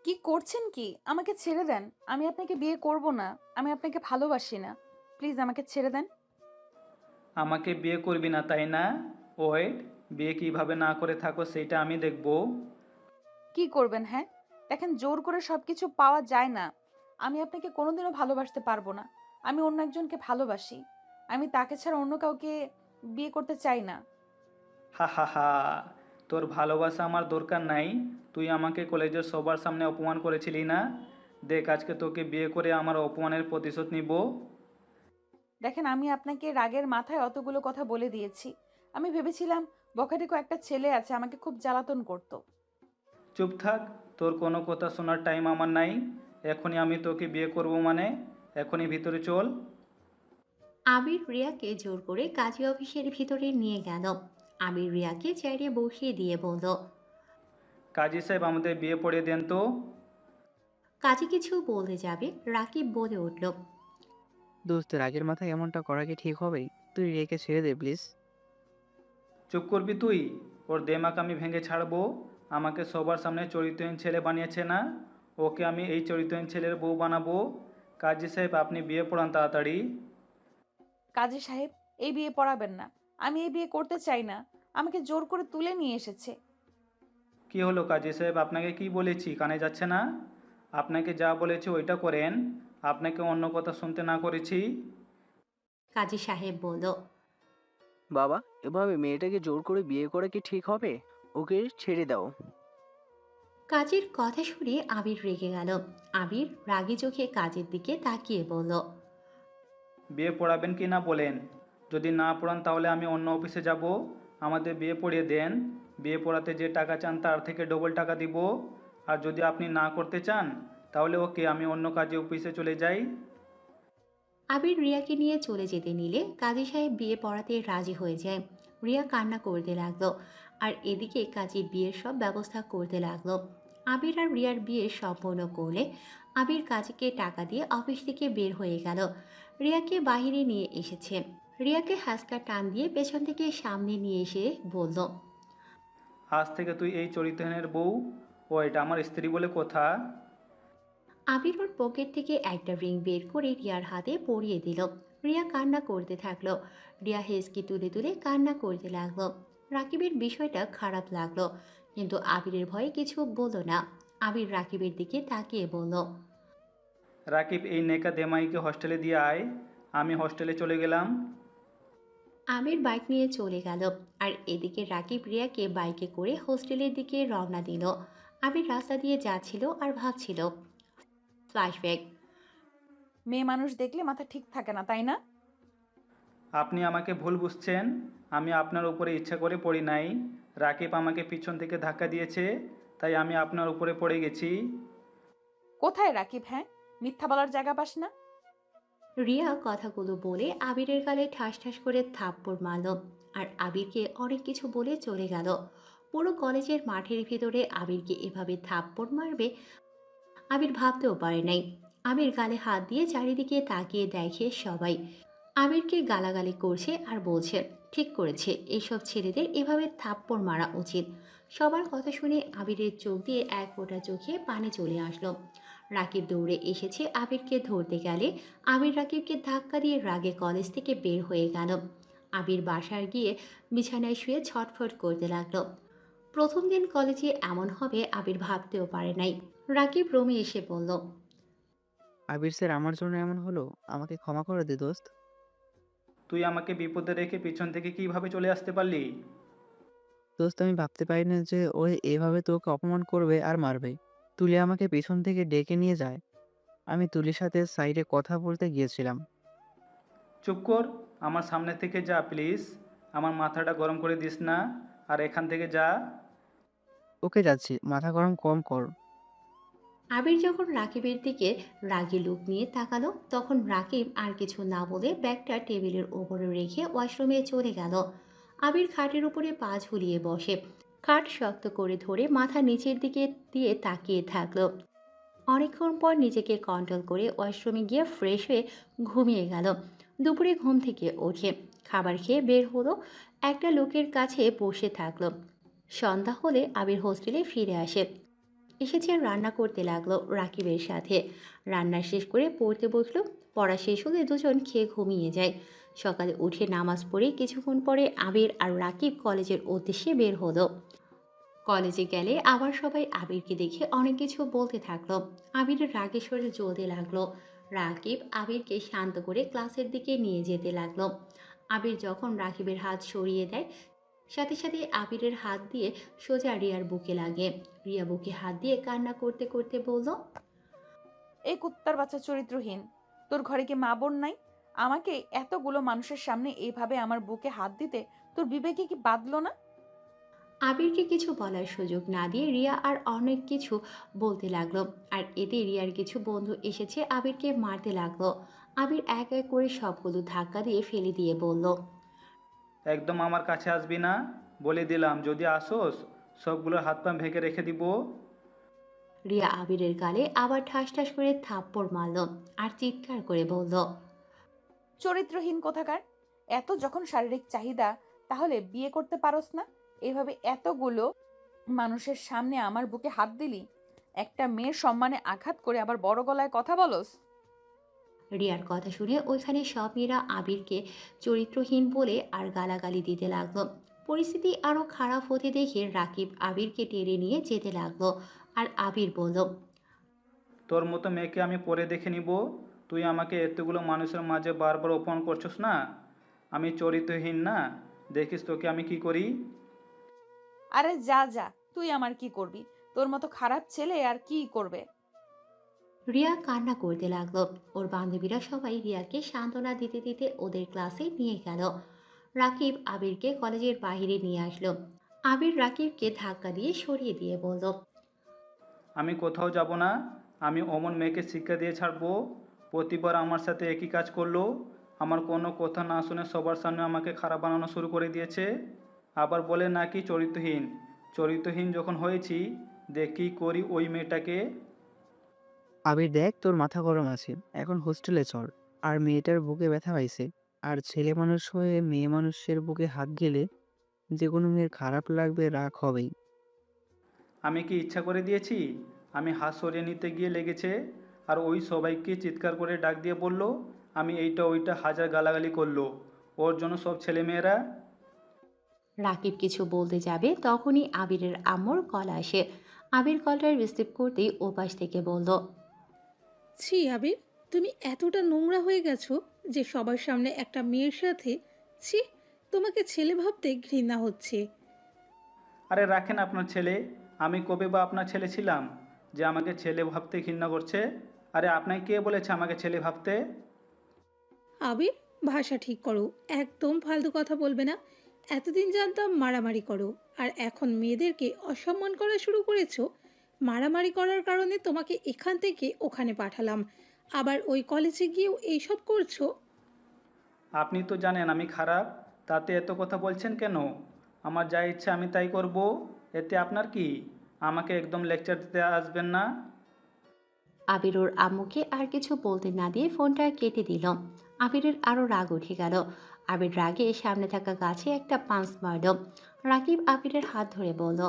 কি করছেন কি? আমাকে ছেড়ে দেন। আমি আপনাকে বিয়ে করব না। আমি আপনাকে ভালোবাসি না। প্লিজ আমাকে ছেড়ে দেন। আমাকে বিয়ে করবি না তাই না? ওয়েট, বিয়ে কিভাবে না করে থাকো সেইটা আমি দেখব। কি করবেন, হ্যাঁ? দেখেন, জোর করে সবকিছু পাওয়া যায় না। আমি আপনাকে কোনোদিনও ভালোবাসতে পারবো না। আমি অন্য একজনকে ভালোবাসি। আমি তাকে ছাড়া অন্য কাউকে বিয়ে করতে চাই না। হা হা হা, তোর ভালোবাসা আমার দরকার নাই। তুই আমাকে কলেজের সবার সামনে অপমান করেছিলি না? দেখ আজকে তোকে বিয়ে করে আমার অপমানের প্রতিশোধ নিব। দেখেন, আমি আপনাকে রাগের মাথায় অতগুলো কথা বলে দিয়েছি। আমি ভেবেছিলাম বখাটেকো একটা ছেলে আছে, আমাকে খুব জ্বালাতন করতো। চুপ থাক, তোর কোনো কথা শোনার টাইম আমার নাই। এখনই আমি তোকে বিয়ে করব মানে, এখনই ভিতরে চল। আবির রিয়াকে জোর করে কাজী অফিসের ভিতরে নিয়ে গেল। আবির রিয়াকে চেয়ারে বসিয়ে দিয়ে বলল। কাজী সাহেব আমাদের বিয়ে পড়িয়ে দেন তো। কাজী কিছু বলতে যাবে, রাকিব বলে উঠল। দোস্ত রাগের মাথায় এমনটা করা কি ঠিক হবে? তুই রেখে ছেড়ে দে প্লিজ। চুপ করবি তুই? ওর দেমাক আমি ভেঙে ছাড়বো। আমাকে সবার সামনে চরিত্রহীন ছেলে বানিয়েছে না? ওকে আমি এই চরিত্রহীন ছেলের বউ বানাবো। কাজী সাহেব আপনি বিয়ে পড়ান তাড়াতাড়ি। কাজী সাহেব, এই বিয়ে পড়াবেন না। আমি এই বিয়ে করতে চাই না। আমাকে জোর করে তুলে নিয়ে এসেছে। কি হলো কাজী সাহেব, আপনাকে কি বলেছি কানে যাচ্ছে না? আপনাকে যা বলেছি ওইটা করেন। আপনাকে অন্য কথা শুনতে না করেছি। কাজী সাহেব বলল। বাবা, এভাবে মেয়েটাকে জোর করে বিয়ে করা কি ঠিক হবে? ওকে ছেড়ে দাও। কাজীর কথা শুনে আবির রেগে গেল। আবির রাগী চোখে কাজের দিকে তাকিয়ে বলল। বিয়ে পড়াবেন কি না বলেন। যদি না পড়ান তাহলে আমি অন্য অফিসে যাব। আমাদের বিয়ে পড়িয়ে দেন। বিয়ে পড়াতে যে টাকা চান তার থেকে ডবল টাকা দিব। আর যদি আপনি না করতে চান তাহলে ওকে আমি অন্য কাজে অফিসে চলে যাই। আবির রিয়াকে নিয়ে চলে যেতে নিলে কাজী সাহেব বিয়ে পড়াতে রাজি হয়ে যায়। রিয়া কান্না করতে লাগলো। আর এদিকে কাজী বিয়ের সব ব্যবস্থা করতে লাগলো। আবির আর রিয়ার বিয়ে সম্পন্ন করলে আবির কাজীকে টাকা দিয়ে অফিস থেকে বের হয়ে গেল। রিয়াকে বাহিরে নিয়ে এসেছে। রিয়াকে হাসকা টান দিয়ে পেছন থেকে সামনে নিয়ে এসে বলল। আজ থেকে তুই এই চরিত্রহীনের বউ। ও এটা আমার স্ত্রী বলে কথা। আবির ওর পকেট থেকে একটা রিং বের করে রিয়ার হাতে পরিয়ে দিল। রিয়া কান্না করতে থাকলো। রিয়া হেসকি তুলে তুলে কান্না করতে লাগলো। রাকিবের বিষয়টা খারাপ লাগলো, কিন্তু আবিরের ভয়ে কিছু বলল না। আবির রাকিবের দিকে তাকিয়ে বলল। রাকিব এই নেকা দেমাইকে হস্টেলে দিয়ে আয়। আমি হস্টেলে চলে গেলাম। আবির বাইক নিয়ে চলে গেল। আর এদিকে রাকিব রিয়াকে বাইকে করে হোস্টেলের দিকে রওনা দিল। আবির রাস্তা দিয়ে যাচ্ছিল আর ভাবছিল। ফ্ল্যাশব্যাক। মেয়ে মানুষ দেখলে মাথা ঠিক থাকে না, তাই না? আপনি আমাকে ভুল বুঝছেন। আমি আপনার উপরে ইচ্ছা করে পড়ি নাই। রাকিব আমাকে পিছন থেকে ধাক্কা দিয়েছে, তাই আমি আপনার উপরে পড়ে গেছি। কোথায় রাকিব, হ্যাঁ? মিথ্যা বলার জায়গা পাস না। রিয়া কথাগুলো বলে আবিরের গালে ঠাস ঠাস করে থাপ্পড় মারল। আর আবিরকে অনেক কিছু বলে চলে গেল। পুরো কলেজের মাঠের ভিতরে আবিরকে এভাবে থাপ্পড় মারবে আবির ভাবতেও পারে নাই। আবির গালে হাত দিয়ে চারিদিকে তাকিয়ে দেখে সবাই। আবিরকে গালাগালি করছে আর বলছে ঠিক করেছে, এইসব ছেলেদের এভাবে থাপ্পড় মারা উচিত। সবার কথা শুনে আবিরের চোখ দিয়ে এক ফোঁটা চোখে পানি চলে আসলো। রাকিব দৌড়ে এসেছে আবিরকে ধরতে গেলে আবির রাকিবকে ধাক্কা দিয়ে রাগে কলেজ থেকে বের হয়ে গেল। আবির বাসায় গিয়ে বিছানায় শুয়ে ছটফট করতে লাগলো। প্রথম দিন কলেজে এমন হবে আবির ভাবতেও পারে নাই। রাকিব রুমে এসে বলল। আবির স্যার, আমার জন্য এমন হলো, আমাকে ক্ষমা করে দে দোস্ত। তুই আমাকে বিপদে রেখে পিছন থেকে কিভাবে চলে আসতে পারলি? দোস্ত, আমি ভাবতে পারি না যে ও এভাবে তোকে অপমান করবে আর মারবে। তুলি আমাকে পেছন থেকে ডেকে নিয়ে যায়। আমি তুলির সাথে সাইডে কথা বলতে গিয়েছিলাম। চুপ কর, আমার সামনে থেকে যা প্লিজ। আমার মাথাটা গরম করে দিস না। আর এখান থেকে যা। ওকে, যাচ্ছি, মাথা গরম কম কর। আবির যখন রাকিবের দিকে রাগী লুক নিয়ে তাকালো তখন রাকিব আর কিছু না বলে ব্যাগটা টেবিলের ওপরে রেখে ওয়াশরুমে চলে গেল। আবির খাটের উপরে পা ঝুলিয়ে বসে খাট শক্ত করে ধরে মাথা নিচের দিকে দিয়ে তাকিয়ে থাকলো। অনেকক্ষণ পর নিজেকে কন্ট্রোল করে ওয়াশরুমে গিয়ে ফ্রেশ হয়ে ঘুমিয়ে গেল। দুপুরে ঘুম থেকে ওঠে খাবার খেয়ে বের হলো। একটা লোকের কাছে বসে থাকলো। সন্ধ্যা হলে আবির হোস্টেলে ফিরে আসে। এসেছে রান্না করতে লাগলো রাকিবের সাথে। রান্না শেষ করে পড়তে বসলো। পড়া শেষ হলে দুজন খেয়ে ঘুমিয়ে যায়। সকালে উঠে নামাজ পড়ে কিছুক্ষণ পরে আবির আর রাকিব কলেজের উদ্দেশ্যে বের হলো। কলেজে গেলে আবার সবাই আবিরকে দেখে অনেক কিছু বলতে থাকলো। আবিরের রাগে শরীর জ্বলতে লাগলো। রাকিব আবিরকে শান্ত করে ক্লাসের দিকে নিয়ে যেতে লাগলো। আবির যখন রাকিবের হাত সরিয়ে দেয়, সাথে সাথে আবিরের হাত দিয়ে সোজা রিয়ার বুকে লাগে। রিয়া বুকে হাত দিয়ে কান্না করতে করতে বলল, এই কুত্তার বাচ্চা চরিত্রহীন, তোর ঘরে কি মা বোন নাই? আমাকে এতগুলো মানুষের সামনে এইভাবে আমার বুকে হাত দিতে তোর বিবেকে কি বাঁধলো না? আবিরকে কিছু বলার সুযোগ না দিয়ে রিয়া আর অনেক কিছু বলতে লাগলো। আর এতে রিয়ার কিছু বন্ধু এসেছে আবিরকে মারতে লাগলো। আবির এক এক করে সবগুলো ধাক্কা দিয়ে ফেলে দিয়ে বলল, একদম আমার কাছে আসবি না, বলে দিলাম। যদি আসোস সবগুলোর হাত পা ভেঙে রেখে দিব। রিয়া আবিরের গালে আবার ঠাস ঠাস করে থাপ্পড় মারল আর চিৎকার করে বলল, চরিত্রহীন কোথাকার! এত যখন শারীরিক চাহিদা, তাহলে বিয়ে করতে পারোস না? এভাবে এতগুলো মানুষের সামনে আমার বুকে হাত দিলি, একটা মেয়ের সম্মানে আঘাত করে আবার বড় গলায় কথা বলস? রিয়ার কথা শুনে ওইখানে সব মেয়েরা আবিরকে চরিত্রহীন বলে আর গালাগালি দিতে লাগলো। পরিস্থিতি আরো খারাপ হতে দেখে রাকিব আবিরকে টেনে নিয়ে যেতে লাগলো। আর আবির বলল, তোর মতো মেয়েকে আমি পরে দেখে নিব। তুই আমাকে এতগুলো মানুষের মাঝে বারবার অপমান করছিস না? আমি চরিত্রহীন না? দেখিস তোকে আমি কি করি। আরে যা যা, তুই আমার কি করবি? তোর মতো খারাপ ছেলে আর কি করবে? রিয়া কান্না করতে লাগলো। ওর বান্ধবীরা সবাই রিয়াকে সান্ত্বনা দিতে দিতে ওদের ক্লাসে নিয়ে গেল। রাকিব আবিরকে কলেজের বাইরে নিয়ে আসলো। আবির রাকিবকে ধাক্কা দিয়ে সরিয়ে দিয়ে বলল, আমি কোথাও যাব না। আমি অমন মেয়েকে শিক্ষা দিয়ে ছাড়বো। প্রতিবার আমার সাথে একই কাজ করলো। আমার কোনো কথা না শুনে সবার সামনে আমাকে খারাপ বানানো শুরু করে দিয়েছে। আবার বলে নাকি চরিত্রহীন। চরিত্রহীন যখন হয়েছি, দেখি করি ওই মেয়েটাকে। আবির দেখ, তোর মাথা গরম আছে, এখন হোস্টেলে চল। আর মেয়েটার বুকে ব্যথা পাইছে, আর ছেলে মানুষ হয়ে মেয়ে মানুষের বুকে হাত গেলে যে কোনো মেয়ের খারাপ লাগবে, রাগ হবেই। আমি কি ইচ্ছা করে দিয়েছি? আমি হাত সরিয়ে নিতে গিয়ে লেগেছে। আর ওই সবাইকে চিৎকার করে ডাক দিয়ে বলল আমি এইটা ওইটা, হাজার গালাগালি করলো। ওর জন্য সব ছেলেমেয়েরা। রাকিব কিছু বলতে যাবে তখনই আবিরের আম্মুর কল আসে। আবির কলটা রিসিভ করতেই ওপাশ থেকে বলল, ছি আবির, তুমি এতটা নোংরা হয়ে গেছো যে সবার সামনে একটা মেয়ের সাথে, ছি, তোমাকে ছেলে ভাবতে ঘৃণা হচ্ছে। আরে রাখেন আপনার ছেলে। আমি কবে বা আপনার ছেলে ছিলাম যে আমাকে ছেলে ভাবতে ঘৃণা করছে? আরে আপনাকে কে বলেছে আমাকে ছেলে ভাবতে? আবির, ভাষা ঠিক করো, একদম ফালতু কথা বলবে না। এতদিন জানতাম মারামারি করো, আর এখন মেয়েদেরকে অসম্মান করা শুরু করেছো। মারামারি করার কারণে তোমাকে এখান থেকে ওখানে পাঠালাম, আবার ওই কলেজে গিয়েও এইসব করছো। আপনি তো জানেন আমি খারাপ, তাতে এত কথা বলছেন কেন? আমার যা ইচ্ছা আমি তাই করব। এতে আপনার কি? আমাকে একদম লেকচার দিতে আসবেন না। আবির ওর আম্মুকে আর কিছু বলতে না দিয়ে ফোনটা কেটে দিল। আবিরের আরো রাগ উঠে গেল। আবির রাগে সামনে থাকা গাছে একটা পাঁচ মারল। রাকিব আবিরের হাত ধরে বলল,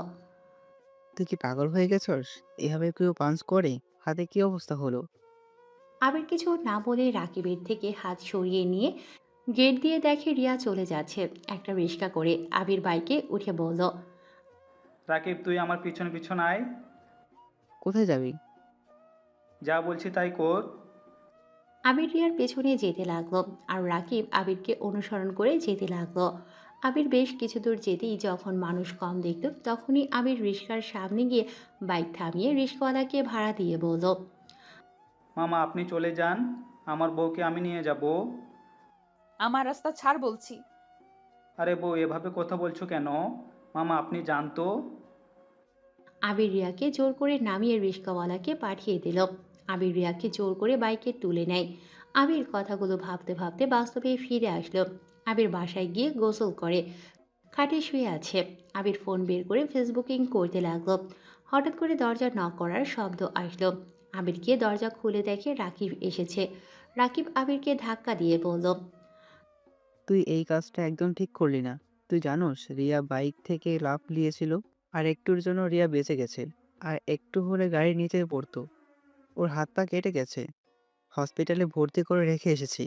তুই কি পাগল হয়ে গেছস? এভাবে কেউ পাঞ্চ করে? হাতে কি অবস্থা হলো? আবির কিছু না বলে রাকিবের থেকে হাত সরিয়ে নিয়ে গেট দিয়ে দেখে রিয়া চলে যাচ্ছে একটা রিক্সা করে। আবির বাইকে উঠে বলল, রাকিব, তুই আমার পিছন পিছন আয়। কোথায় যাবি? যা বলছি তাই কর। আবির রিয়ার পেছনে যেতে লাগলো। আর রাকিব আবিরকে অনুসরণ করে যেতে লাগলো। আবির বেশ কিছু দূর যেতেই যখন মানুষ কম দেখল তখনই আবির রিক্সার সামনে গিয়ে বাইক থামিয়ে রিক্সাওয়ালাকে ভাড়া দিয়ে বলল, মামা আপনি চলে যান, আমার বউকে আমি নিয়ে যাব। আমার রাস্তা ছাড় বলছি। আরে বউ, এভাবে কথা বলছো কেন? মামা আপনি যান তো। আবির রিয়াকে জোর করে নামিয়ে রিক্সাওয়ালাকে পাঠিয়ে দিল। আবির রিয়াকে জোর করে বাইকে তুলে নেয়। আবির কথাগুলো ভাবতে ভাবতে বাস্তবে ফিরে আসলো। আবির বাসায় গিয়ে গোসল করে খাটে শুয়ে আছে। আবির ফোন বের করে ফেসবুকিং করতে লাগলো। হঠাৎ করে দরজা নক করার শব্দ আসলো। আবির গিয়ে দরজা খুলে দেখে রাকিব এসেছে। রাকিব আবিরকে ধাক্কা দিয়ে বলল, তুই এই কাজটা একদম ঠিক করলি না। তুই জানোস রিয়া বাইক থেকে লাফ দিয়েছিল, আর একটুর জন্য রিয়া বেঁচে গেছে। আর একটু হলে গাড়ির নিচে পড়তো। ওর হাত পা কেটে গেছে। হসপিটালে ভর্তি করে রেখে এসেছি।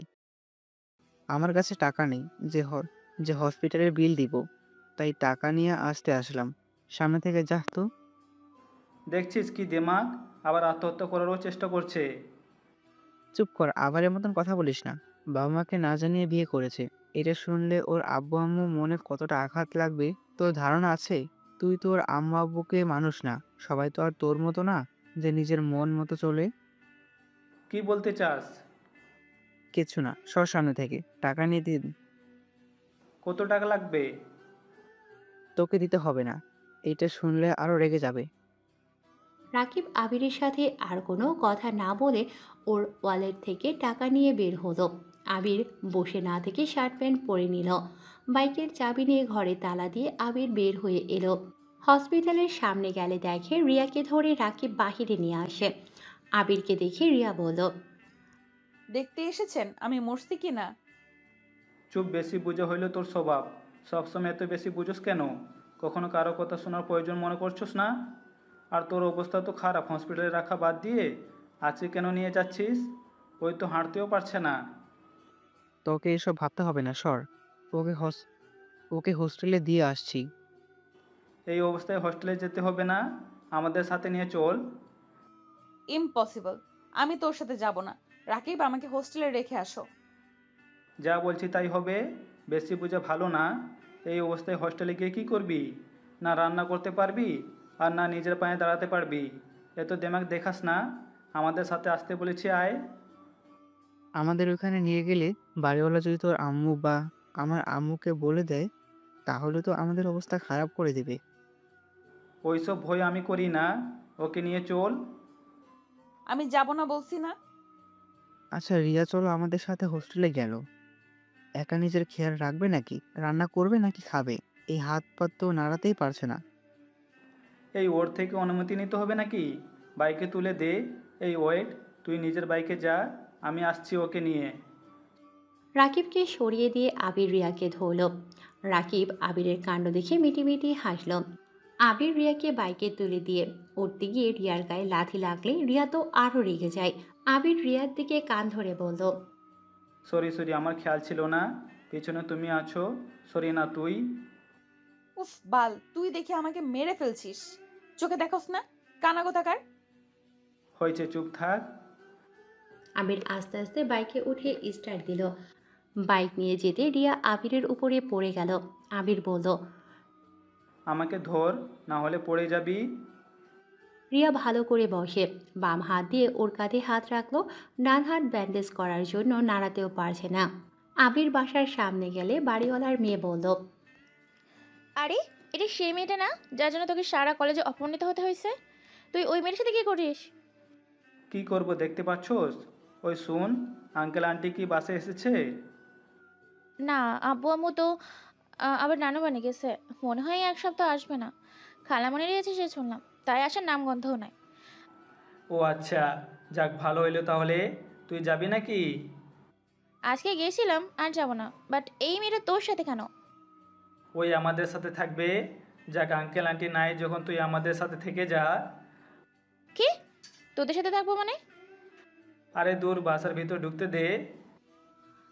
আমার কাছে টাকা নেই যে যে হসপিটালের বিল দিব। তাই টাকা নিয়ে আসলাম। সামনে থেকে যা তো। দেখছিস কি দেমাক, আবার আত্মহত্যা করারও চেষ্টা করছে। চুপ কর, আবারের মতন কথা বলিস না। বাবা মাকে না জানিয়ে বিয়ে করেছে। এটা শুনলে ওর আব্বু আম্মু মনে কতটা আঘাত লাগবে তোর ধারণা আছে? তুই তোর আম্মু আব্বুকে মানুষ না। সবাই তো আর তোর মতো না যে নিজের মন মতো চলে। কি বলতে চাস? কিচ্ছু না, সর সামনে থেকে। টাকা নিয়ে দিন। কত টাকা লাগবে? তোকে দিতে হবে না। এইটা শুনলে আরো রেগে যাবে। রাকিব আবিরের সাথে আর কোনো কথা না বলে ওর ওয়ালেট থেকে টাকা নিয়ে বের হলো। আবির বসে না থেকে শার্ট প্যান্ট পরে নিল। বাইকের চাবি নিয়ে ঘরে তালা দিয়ে আবির বের হয়ে এলো। হসপিটালের সামনে গেলে দেখে রিয়াকে ধরে রাকিব বাহিরে নিয়ে আসে। আবিরকে দেখে রিয়া বলল, দেখতে এসেছেন আমি মরছি কি না? চুপ, বেশি বুঝে হইল তোর স্বভাব। সবসময় এত বেশি বুঝোস কেন? কখনো কারো কথা শোনার প্রয়োজন মনে করছোস না? আর তোর অবস্থা তো খারাপ, হসপিটালে রাখা বাদ দিয়ে আজকে কেন নিয়ে যাচ্ছিস? ওই তো হাঁটতেও পারছে না। তোকে এসব ভাবতে হবে না, সর। ওকে হস ওকে হোস্টেলে দিয়ে আসছি। এই অবস্থায় হস্টেলে যেতে হবে না, আমাদের সাথে নিয়ে চল। ইম্পসিবল। আমি তোর সাথে যাব না। রাকিব, আমাকে হোস্টেলে রেখে আসো। যা বলছি তাই হবে। বেশি বুঝে ভালো না। এই অবস্থায় হস্টেলে গিয়ে কী করবি? না রান্না করতে পারবি, আর না নিজের পায়ে দাঁড়াতে পারবি। এত দেমাক দেখাস না। আমাদের সাথে আসতে বলেছি, আয়। আমাদের ওখানে নিয়ে গেলে বাড়িওয়ালা যদি তোর আম্মু বা আমার আম্মুকে বলে দেয়, তাহলে তো আমাদের অবস্থা খারাপ করে দিবে। ওইসব ভয় আমি করি না। ওকে নিয়ে চল। আমি যাব না বলছি না। আচ্ছা রিয়া, চলো আমাদের সাথে হোস্টেলে গেল। একা নিজের খেয়াল রাখবে নাকি? রান্না করবে নাকি খাবে? এই হাত পা তো নাড়াতেই পারছে না। এই ওর থেকে অনুমতি নিতে হবে নাকি? বাইকে তুলে দে। এই ওয়েট, তুই নিজের বাইকে যা, আমি আসছি ওকে নিয়ে। রাকিবকে সরিয়ে দিয়ে আবির রিয়াকে ধরল। রাকিব আবিরের কাণ্ড দেখে মিটিমিটি হাসল। আবির রিয়াকে বাইকে তুলে দিয়ে উঠতে গিয়ে রিয়ার গায়ে লাথি লাগলে রিয়া তো আরও রেগে যায়। আবির রিয়ার দিকে কান ধরে বলল, সরি সরি, আমার খেয়াল ছিল না। পিছনে তুমি আছো। সরি না তুই। উফ বাল, তুই দেখে আমাকে মেরে ফেলছিস। চোখে দেখোস না? কানা কোথাকার। হয়েছে, চুপ থাক। আবির আস্তে আস্তে বাইকে উঠে স্টার্ট দিল। বাইক নিয়ে যেতে রিয়া আবিরের উপরে পড়ে গেল। আবির বলল, আমাকে ধর, না হলে পড়ে যাবি। রিয়া ভালো করে বসে বাম হাত দিয়ে ওর কাঁধে হাত রাখলো। ডান হাত ব্যান্ডেজ করার জন্য নাড়াতেও পারছে না। আবির বাসার সামনে গেলে বাড়িওয়ালার মেয়ে বলল, আরে, এটা সেই মেয়েটা না যার জন্য তোকে সারা কলেজে অপমানিত হতে হয়েছে? তুই ওই মেয়ের সাথে কি করিস? কি করব দেখতে পাচ্ছোস? ওই শুন, আঙ্কেল আন্টি কি বাসে এসেছে? না, আব্বু আম্মু তো আবার নানু বাড়ি গেছে। মনে হয় এক সপ্তাহ আসবে না। খালামণিরই আছে সে শুনলাম, তাই আসার নামগন্ধও নাই। ও আচ্ছা, যাক ভালো হইলো তাহলে। তুই যাবি নাকি? আজকে গেছিলাম, আর যাব না। বাট এই মেয়েটা তোর সাথে কেন? ওই আমাদের সাথে থাকবে। যাক, আঙ্কেল আন্টি নাই যখন তুই আমাদের সাথে থেকে যা। কি? তোদের সাথে থাকবো মানে? আরে দূর, বাসার ভিতর ঢুকতে দে।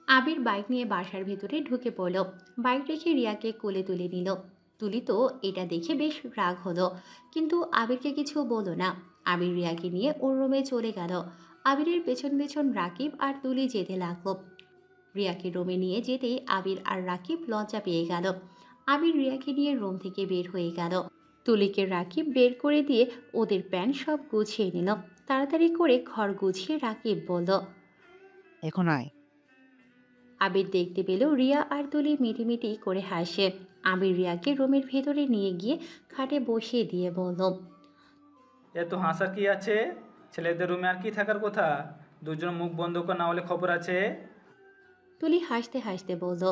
আবির বাইক নিয়ে বাসার ভিতরে ঢুকে পড়ল। বাইক রেখে রিয়াকে কোলে তুলে নিল। তুলি তো এটা দেখে বেশ রাগ হলো, কিন্তু আবিরকে কিছু বলল না। আবির রিয়াকে নিয়ে ওর রুমে চলে গেল। আবিরের পেছন পেছন রাকিব আর তুলি যেতে লাগলো। রিয়াকে রুমে নিয়ে যেতেই আবির আর রাকিব লজ্জা পেয়ে গেল। আবির রিয়াকে নিয়ে রুম থেকে বের হয়ে গেল। তুলিকে রাকিব বের করে দিয়ে ওদের প্যান্ট সব গুছিয়ে নিল। তাড়াতাড়ি করে ঘর গুছিয়ে রাকিব বলল, এখন আয়। আবির দেখতে পেল রিয়া আর তুলি মিটিমিটি করে হাসে। আবির রিয়াকে রুমের ভেতরে নিয়ে গিয়ে খাটে বসিয়ে দিয়ে বলল, এত হাসার কি আছে? ছেলেদের রুমে আর কি থাকার কথা? দুজন মুখ বন্ধ কর, না হলে খবর আছে। তুলি হাসতে হাসতে বলল,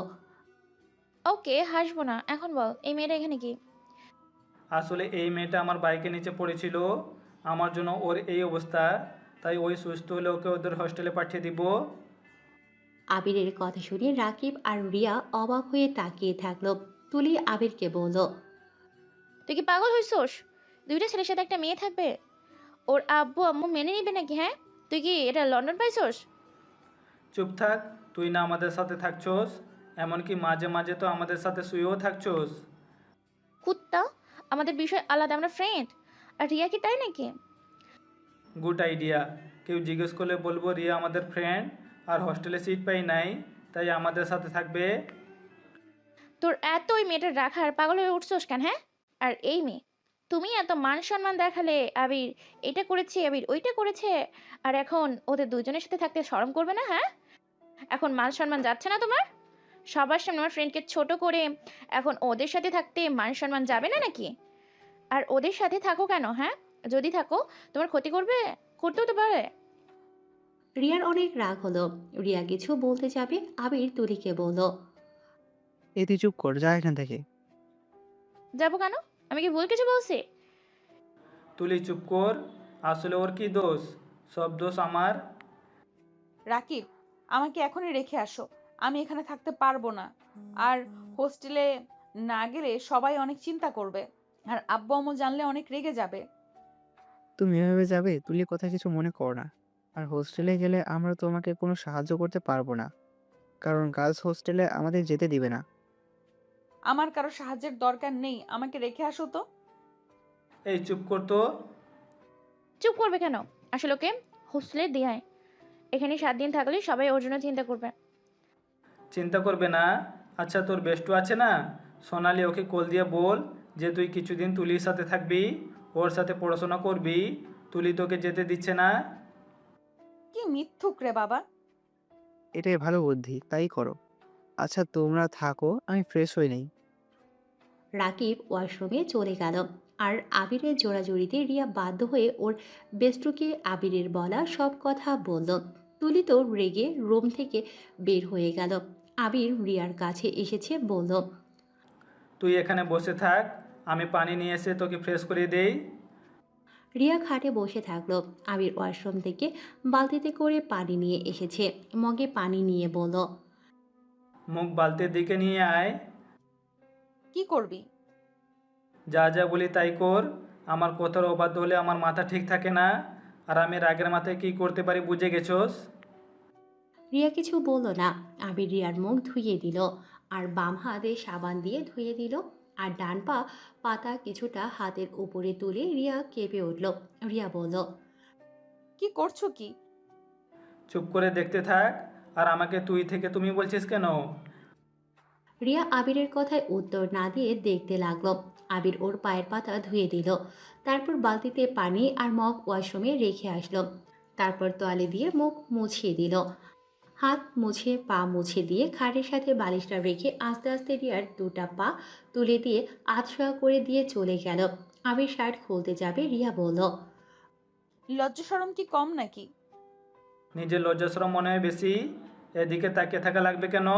ওকে, হাসবো না। এখন বল, এই মেয়েটা এখানে কি? আসলে এই মেয়েটা আমার বাইকের নিচে পড়েছিল। আমার জন্য ওর এই অবস্থা। তাই ওই সুস্থ হলে ওকে ওদের হোস্টেলে পাঠিয়ে দিব। আবিরের কথা শুনে রাকিব আর রিয়া অবাক হয়ে তাকিয়ে থাকলো। তুলি আবিরকে বলল, তুই কি পাগল হইছোস? দুইটা ছেলের সাথে একটা মেয়ে থাকবে? ওর আব্বু আম্মু মেনে নিবে নাকি? হ্যাঁ, তুই কি এটা লন্ডন পাইছস? চুপ থাক, তুই না আমাদের সাথে থাকছোস, এমনকি মাঝে মাঝে তো আমাদের সাথে শুয়েও থাকছোস। কুত্তা, আমাদের বিষয় আলাদা, আমরা ফ্রেন্ড। আর রিয়া কি তাই নাকি? Good idea. কেউ জিজ্ঞেস করলে বলবো রিয়া আমাদের ফ্রেন্ড, আর হোস্টেলে সিট পাই নাই, তাই আমাদের সাথে থাকবে। তোর এত ওই মেয়েটার রাখার পাগল হয়ে উঠছস কেন? হ্যাঁ, আর এই মেয়ে, তুমি এত মান সম্মান দেখালে, আবির এটা করেছে, আবির ওইটা করেছে, আর এখন ওদের দুজনের সাথে থাকতে শরম করবে না? হ্যাঁ, এখন মান সম্মান যাচ্ছে না তোমার? সবার সামনে আমার ফ্রেন্ডকে ছোট করে এখন ওদের সাথে থাকতে মান সম্মান যাবে না নাকি? আর ওদের সাথে থাকো কেন? হ্যাঁ, যদি থাকো তোমার ক্ষতি করবে, করতেও তো পারে। রিয়ার অনেক রাগ হলো। রিয়া কিছু বলতে যাবে, আবির তুলিকে বলল। এই তুই চুপ কর, যা এখান থেকে। যাবো কেন? আমি কি ভুল কিছু বলছি? তুলি চুপ কর, আসলে ওর কি দোষ? সব দোষ আমার। রাকিব, আমাকে এখনই রেখে আসো। আমি এখানে থাকতে পারবো না। আর হোস্টেলে না গেলে সবাই অনেক চিন্তা করবে। আর আব্বু আম্মু জানলে অনেক রেগে যাবে। তুমি এভাবে যাবে? তুলি কথা কিছু মনে কর না। আর হোস্টেলে গেলে আমরা তোমাকে কোনো সাহায্য করতে পারবো না, কারণ গার্লস হোস্টেলে আমাদের যেতে দিবে না। আমার কারো সাহায্যের দরকার নেই, আমাকে রেখে আসো তো। এই চুপ কর তো। চুপ করবে কেন? আসলে ওকে হোস্টেলে দেয়, এখানে 7 দিন থাকলে সবাই ওর জন্য চিন্তা করবে। চিন্তা করবে না? আচ্ছা, তোর বেষ্টু আছে না সোনালি, ওকে কল দিয়ে বল যে তুই কিছুদিন তুলির সাথে থাকবি, ওর সাথে পড়াশোনা করবি। তুলি তোকে যেতে দিচ্ছে না। কি মিথ্যুক রে বাবা। এটাই ভালো বুদ্ধি, তাই করো। আচ্ছা তোমরা থাকো, আমি ফ্রেশ হয়ে নেই। রাকিব ওয়াশরুমে চলে গেল। আর আবিরের জোড়াজুড়িতে রিয়া বাধ্য হয়ে ওর বেস্টুকে আবিরের বলা সব কথা বলল। তুলি তো রেগে রুম থেকে বের হয়ে গেল। আবির রিয়ার কাছে এসেছে, বলল। তুই এখানে বসে থাক, আমি পানি নিয়ে এসে তোকে ফ্রেশ করে দেই। রিয়া খাটে বসে থাকলো। আবির ওয়াশরুম থেকে বালতিতে করে পানি নিয়ে এসেছে, মগে পানি নিয়ে বলল। মুখ বালতির দিকে নিয়ে আয়। কি করবি? যা যা বলি তাই কর। আমার কথার অবাধ্য হলে আমার মাথা ঠিক থাকে না। আর আমি রাগের মাথায় কি করতে পারি বুঝে গেছোস? রিয়া কিছু বলল না। আবির রিয়ার মুখ ধুইয়ে দিল, আর বাম হাতে সাবান দিয়ে ধুয়ে দিল। আর ডান পা পাতা কিছুটা হাতের উপরে তুলে রিয়া কেঁপে উঠল। রিয়া বলল। কি করছো কি? চুপ করে দেখতে থাক। আর আমাকে তুই থেকে তুমি বলছিস কেন? রিয়া আবিরের কথায় উত্তর না দিয়ে দেখতে লাগলো। আবির ওর পায়ের পাতা ধুয়ে দিল, তারপর বালতিতে পানি আর মগ ওয়াশরুমে রেখে আসলো। তারপর তোয়ালে দিয়ে মুখ মুছিয়ে দিল। হাত মুছে পা মুছে দিয়ে খাটের সাথে বালিশটা রেখে আস্তে আস্তে রিয়ার দুটা পা তুলে দিয়ে আধশোয়া করে দিয়ে চলে গেল। আবির শার্ট খুলতে যাবে, রিয়া বলল। লজ্জা শরম কি কম নাকি? নিজের লজ্জাশরম মনে হয় বেশি। এদিকে তাকিয়ে থাকা লাগবে কেন?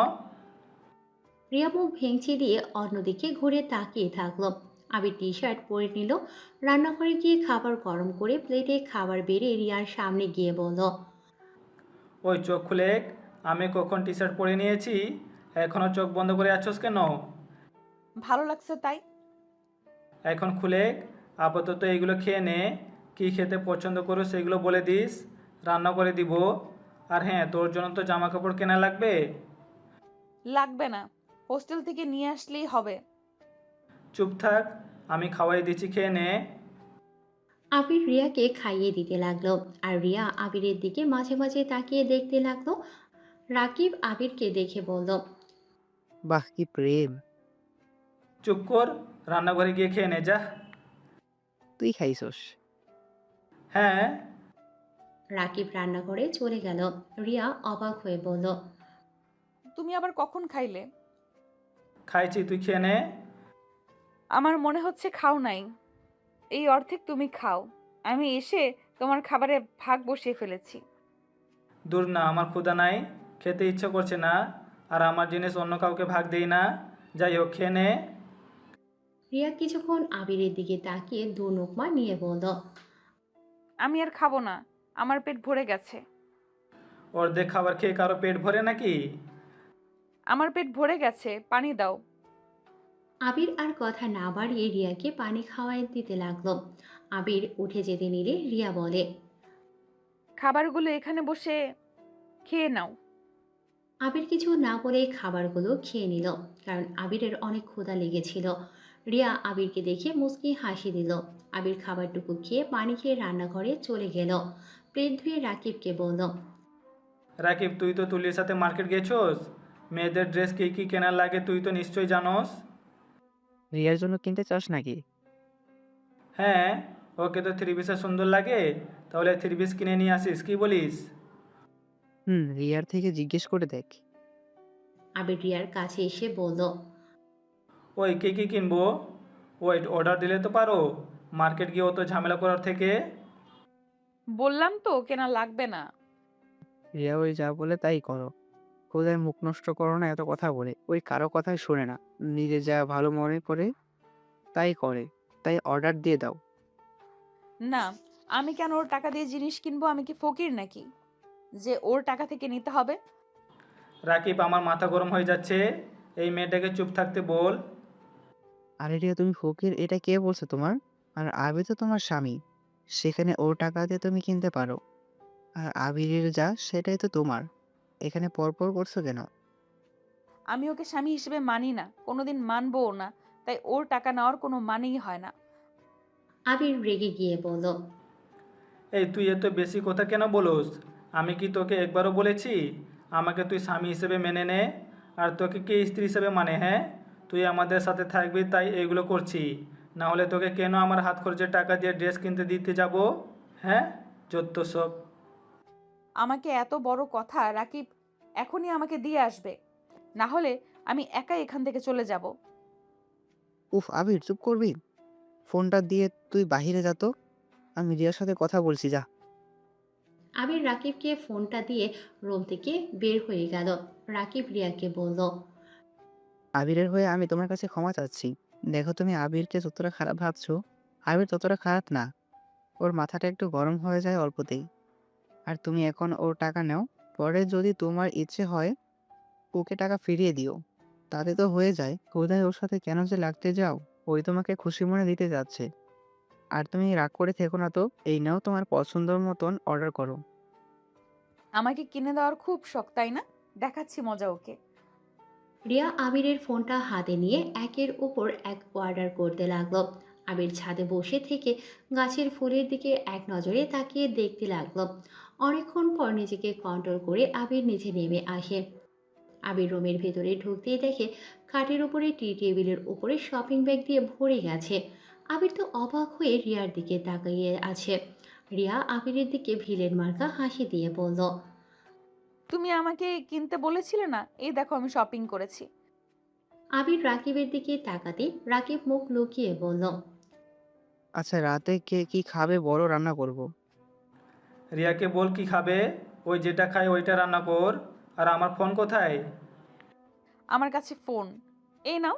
রিয়া মুখ ভেঙচি দিয়ে অন্যদিকে ঘুরে তাকিয়ে থাকলো। আবির টি শার্ট পরে নিল। রান্নাঘরে গিয়ে খাবার গরম করে প্লেটে খাবার বেড়ে রিয়ার সামনে গিয়ে বলল। ওই চোখ খুলে, আমি কখন টি শার্ট পরে নিয়েছি? এখনও চোখ বন্ধ করে আছোস কেন? ভালো লাগছে তাই। এখন খুলে, আপাতত এগুলো খেয়ে নে। কী খেতে পছন্দ করো সেগুলো বলে দিস, রান্না করে দিব। আর হ্যাঁ, তোর জন্য তো জামা কাপড় কেনা লাগবে। লাগবে না, হোস্টেল থেকে নিয়ে আসলেই হবে। চুপ থাক, আমি খাওয়াই দিচ্ছি, খেয়ে নে। আবির রিয়াকে খাইয়ে দিতে লাগলো। আর রিয়া আবিরের দিকে মাঝে মাঝে তাকিয়ে দেখতে লাগলো। রাকিব আবিরকে দেখে বলল। বাহ কি প্রেম! চুপ কর, রান্নাঘরে গিয়ে খেয়ে নে যা। তুই খাইছস? হ্যাঁ। রাকিব রান্নাঘরে চলে গেল। রিয়া অবাক হয়ে বলল। তুমি আবার কখন খাইলে? খাইছি, তুই খেয়ে নে। আমার মনে হচ্ছে খাও নাই। এই অর্ধেক তুমি খাও। আমি এসে তোমার খাবারে ভাগ বসিয়ে ফেলেছি। দূর না, আমার ক্ষুধা নাই, খেতে ইচ্ছে করছে না। আর আমার জিনিস অন্য কাউকে ভাগ দেই না। যাই হোক, খেয়ে নে। রিয়া কিছুক্ষণ আবিরের দিকে তাকিয়ে দু নোকমা নিয়ে বলল। আমি আর খাবো না, আমার পেট ভরে গেছে। অর্ধেক খাবার খেয়ে কারো পেট ভরে নাকি? আমার পেট ভরে গেছে, পানি দাও। আবির আর কথা না বাড়িয়ে রিয়াকে পানি খাওয়াই দিতে লাগলো। আবির উঠে যেতে নিলে রিয়া বলে, খাবারগুলো এখানে বসে খেয়ে নাও। আবির কিছু না বলে খাবারগুলো খেয়ে নিল, কারণ আবিরের অনেক ক্ষুধা লেগেছিল। রিয়া আবিরকে দেখে মুচকি হাসি দিল। আবির খাবারটুকু খেয়ে পানি খেয়ে রান্নাঘরে চলে গেল। প্লেট ধুয়ে রাকিবকে বলল, রাকিব, তুই তো তুলির সাথে মার্কেট গেছোস? মেয়েদের ড্রেস কী কী কেনার লাগে তুই তো নিশ্চয়ই জানোস। রিয়ার জন্য কিনতে চাস নাকি? হ্যাঁ, ওকে তো থ্রি পিসে সুন্দর লাগে, তাহলে থ্রি পিস কিনে নিয়ে আসিস, কি বলিস? রিয়ার থেকে জিজ্ঞেস করে দেখ। আবির রিয়ার কাছে এসে বলল, ওই কী কী কিনবো? ওই অর্ডার দিলে তো পারো, মার্কেট গিয়ে অত ঝামেলা করার থেকে। বললাম তো কেনা লাগবে না। রিয়া ওই যা বলে তাই করো। কোথায় মুখ নষ্ট করো না এত কথা বলে। ওই কারো কথাই শোনে না। নিজে যা ভালো মনে করে তাই করে। তাই অর্ডার দিয়ে দাও। না, আমি কেন ওর টাকা দিয়ে জিনিস কিনবো? আমি কি ফকির নাকি যে ওর টাকা থেকে নিতে হবে? রাকিব, আমার মাথা গরম হয়ে যাচ্ছে, এই মেয়েটাকে চুপ থাকতে বল। আরে রিয়া, তুমি ফকির এটা কে বলছে তোমার? আর আবি তো তোমার স্বামী। সেখানে ওর টাকা দিয়ে তুমি কিনতে পারো। আর আবিরের যা সেটাই তো তোমার। এখানে পরপর করছো কেন? আমি ওকে স্বামী হিসেবে মানি না, কোনোদিন মানবও না। তাই ওর টাকা নেওয়ার কোনো মানেই হয় না। আবির রেগে গিয়ে বলল, এই তুই এত বেশি কথা কেন বলোস? আমি কি তোকে একবারও বলেছি আমাকে তুই স্বামী হিসেবে মেনে নে? আর তোকে কে স্ত্রী হিসেবে মানে? হ্যাঁ, তুই আমাদের সাথে থাকবি তাই এইগুলো করছি, না হলে তোকে কেন আমার হাত খরচের টাকা দিয়ে ড্রেস কিনতে দিতে যাব? হ্যাঁ, যত সব। আমাকে এত বড় কথা রাকিব এখনই আমাকে দিয়ে আসবে, না হলে আমি একাই এখান থেকে চলে যাব। উফ আবির, চুপ করবি? ফোনটা দিয়ে তুই বাহিরে যা তো। আমি রিয়ার সাথে কথা বলছি, যা। আবির রাকিবকে ফোনটা দিয়ে রুম থেকে বের হয়ে গেল। রাকিব রিয়াকে বলল, আবিরের হয়ে আমি তোমার কাছে ক্ষমা চাচ্ছি। দেখো, তুমি আবিরকে যতটা খারাপ ভাবছো, আবির ততটা খারাপ না। ওর মাথাটা একটু গরম হয়ে যায় অল্পতেই। আর তুমি এখন ওর টাকা নাও। পরে যদি তোমার ইচ্ছে হয় ওকে টাকা ফিরিয়ে দিও। তাতে তো হয়ে যায়। কোথায় ওর সাথে কেন যে লাগতে যাও? ওই তোমাকে খুশি মনে দিতে যাচ্ছে। আর তুমি রাগ করে থেকো না তো। এই নাও, তোমার পছন্দ মতন অর্ডার করো। আমাকে কিনে দেওয়ার খুব শখ, তাই না? দেখাচ্ছি মজা ওকে। রিয়া আবিরের ফোনটা হাতে নিয়ে একের উপর এক অর্ডার করতে লাগলো। আবির ছাদে বসে থেকে গাছের ফুলের দিকে এক নজরে তাকিয়ে দেখতে লাগলো। অনেকক্ষণ পর নিজেকে কন্ট্রোল করে আবির নিচে নেমে আসে। আবির রুমের ভেতরে ঢুকতেই দেখে খাটের উপরে টি টেবিলের উপরে শপিং ব্যাগ দিয়ে ভরে গেছে। আবির তো অবাক হয়ে রিয়ার দিকে তাকিয়ে আছে। রিয়া আবিরের দিকে ভিলেন মার্কা হাসি দিয়ে বলল, তুমি আমাকে কিনতে বলেছিলে না, এই দেখো আমি শপিং করেছি। আবির রাকিবের দিকে তাকাতে রাকিব মুখ লুকিয়ে বলল, আচ্ছা, রাতে কে কি খাবে বড়, রান্না করব। রিয়াকে বল কি খাবে, ওই যেটা খায় ওইটা রান্না কর। আর আমার ফোন কোথায়? আমার কাছে ফোন, এই নাও।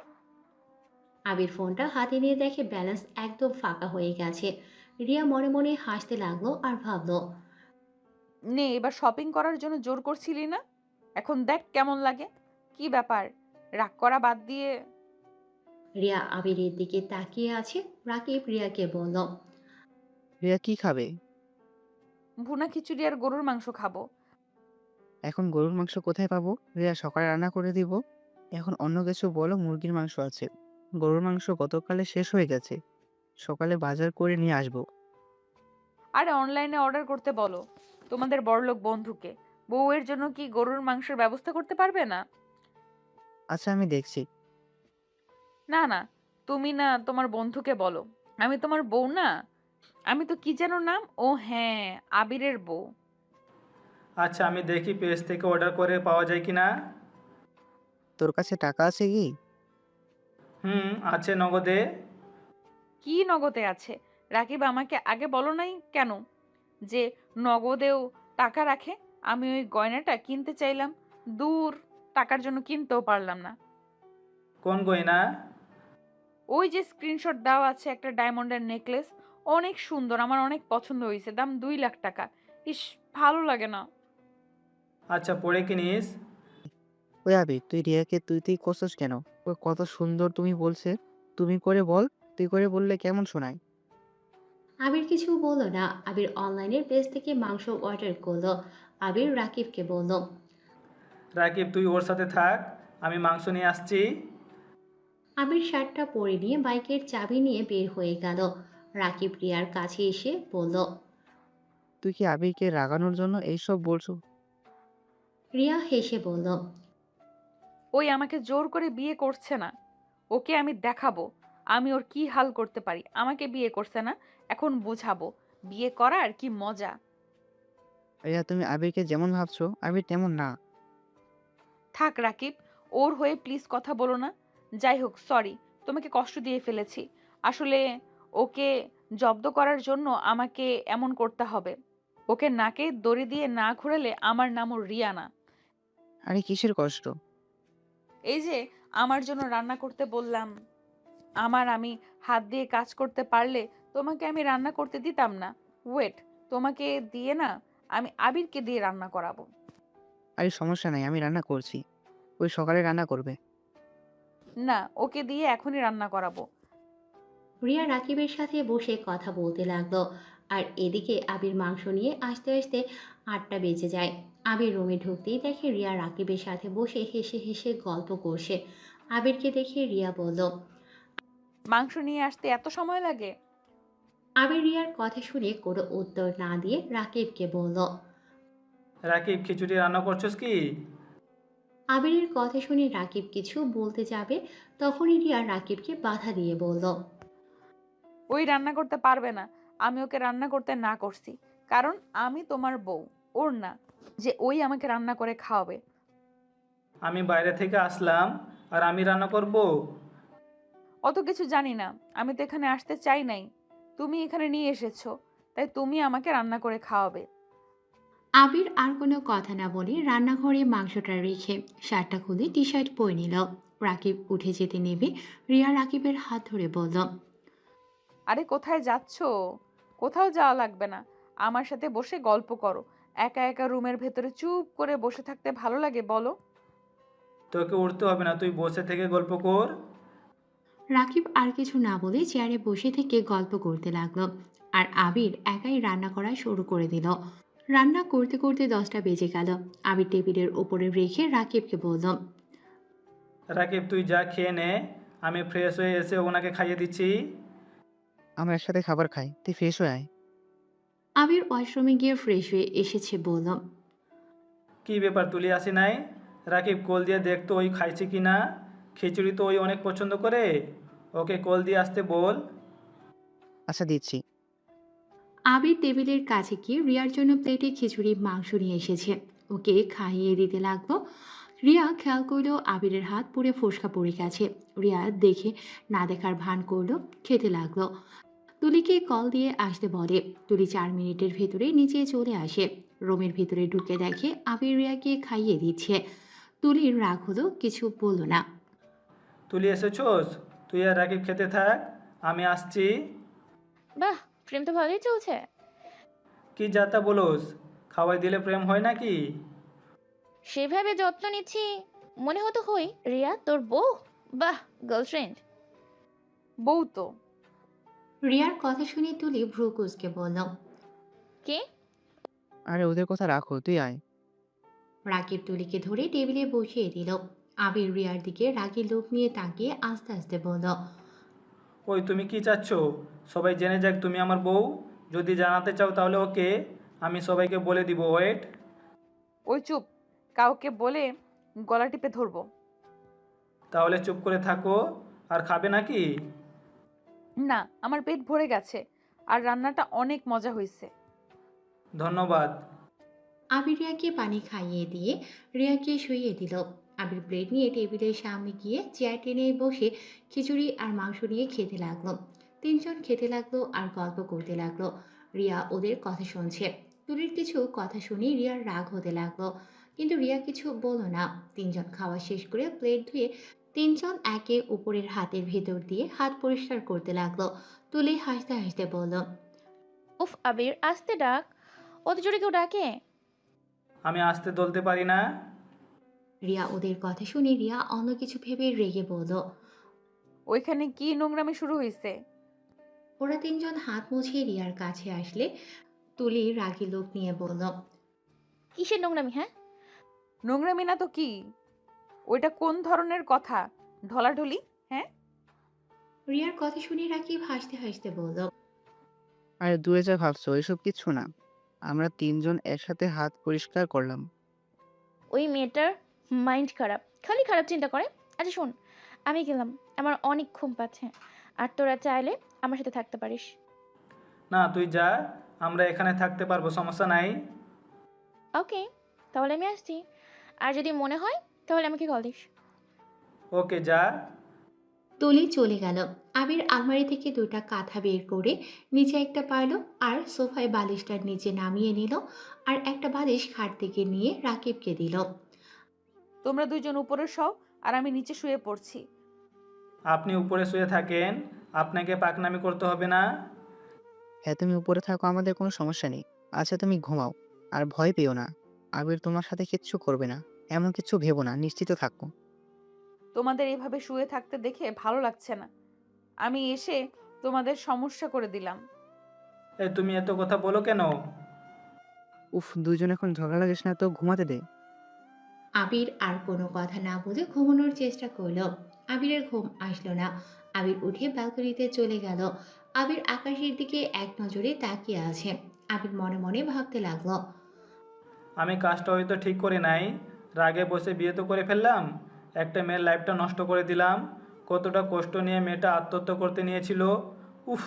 আবির ফোনটা হাতে নিয়ে দেখে ব্যালেন্স একদম ফাঁকা হয়ে গেছে। রিয়া মনে মনে হাসতে লাগলো আর ভাবলো, নে, এবার শপিং করার জন্য জোর করছিলি না, এখন দেখ কেমন লাগে। কি ব্যাপার, রাগ করা বাদ দিয়ে? রিয়া আবিরের দিকে তাকিয়ে আছে। রাকিব রিয়াকে বলল, রিয়া কি খাবে? ভুনা খিচুড়ি আর গরুর মাংস খাবো। এখন গরুর মাংস কোথায় পাবো? রিয়া সকালে রান্না করে দিব। এখন অন্য কিছু বলো, মুরগির মাংস আছে। গরুর মাংস গতকালে শেষ হয়ে গেছে। সকালে বাজার করে নিয়ে আসবো। আরে অনলাইনে অর্ডার করতে বলো তোমাদের বড়লোক বন্ধুকে। বউয়ের জন্য কি গরুর মাংসের ব্যবস্থা করতে পারবে না? আচ্ছা, আমি দেখছি। না না, তুমি না, তোমার বন্ধুকে বলো। আমি তোমার বউ না, আমি তো কি যেন নাম, ও হ্যাঁ, আবিরের বউ। আচ্ছা, আমি দেখি পেজ থেকে অর্ডার করে পাওয়া যায় কি না। তোর কাছে টাকা আছে কি? হুম, আছে নগদে। কি নগদে আছে? রাকিব আমাকে আগে বলো নাই কেন যে নগদেও টাকা রাখে? আমি ওই গয়নাটা কিনতে চাইলাম, দূর, টাকার জন্য কিনতেও পারলাম না। কোন গয়না? ওই যে স্ক্রিনশট দেওয়া আছে, একটা ডায়মন্ডের নেকলেস, অনেক সুন্দর, আমার অনেক পছন্দ হয়েছে, দাম 2 লাখ টাকা। ইস, ভালো লাগে না। আচ্ছা, পরে কিনিস। ওই আবি, তুই রিয়াকে তুই তুই করছিস কেন? ও কত সুন্দর তুমি বলছে। তুমি করে বল, তুই করে বললে কেমন শোনায়? আবির কিছু বলল না। আবির অনলাইনের পেজ থেকে মাংস অর্ডার করলো। আবির রাকিবকে বলল। রাকিব তুই ওর সাথে থাক, আমি মাংস নিয়ে আসছি। আবির শার্টটা পরে নিয়ে বাইকের চাবি নিয়ে বের হয়ে গেল। রাকিব রিয়ার কাছে এসে বলল। তুই কি আবিরকে রাগানোর জন্য এইসব বলছো? রিয়া হেসে বলল। ওই আমাকে জোর করে বিয়ে করছে না। ওকে আমি দেখাবো আমি ওর কি হাল করতে পারি। আমাকে বিয়ে করছে না, এখন বুঝাবো বিয়ে করার কি মজা। ভাইয়া তুমি আবিরকে যেমন ভাবছো আবির তেমন না। থাক রাকিব, ওর হয়ে প্লিজ কথা বলো না। যাই হোক, সরি, তোমাকে কষ্ট দিয়ে ফেলেছি। আসলে ওকে জব্দ করার জন্য আমাকে এমন করতে হবে। ওকে নাকে দড়ি দিয়ে না ঘোরালে আমার নামও রিয়া না। আরে কিসের কষ্ট? এই যে আমার জন্য রান্না করতে বললাম, আমি হাত দিয়ে কাজ করতে পারলে তোমাকে আমি রান্না করতে দিতাম না। ওয়েট, তোমাকে দিয়ে না, আমি আবিরকে দিয়ে রান্না করাবো। আরে সমস্যা নাই, আমি রান্না করছি। ওই সকালে রান্না করবে। না, ওকে দিয়ে এখনই রান্না করাবো। রিয়া রাকিবের সাথে বসে কথা বলতে লাগলো। আর এদিকে আবির মাংস নিয়ে আসতে আসতে 8টা বেজে যায়। আবির রুমে ঢুকতেই দেখে রিয়া রাকিবের সাথে বসে হেসে হেসে গল্প করছে। আবিরকে দেখে রিয়া বলল। মাংস নিয়ে আসতে এত সময় লাগে? আবির রিয়ার কথা শুনে কোনো উত্তর না দিয়ে রাকিবকে বলল। রাকিব খিচুড়ি রান্না করছস কি? আবিরের কথা শুনে রাকিব কিছু বলতে যাবে, তখনই রিয়া রাকিবকে বাধা দিয়ে বলল। ওই রান্না করতে পারবে না। আমি ওকে রান্না করতে না করছি, কারণ আমি তোমার বউ, ওর না যে ওই আমাকে রান্না করে খাওয়াবে। আমি বাইরে থেকে আসলাম আর আমি রান্না করব? অত কিছু জানি না, আমি তো এখানে আসতে চাই নাই। তুমি এখানে নিয়ে এসেছো, তাই তুমি আমাকে রান্না করে খাওয়াবে। আবির আর কোনো কথা না বলে রান্নাঘরে মাংসটা রেখে শার্টটা খুলে টি শার্ট পরে নিল। রাকিব উঠে যেতে নেবে, রিয়া রাকিবের হাত ধরে বলল। আরে কোথায় যাচ্ছো? কোথাও যাওয়া লাগবে না, আমার সাথে বসে গল্প করো। একা একা রুমের ভেতরে চুপ করে বসে থাকতে ভালো লাগে বলো? তোকে উঠতে হবে না, তুই বসে থেকে গল্প কর। রাকিব আর কিছু না বলে চেয়ারে বসে থেকে গল্প করতে লাগলো। আর আবির একাই রান্না করা শুরু করে দিল। রান্না করতে করতে 10টা বেজে গেল। আবির টেবিলের ওপরে রেখে রাকিবকে বলল। রাকিব তুই যা খেয়ে নে, আমি ফ্রেশ হয়ে এসে ওনাকে খাইয়ে দিচ্ছি। আমরা একসাথে খাবার খাই, তুই ফ্রেশ হয়ে আয়। আবির ওয়াশরুমে গিয়ে ফ্রেশ হয়ে এসেছে বলল। কি ব্যাপার তুলি আসি নাই? রাকিব কল দিয়ে দেখতো ওই খাইছে কি না। খিচুড়ি তো ওই অনেক পছন্দ করে, ওকে কল দিয়ে আসতে বল। আচ্ছা দিচ্ছি। আবির টেবিলের কাছে গিয়ে রিয়ার জন্য প্লেটে খিচুড়ি মাংস নিয়ে এসেছে। ওকে খাইয়ে দিতে লাগলো। রিয়া খেয়াল করলো আবিরের হাত পুড়ে ফোসকা পড়ে গেছে। রিয়া দেখে না দেখার ভান করলো, খেতে লাগলো। তুলিকে কল দিয়ে আসতে বলে। তুলি 4 মিনিটের ভেতরে নিচে চলে আসে। রুমের ভিতরে ঢুকে দেখে আবির রিয়াকে খাইয়ে দিচ্ছে। তুলির রাগ হলো, কিছু বলল না। তুলি এসেছোস? তুই আর রাকিব খেতে থাক, আমি আসছি। বাহ, প্রেম তো ভালোই চলছে। কি যাতা বলোস? খাওয়াই দিলে প্রেম হয় নাকি? সেভাবে যত্ন নিচ্ছি, মনে হতো হই রিয়া তোর বউ। বাহ, গার্লফ্রেন্ড। বউ তো। রিয়ার কথা শুনে তুলি ভ্রু কুঁচকে বলল। কে? আরে ওদের কথা রাখো, তুই আয়। রাকিব তুলিকে ধরে টেবিলে বসিয়ে দিল। আবির রিয়ার দিকে রাগী লোক নিয়ে তাকিয়ে আস্তে আস্তে বলল। ওই তুমি কি চাচ্ছ? সবাই জেনে যাক তুমি আমার বউ। যদি জানাতে চাও তাহলে ওকে, আমি সবাইকে বলে দিব। ওয়েট। ওই চুপ, কাউকে বলে গলা টিপে ধরবো। তাহলে চুপ করে থাকো। আর খাবে নাকি? না, আমার পেট ভরে গেছে, আর রান্নাটা অনেক মজা হয়েছে। ধন্যবাদ। আবির রিয়াকে পানি খাইয়ে দিয়ে রিয়াকে শুইয়ে দিল। আবির প্লেট নিয়ে টেবিলের সামনে গিয়ে চেয়ার টেনে বসে খিচুড়ি আর মাংস নিয়ে খেতে লাগলো। তিনজন খেতে লাগলো আর গল্প করতে লাগলো। রিয়া ওদের কথা শুনছে। তুলির কিছু কথা শুনে রিয়ার রাগ হতে লাগলো, কিন্তু রিয়া কিছু বলল না। তিনজন খাওয়া শেষ করে প্লেট ধুয়ে তিনজন একে উপরের হাতের ভেতর দিয়ে হাত পরিষ্কার করতে লাগলো। তুলি হাসতে হাসতে বলল। উফ আবির, আসতে ডাক। অত জোরে কেউ ডাকে? আমি আসতে বলতে পারি না। রিয়া ওদের কথা শুনে রিয়া অন্য কিছু ভেবে রেগে বলল। ওইখানে কি নোংরামি শুরু হয়েছে? ওরা তিনজন হাত মুছে রিয়ার কাছে আসলে তুলি রাগী লোক নিয়ে বলল। কিসের নোংরামি, হ্যাঁ? নোংরামি না তো কি? ওইটা কোন ধরনের কথা? ঢলাঢলি? হ্যাঁ? রিয়ার কথা শুনে রাকিব হাসতে হাসতে বলল। আর দূরে যা ভাবছো এসব কিচ্ছু না। আমরা তিনজন একসাথে হাত পরিষ্কার করলাম। ওই মেয়েটার মাইন্ড খারাপ, খালি খারাপ চিন্তা করে। আচ্ছা শোন, আমি গেলাম, আমার অনেক ঘুম পাচ্ছে। আর তোরা চাইলে আমার সাথে থাকতে পারিস। না তুই যা, আমরা এখানে থাকতে পারবো, সমস্যা নাই। ওকে, তাহলে আমি আসছি। আর যদি মনে হয় তাহলে আমাকে কল দিস। ওকে যা। তুলি চলে গেল। আবির আলমারি থেকে দুটা কাঁথা বের করে নিচে একটা পারল আর সোফায় বালিশটার নিচে নামিয়ে নিল, আর একটা বালিশ খাট থেকে নিয়ে রাকিবকে দিল। তোমরা দুইজন উপরে শও আর আমি নিচে শুয়ে পড়ছি। আপনি উপরে শুয়ে থাকেন, আপনাকে পাকনামি করতে হবে না। হ্যাঁ, তুমি উপরে থাকো, আমাদের কোনো সমস্যা নেই। আচ্ছা তুমি ঘুমাও। আর ভয় পেও না। আবির তোমার সাথে কিচ্ছু করবে না। এমন কিছু ভেবো না, নিশ্চিত থাকো। তোমাদের এভাবে শুয়ে থাকতে দেখে ভালো লাগছে না। আমি এসে তোমাদের সমস্যা করে দিলাম। এই তুমি এত কথা বলো কেন? উফ, দুজন এখন ঝগড়া লাগিস না তো, ঘুমাতে দে। আবির আর কোনো কথা না বলে ঘুমানোর চেষ্টা করলো। আবিরের ঘুম আসলো না। আবির উঠে ব্যালকনিতে চলে গেল। আবির আকাশের দিকে এক নজরে তাকিয়ে আছে। আবির মনে মনে ভাবতে লাগলো। আমি কাজটা হয়তো ঠিক করে নাই, রাগে বসে বিয়ে তো করে ফেললাম, একটা মেয়ের লাইফটা নষ্ট করে দিলাম। কতটা কষ্ট নিয়ে মেয়েটা আত্মহত্যা করতে নিয়েছিল। উফ,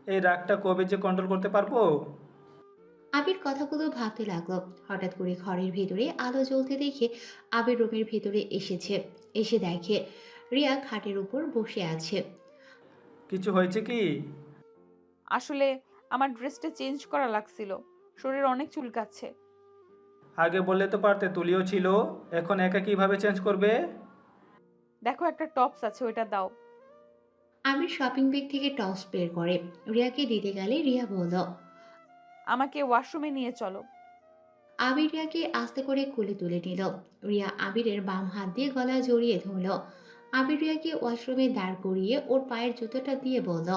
এই রাগটা কবে যে কন্ট্রোল করতে পারবো। আবির কথাগুলো ভাবতে লাগলো। হঠাৎ করে ঘরের ভেতরে আলো জ্বলতে দেখে আবির রুমের ভেতরে এসেছে। এসে দেখে রিয়া খাটের উপর বসে আছে। কিছু হয়েছে কি? আসলে আমার ড্রেসটা চেঞ্জ করা লাগছিল। শরীর অনেক চুলকাচ্ছে। আগে বললে তো পারতে, তুলিও ছিল। এখন একা কিভাবে চেঞ্জ করবে? দেখো একটা টপস আছে, ওইটা দাও। আবির শপিং ব্যাগ থেকে টপস বের করে রিয়াকে দিতে গেলে রিয়া বলল। আমাকে ওয়াশরুমে নিয়ে চলো। আবির রিয়াকে আস্তে করে কোলে তুলে নিল। রিয়া আবিরের বাম হাত দিয়ে গলা জড়িয়ে ধরল। আবির রিয়াকে ওয়াশরুমে দাঁড় করিয়ে ওর পায়ের জুতোটা দিয়ে বলল।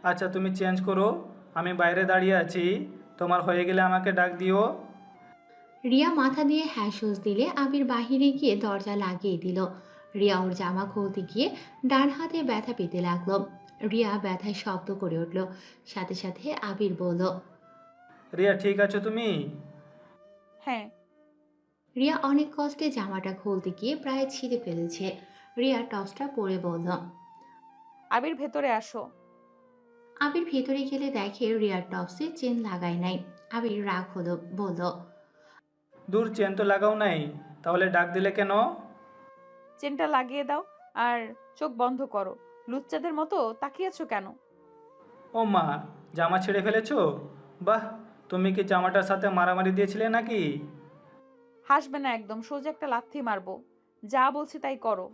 আচ্ছা তুমি চেঞ্জ করো, আমি বাইরে দাঁড়িয়ে আছি, তোমার হয়ে গেলে আমাকে ডাক দিও। রিয়া মাথা দিয়ে হ্যাঁ সোজ দিলে আবির বাহিরে গিয়ে দরজা লাগিয়ে দিল। রিয়া ওর জামা খুলতে গিয়ে ডান হাতে ব্যথা পেতে লাগলো। রিয়া ব্যথায় শব্দ করে উঠল। সাথে সাথে আবির বলল। রিয়া ঠিক আছো তুমি? হ্যাঁ। রিয়া অনেক কষ্টে জামাটা খুলতে গিয়ে প্রায় ছিঁড়ে ফেলেছে। রিয়া টপসটা পরে বলল। আবির ভেতরে আসো। আবির ভেতরে গেলে দেখে রিয়ার টপসে চেন লাগায় নাই। আবির রাগ হলো, বলল। দূর, চেন তো লাগাও নাই, তাহলে ডাক দিলে কেন? চেনটা লাগিয়ে দাও আর চোখ বন্ধ করো। লুচ্চাদের মতো তাকিয়েছো কেন? ও মা, জামা ছেড়ে ফেলেছো? বাহ, তুমি কি জামাটার সাথে মারামারি দিয়েছিলে নাকি? হাসবে না একদম, সোজা একটা লাথি মারবো। যা বলছি তাই করো।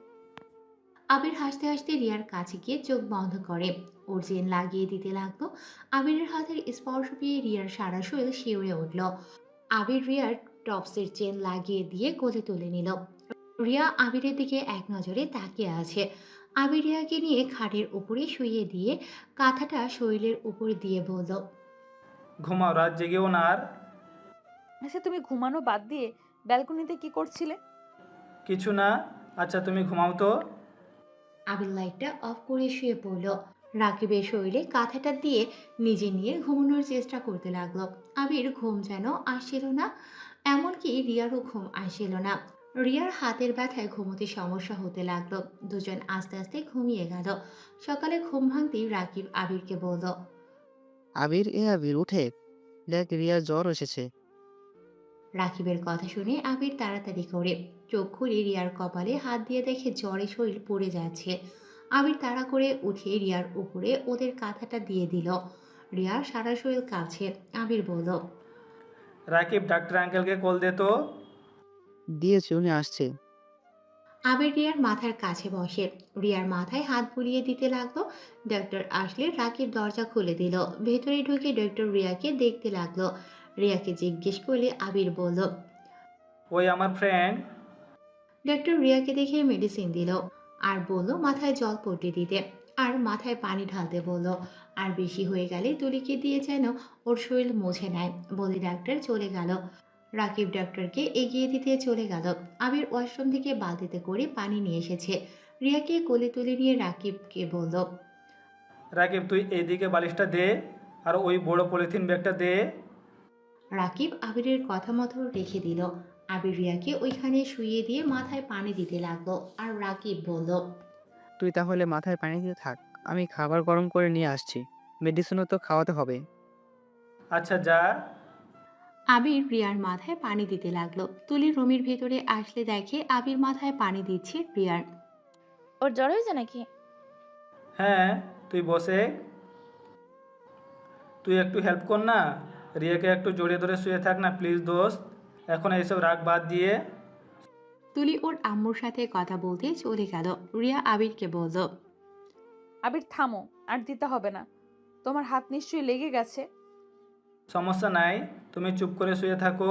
আবির হাসতে হাসতে রিয়ার কাছে গিয়ে চোখ বন্ধ করে ওর চেন লাগিয়ে দিতে লাগলো। আবিরের হাতের স্পর্শ পেয়ে রিয়ার সারা শরীর শিউরে উঠল। আবির রিয়ার টপসের চেন লাগিয়ে দিয়ে কোলে তুলে নিল। রিয়া আবিরের দিকে এক নজরে তাকিয়ে আছে। আবির রিয়াকে নিয়ে খাটের উপরে শুইয়ে দিয়ে কাঁথাটা শরীরের উপর দিয়ে বলল। ঘুমাও, রাত জেগেও না আর। আচ্ছা তুমি ঘুমানো বাদ দিয়ে ব্যালকনিতে কি করছিলে? কিছু না। আচ্ছা তুমি ঘুমাও তো। আবির লাইটটা অফ করে শুয়ে পড়ল। রাকিবের শরীরে কাঁথাটা দিয়ে নিজে নিয়ে ঘুমানোর চেষ্টা করতে লাগলো। আবির ঘুম যেন আসছিল না, এমনকি রিয়ারও ঘুম আসছিল না। রিয়ার হাতের ব্যথায় ঘুমোতে সমস্যা হতে লাগলো। দুজন আস্তে আস্তে ঘুমিয়ে গেল। সকালে ঘুম ভাঙতেই রাকিব আবিরকে বলল। আবির, আবির উঠে দেখ, রিয়ার জ্বর এসেছে। রাকিবের কথা শুনে আবির তাড়াতাড়ি করে চোখ খুলে রিয়ার কপালে হাত দিয়ে দেখে জ্বরে শরীর পড়ে যাচ্ছে। আবির তাড়া করে উঠে রিয়ার উপরে ওদের কাঁথাটা দিয়ে দিল। রিয়ার সারা শরীর কাছে। আবির বলল। রাকিব, ডাক্তার আঙ্কেলকে কল দে তো। দিয়েছে, উনি আসছে। আবির রিয়ার মাথার কাছে বসে রিয়ার মাথায় হাত বুলিয়ে দিতে লাগলো। ডক্টর আসলে রাকিব দরজা খুলে দিল। ভেতরে ঢুকে ডক্টর রিয়াকে দেখতে লাগলো। রিয়াকে জিজ্ঞেস করলে আবির বলল। ওই আমার ফ্রেন্ড। ডাক্তার রিয়াকে দেখে মেডিসিন দিল আর বলল মাথায় জল পট্টি দিতে আর মাথায় পানি ঢালতে বলল। আর বেশি হয়ে গেলে তুলিকে দিয়ে যেন ওর শরীর মুছে নেয় বলে ডাক্তার চলে গেল। রাকিব ডাক্তারকে এগিয়ে দিতে চলে গেল। আবির ওয়াশরুম থেকে বালতিতে করে পানি নিয়ে এসেছে। রিয়াকে কোলে তুলে নিয়ে রাকিবকে বলল। রাকিব, তুই এইদিকে বালিশটা দে, আর ওই বড় পলিথিন ব্যাগটা দে। রাকিব আবিরের কথা মতো রেখে দিল। আবির রিয়াকে ওইখানে শুইয়ে দিয়ে মাথায় পানি দিতে লাগলো। আর রাকিব বলল। তুই তাহলে মাথায় পানি দিয়ে থাক, আমি খাবার গরম করে নিয়ে আসছি। মেডিসিনও তো খাওয়াতে হবে। আচ্ছা যা। আবির রিয়ার মাথায় পানি দিতে লাগলো। তুলি রুমের ভেতরে আসলে দেখে আবির মাথায় পানি দিচ্ছে রিয়ার। ওর জ্বর হয়েছে নাকি? হ্যাঁ, তুই বসে। তুই একটু হেল্প কর না, রিয়াকে একটু জড়িয়ে ধরে শুয়ে থাক না প্লিজ দোস্ত। এখন এইসব রাগ বাদ দিয়ে। তুলি ওর আম্মুর সাথে কথা বলতে চলে গেল। রিয়া আবিরকে বলল। আবির থামো, আর দিতে হবে না। তোমার হাত নিশ্চয়ই লেগে গেছে। সমস্যা নাই, তুমি চুপ করে শুয়ে থাকো।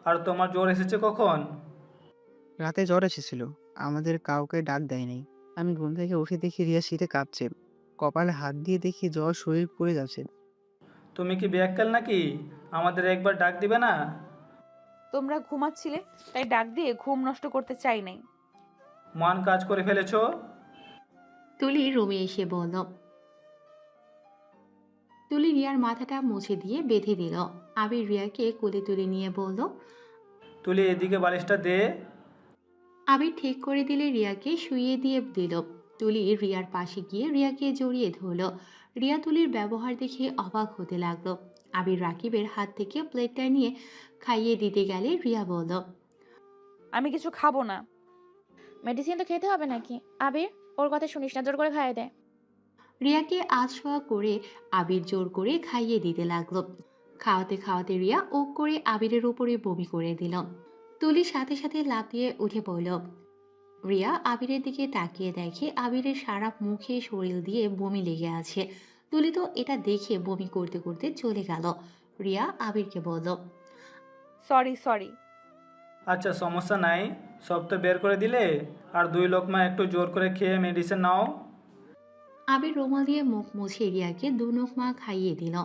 আর তোমার জ্বর এসেছে কখন? রাতে জ্বর এসেছিল, আমাদের কাউকে ডাক দেয় নাই। আমি ঘুম থেকে উঠে দেখি রিয়া শীতে কাঁপছে, কপালে হাত দিয়ে দেখি জ্বর শরীর পুড়ে যাচ্ছে। তুমি কি ব্যাককাল নাকি? আমাদের একবার ডাক দিবে না? তোমরা ঘুমাচ্ছিলে, তাই ডাক দিয়ে ঘুম নষ্ট করতে চাই নাই। মান কাজ করে ফেলেছো। তুলি রুমে এসে বলল। তুলি রিয়ার মাথাটা মুছে দিয়ে বেঁধে দিল। আবির রিয়াকে কোলে তুলে নিয়ে বলল। তুলি এদিকে বালিশটা দে। আবির ঠিক করে দিলে রিয়াকে শুইয়ে দিয়ে দিল। তুলি রিয়ার পাশে গিয়ে রিয়াকে জড়িয়ে ধরল। রিয়া তুলির ব্যবহার দেখে অবাক হতে লাগলো। আবির রাকিবের হাত থেকে প্লেটটা নিয়ে খাইয়ে দিতে গেলে রিয়া বলল। আমি কিছু খাবো না। মেডিসিন তো খেতে হবে নাকি? আবির, ওর কথা শুনিস না, জোর করে খাইয়ে দে। রিয়াকে আছোয়া করে আবির জোর করে খাইয়ে দিতে লাগলো। খাওয়াতে খাওয়াতে রিয়া ওক করে আবিরের উপরে বমি করে দিল। তুলির সাথে সাথে লাফ দিয়ে উঠে পড়ল। রিয়া আবিরের দিকে তাকিয়ে দেখে আবিরের সারা মুখে শরীর দিয়ে বমি লেগে আছে। তুলি তো এটা দেখে বমি করতে করতে চলে গেল। রিয়া আবিরকে বলল। Sorry sorry. আচ্ছা সমস্যা নাই, সব তো বের করে দিলে। আর 2 লোকমা একটু জোর করে খেয়ে মেডিসিন নাও। আবির রুমাল দিয়ে মুখ মুছে রিয়াকে দুনকমা খাইয়ে দিল।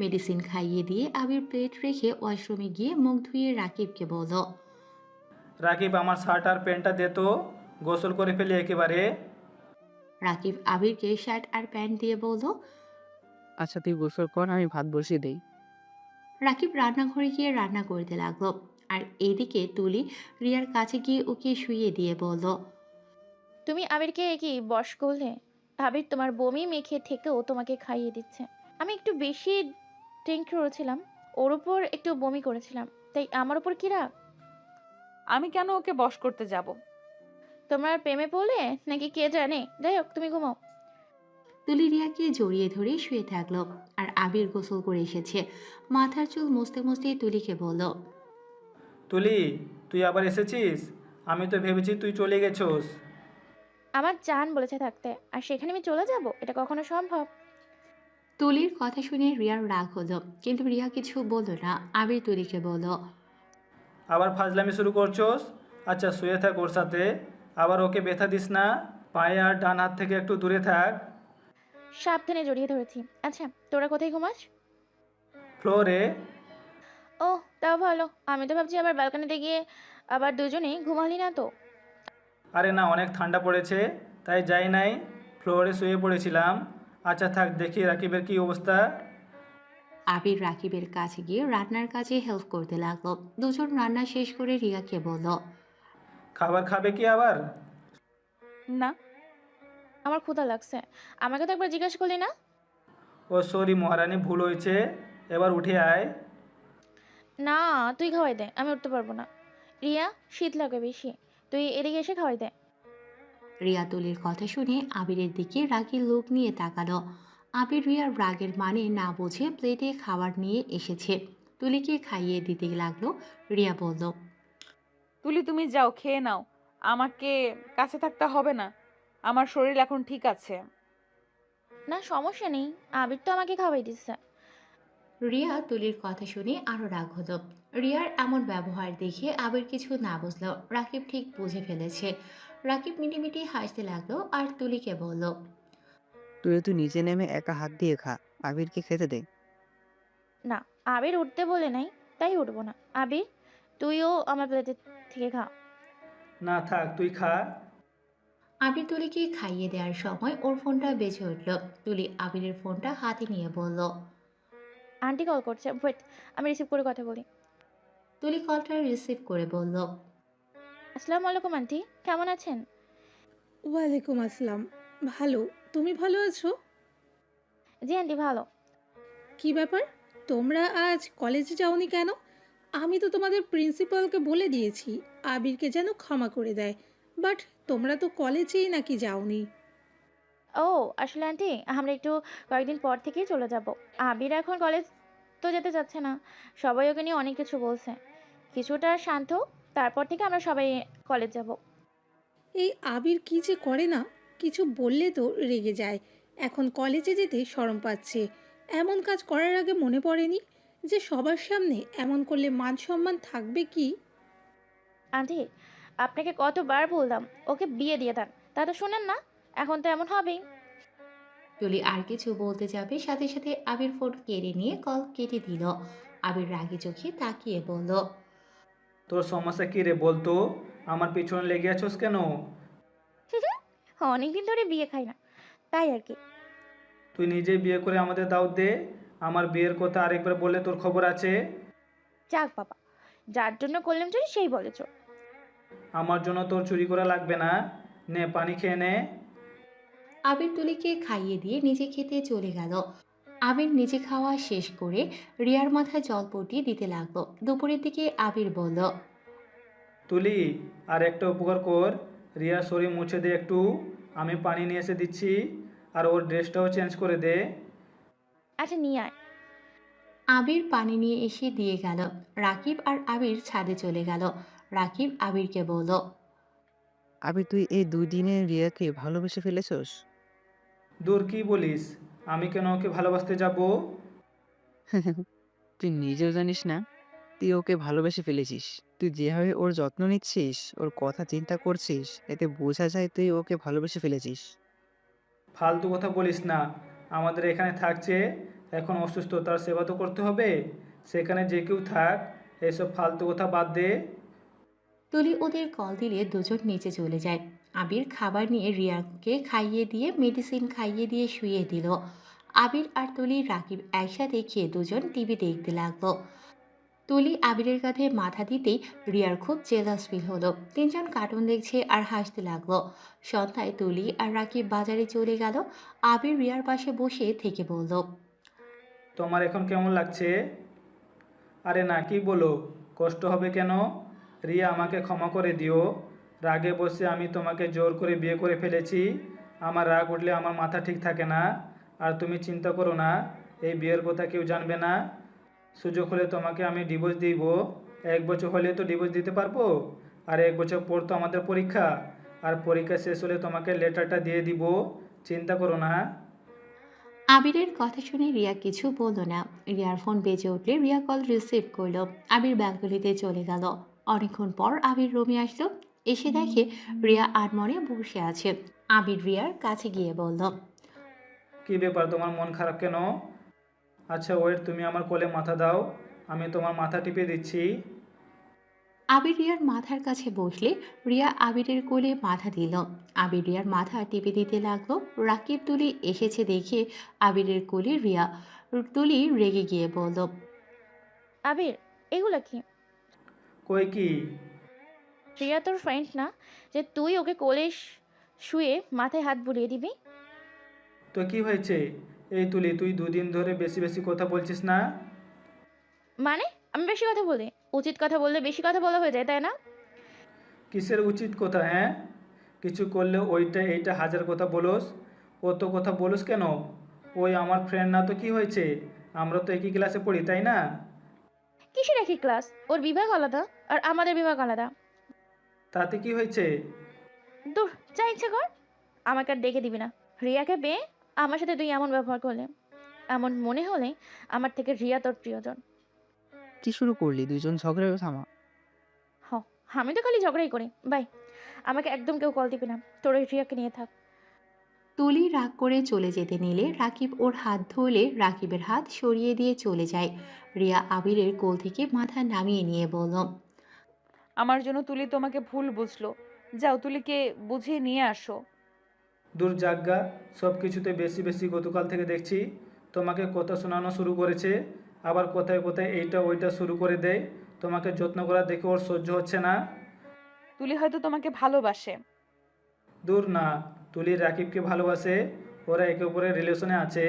মেডিসিন খাইয়ে দিয়ে আবির প্লেট রেখে ওয়াশরুমে গিয়ে মুখ ধুয়ে রাকিবকে বলল। রাকিব, আমার শার্ট আর প্যান্টটা দে তো, গোসল করে ফেলি একেবারে। রাকিব আবিরকে শার্ট আর প্যান্ট দিয়ে বলল। আচ্ছা তুই গোসল কর, আমি ভাত বসিয়ে দেই। রাকিব রান্নাঘরে গিয়ে রান্না করতে লাগলো। আর এইদিকে তুলি রিয়ার কাছে গিয়ে ওকে শুইয়ে দিয়ে বলল। তুমি আবিরকে কি বশ করলে? আবির তোমার বমি মেখে থেকেও তোমাকে খাইয়ে দিচ্ছে। আমি একটু বেশি ড্রিঙ্ক করেছিলাম, ওর উপর একটু বমি করেছিলাম, তাই আমার উপর কি রাগ? আমি কেন ওকে বশ করতে যাব? তোমার প্রেমে পড়লে নাকি কে জানে। যাই হোক, তুমি ঘুমাও। তুলি রিয়াকে জড়িয়ে ধরে শুয়ে থাকলো। আর আবির গোসল করে এসেছে। মাথার চুল মুছতে মুছতে তুলিকে বলল। তুলি, তুই আবার এসেছিস? আমি তো ভেবেছি তুই চলে গেছোস। আমার জান বলেছে থাকতে, আর সেখানে আমি চলে যাব? এটা কখনো সম্ভব? তুলির কথা শুনে রিয়ার রাগ হলো, কিন্তু রিয়া কিছু বলল না। আবির তুলিকে বলল। আবার ফাজলামি শুরু করছোস? আচ্ছা শুয়ে থাক ওর সাথে, আবার ওকে ব্যথা দিস না। পায়ে আর ডান হাত থেকে একটু দূরে থাক। সাবধানে জড়িয়ে ধরেছি। আচ্ছা, তোরা কোথায় ঘুমাস? ফ্লোরে। ও, তাও ভালো। আমি তো ভাবছি আবার ব্যালকনিতে গিয়ে আবার দুজনেই ঘুমালি না তো। আরে না, অনেক ঠান্ডা পড়েছে, তাই যাই নাই, ফ্লোরে শুয়ে পড়েছিলাম। আচ্ছা থাক, দেখি রাকিবের কি অবস্থা। আবির রাকিবের কাছে গিয়ে রান্নার কাজে হেল্প করতে লাগলো। দুজন রান্না শেষ করে রিয়াকে বলল। খাবার খাবে কি আবার? না। আমার ক্ষুধা লাগছে। আমাকে তো একবার জিজ্ঞাসা করলি না। ও সরি মহারানী, ভুল হয়েছে, এবার উঠে আয়। না, তুই খাওয়াই দে, আমি উঠতে পারবো না। রিয়া, শীত লাগে বেশি, তুই এদিকে এসে খাওয়াই দে। রিয়া তুলির কথা শুনে আবিরের দিকে রাগী লোক নিয়ে তাকালো। আবির রিয়ার রাগের মানে না বুঝে প্লেটে খাবার নিয়ে এসেছে। তুলিকে খাইয়ে দিতে লাগলো। রিয়া বলল। তুলি তুমি যাও, খেয়ে নাও। আমাকে কাছে থাকতে হবে না, আমার শরীর এখন ঠিক আছে। না সমস্যা নেই, আবির তো আমাকে খাওয়াই দিচ্ছে। রিয়া তুলির কথা শুনে আরো রাগ হলো। রিয়ার এমন ব্যবহার দেখে আবির কিছু না বুঝলো রাকিব ঠিক বুঝে ফেলেছে। রাকিব মিটিমিটি হাসতে লাগলো আর তুলিকে বলল, তুই নিচে নেমে একা হাত দিয়ে খা, আবিরকে খেতে দে। না, আবির উঠতে বলে নাই, তাই উঠবো না। আবির, তুইও আমার প্লেটে থেকে খা। না থাক, তুই খা। আবির তুলিকে খাইয়ে দেওয়ার সময় ওর ফোনটা বেজে উঠল। তুলি আবিরের ফোনটা হাতে নিয়ে বলল, আন্টি কল করছে, ওয়েট, আমি রিসিভ করে কথা বলি। তুলি কলটা রিসিভ করে বলল, আসসালামু আলাইকুম আন্টি, কেমন আছেন? ওয়ালাইকুম আসসালাম। ভালো। তুমি ভালো আছো? জি আন্টি, ভালো। কি ব্যাপার, তোমরা আজ কলেজে যাওনি কেন? আমি তো তোমাদের প্রিন্সিপালকে বলে দিয়েছি আবিরকে যেন ক্ষমা করে দেয়, বাট তোমরা তো কলেজেই নাকি যাওনি। ও, আসলে আন্টি আমরা একটু কয়েকদিন পর থেকেই চলে যাব। আবির এখন কলেজ তো যেতে চাচ্ছে না, সবাই ওকে নিয়ে অনেক কিছু বলছে। কিছুটা শান্ত, তারপর থেকে আমরা সবাই কলেজ যাব। এই আবির কি যে করে না, কিছু বললে তো রেগে যায়। এখন কলেজে যেতে শরম পাচ্ছে। এমন কাজ করার আগে মনে পড়েনি যে সবার সামনে এমন করলে মান সম্মান থাকবে কি? আন্টি, আপনাকে কতবার বললাম ওকে বিয়ে দিয়ে দেন, তা তো শোনেন না। এখন তো এমন হবেই। তুলি আর কিছু বলতে যাবে সাথে সাথে আবির ফোন কেড়ে নিয়ে কল কেটে দিল। আবির রাগি চোখে তাকিয়ে বলল, তোর সমস্যা কী রে বলতো? আমার পিছনে লেগে আছোস কেন? অনেকদিন ধরে বিয়ে খাই না, তাই আর কি। তুই নিজেই বিয়ে করে আমাদের দাওয়াত দে। আমার বিয়ের কথা আরেকবার বললে তোর খবর আছে। যাক বাবা, যার জন্য করলাম চুরি সেই বলে চোর। আমার জন্য তোর চুরি করা লাগবে না। নে পানি খেয়ে নে। আবির তুলিকে খাইয়ে দিয়ে নিজে খেতে চলে গেল। আবির নিজে খাওয়া শেষ করে রিয়ার মাথায় জল পটিয়ে দিতে লাগলো। দুপুরের দিকে আবির বলল, তুলি, আর একটা উপকার কর, রিয়ার শরীর মুছে দে একটু। আমি পানি নিয়ে এসে দিচ্ছি। আর ওর ড্রেসটাও চেঞ্জ করে দে। আচ্ছা, নিয়ে আয়। আবির পানি নিয়ে এসে দিয়ে গেল। রাকিব আর আবির ছাদে চলে গেল। রাকিব আবিরকে বলল, আবির, তুই এই 2 দিনে রিয়াকে ভালোবেসে ফেলেছস? দূর, কি বলিস? আমি কেন ওকে ভালোবাসতে যাব? তুই নিজেও জানিস না তুই ওকে ভালোবেসে ফেলেছিস। তুই যেভাবে ওর যত্ন নিচ্ছিস, ওর কথা চিন্তা করছিস, এতে বোঝা যায় তুই ওকে ভালোবেসে ফেলেছিস। ফালতু কথা বলিস না। আমাদের এখানে থাকছে, এখন অসুস্থ, তার সেবা তো করতে হবে। সেখানে যে কেউ থাক, এসব ফালতু কথা বাদ দে। তুলি ওদের কল দিলে দুজন নিচে চলে যায়। আবির খাবার নিয়ে রিয়াকে খাইয়ে দিয়ে মেডিসিন খাইয়ে দিয়ে শুইয়ে দিল। আবির আর তুলি রাকিব একসাথে খেয়ে দুজন টিভি দেখতে লাগলো। তুলি আবিরের কাঁধে মাথা দিতেই রিয়ার খুব জেলাস ফিল হলো। তিনজন কার্টুন দেখছে আর হাসতে লাগলো। সন্ধ্যায় তুলি আর রাকিব বাজারে চলে গেল। আবির রিয়ার পাশে বসে থেকে বলল, তোমার এখন কেমন লাগছে? আরে না, কি বলো? কষ্ট হবে কেন? রিয়া, আমাকে ক্ষমা করে দিও। রাগে বসে আমি তোমাকে জোর করে বিয়ে করে ফেলেছি। আমার রাগ উঠলে আমার মাথা ঠিক থাকে না। আর তুমি চিন্তা করো না, এই বিয়ের কথা কেউ জানবে না। সুযোগ হলে তোমাকে আমি ডিভোর্স দিব। 1 বছর হলে তো ডিভোর্স দিতে পারবো। আর 1 বছর পর তো আমাদের পরীক্ষা। আর পরীক্ষা শেষ হলে তোমাকে লেটারটা দিয়ে দিব। চিন্তা করো না। আবিরের কথা শুনে রিয়া কিছু বলল না। রিয়ার ফোন বেজে উঠলে রিয়া কল রিসিভ করলো। আবির ব্যালকনিতে চলে গেল। অনেকক্ষণ পর আবির রুমে আসলো। এসে দেখে রিয়া আনমনে বসে আছে। আবির রিয়ার কাছে গিয়ে বলল, কি ব্যাপার, তোমার মন খারাপ কেন? আচ্ছা ওয়েট, তুমি আমার কোলে মাথা দাও। আমি তোমার মাথা টিপে দিচ্ছি। আবির রিয়ার মাথার কাছে বসলে রিয়া আবিরের কোলে মাথা দিল। আবির রিয়ার মাথা টিপে দিতে লাগলো। রাকিব তুলি এসেছে দেখে আবিরের কোলে রিয়া। তুলি রেগে গিয়ে বলল, আবির, এগুলা কি? কই কি? প্রিয়া তোর ফ্রেন্ড না, যে তুই ওকে কোলে শুয়ে মাথায় হাত বুলিয়ে দিবি? তো কি হয়েছে? এই তুলি, তুই 2 দিন ধরে বেশি বেশি কথা বলছিস না? মানে, আমি বেশি কথা বলি? উচিত কথা বললে বেশি কথা বলা হয়ে যায়, তাই না? কিসের উচিত কথা, হ্যাঁ? কিছু করলে ওইটা এইটা হাজার কথা বলোস। অত কথা বলোস কেন? ওই আমার ফ্রেন্ড না তো কি হয়েছে? আমরা তো একই ক্লাসে পড়ি, তাই না? কিসের একই ক্লাস? ওর বিভাগ আলাদা আর আমাদের বিভাগ আলাদা। তাতে কি হয়েছে? দূর, যা ইচ্ছে কর, আমাকে আর ডেকে দিবি না। রিয়াকে পেয়ে আমার সাথে তুই এমন ব্যবহার করলে। এমন মনে হলে আমার থেকে রিয়া তোর প্রিয়জন। কি শুরু করলি? দুইজন ঝগড়া থামা। হ, আমি তো খালি ঝগড়াই করি। বাই, আমাকে একদম কেউ কল দিবি না। তোর ওই রিয়াকে নিয়ে থাক। তুলি রাগ করে চলে যেতে নিলে রাকিব ওর হাত ধরলে রাকিবের হাত সরিয়ে দিয়ে চলে যায়। রিয়া আবিরের কোল থেকে মাথা নামিয়ে নিয়ে বলল, আমার জন্য তুলি তোমাকে ভুল বুঝলো। যাও তুলিকে বুঝিয়ে নিয়ে আসো। দূর জাগা, সব কিছুতে বেশি বেশি গতকাল থেকে দেখছি তোমাকে কথা শোনানো শুরু করেছে, আবার কোথায় কোথায় এইটা ওইটা শুরু করে দেয়। তোমাকে যত্ন করা দেখে ওর সহ্য হচ্ছে না। তুলি হয়তো তোমাকে ভালোবাসে। দূর না, তুলি রাকিবকে ভালোবাসে, ওরা একে অপরের রিলেশনে আছে।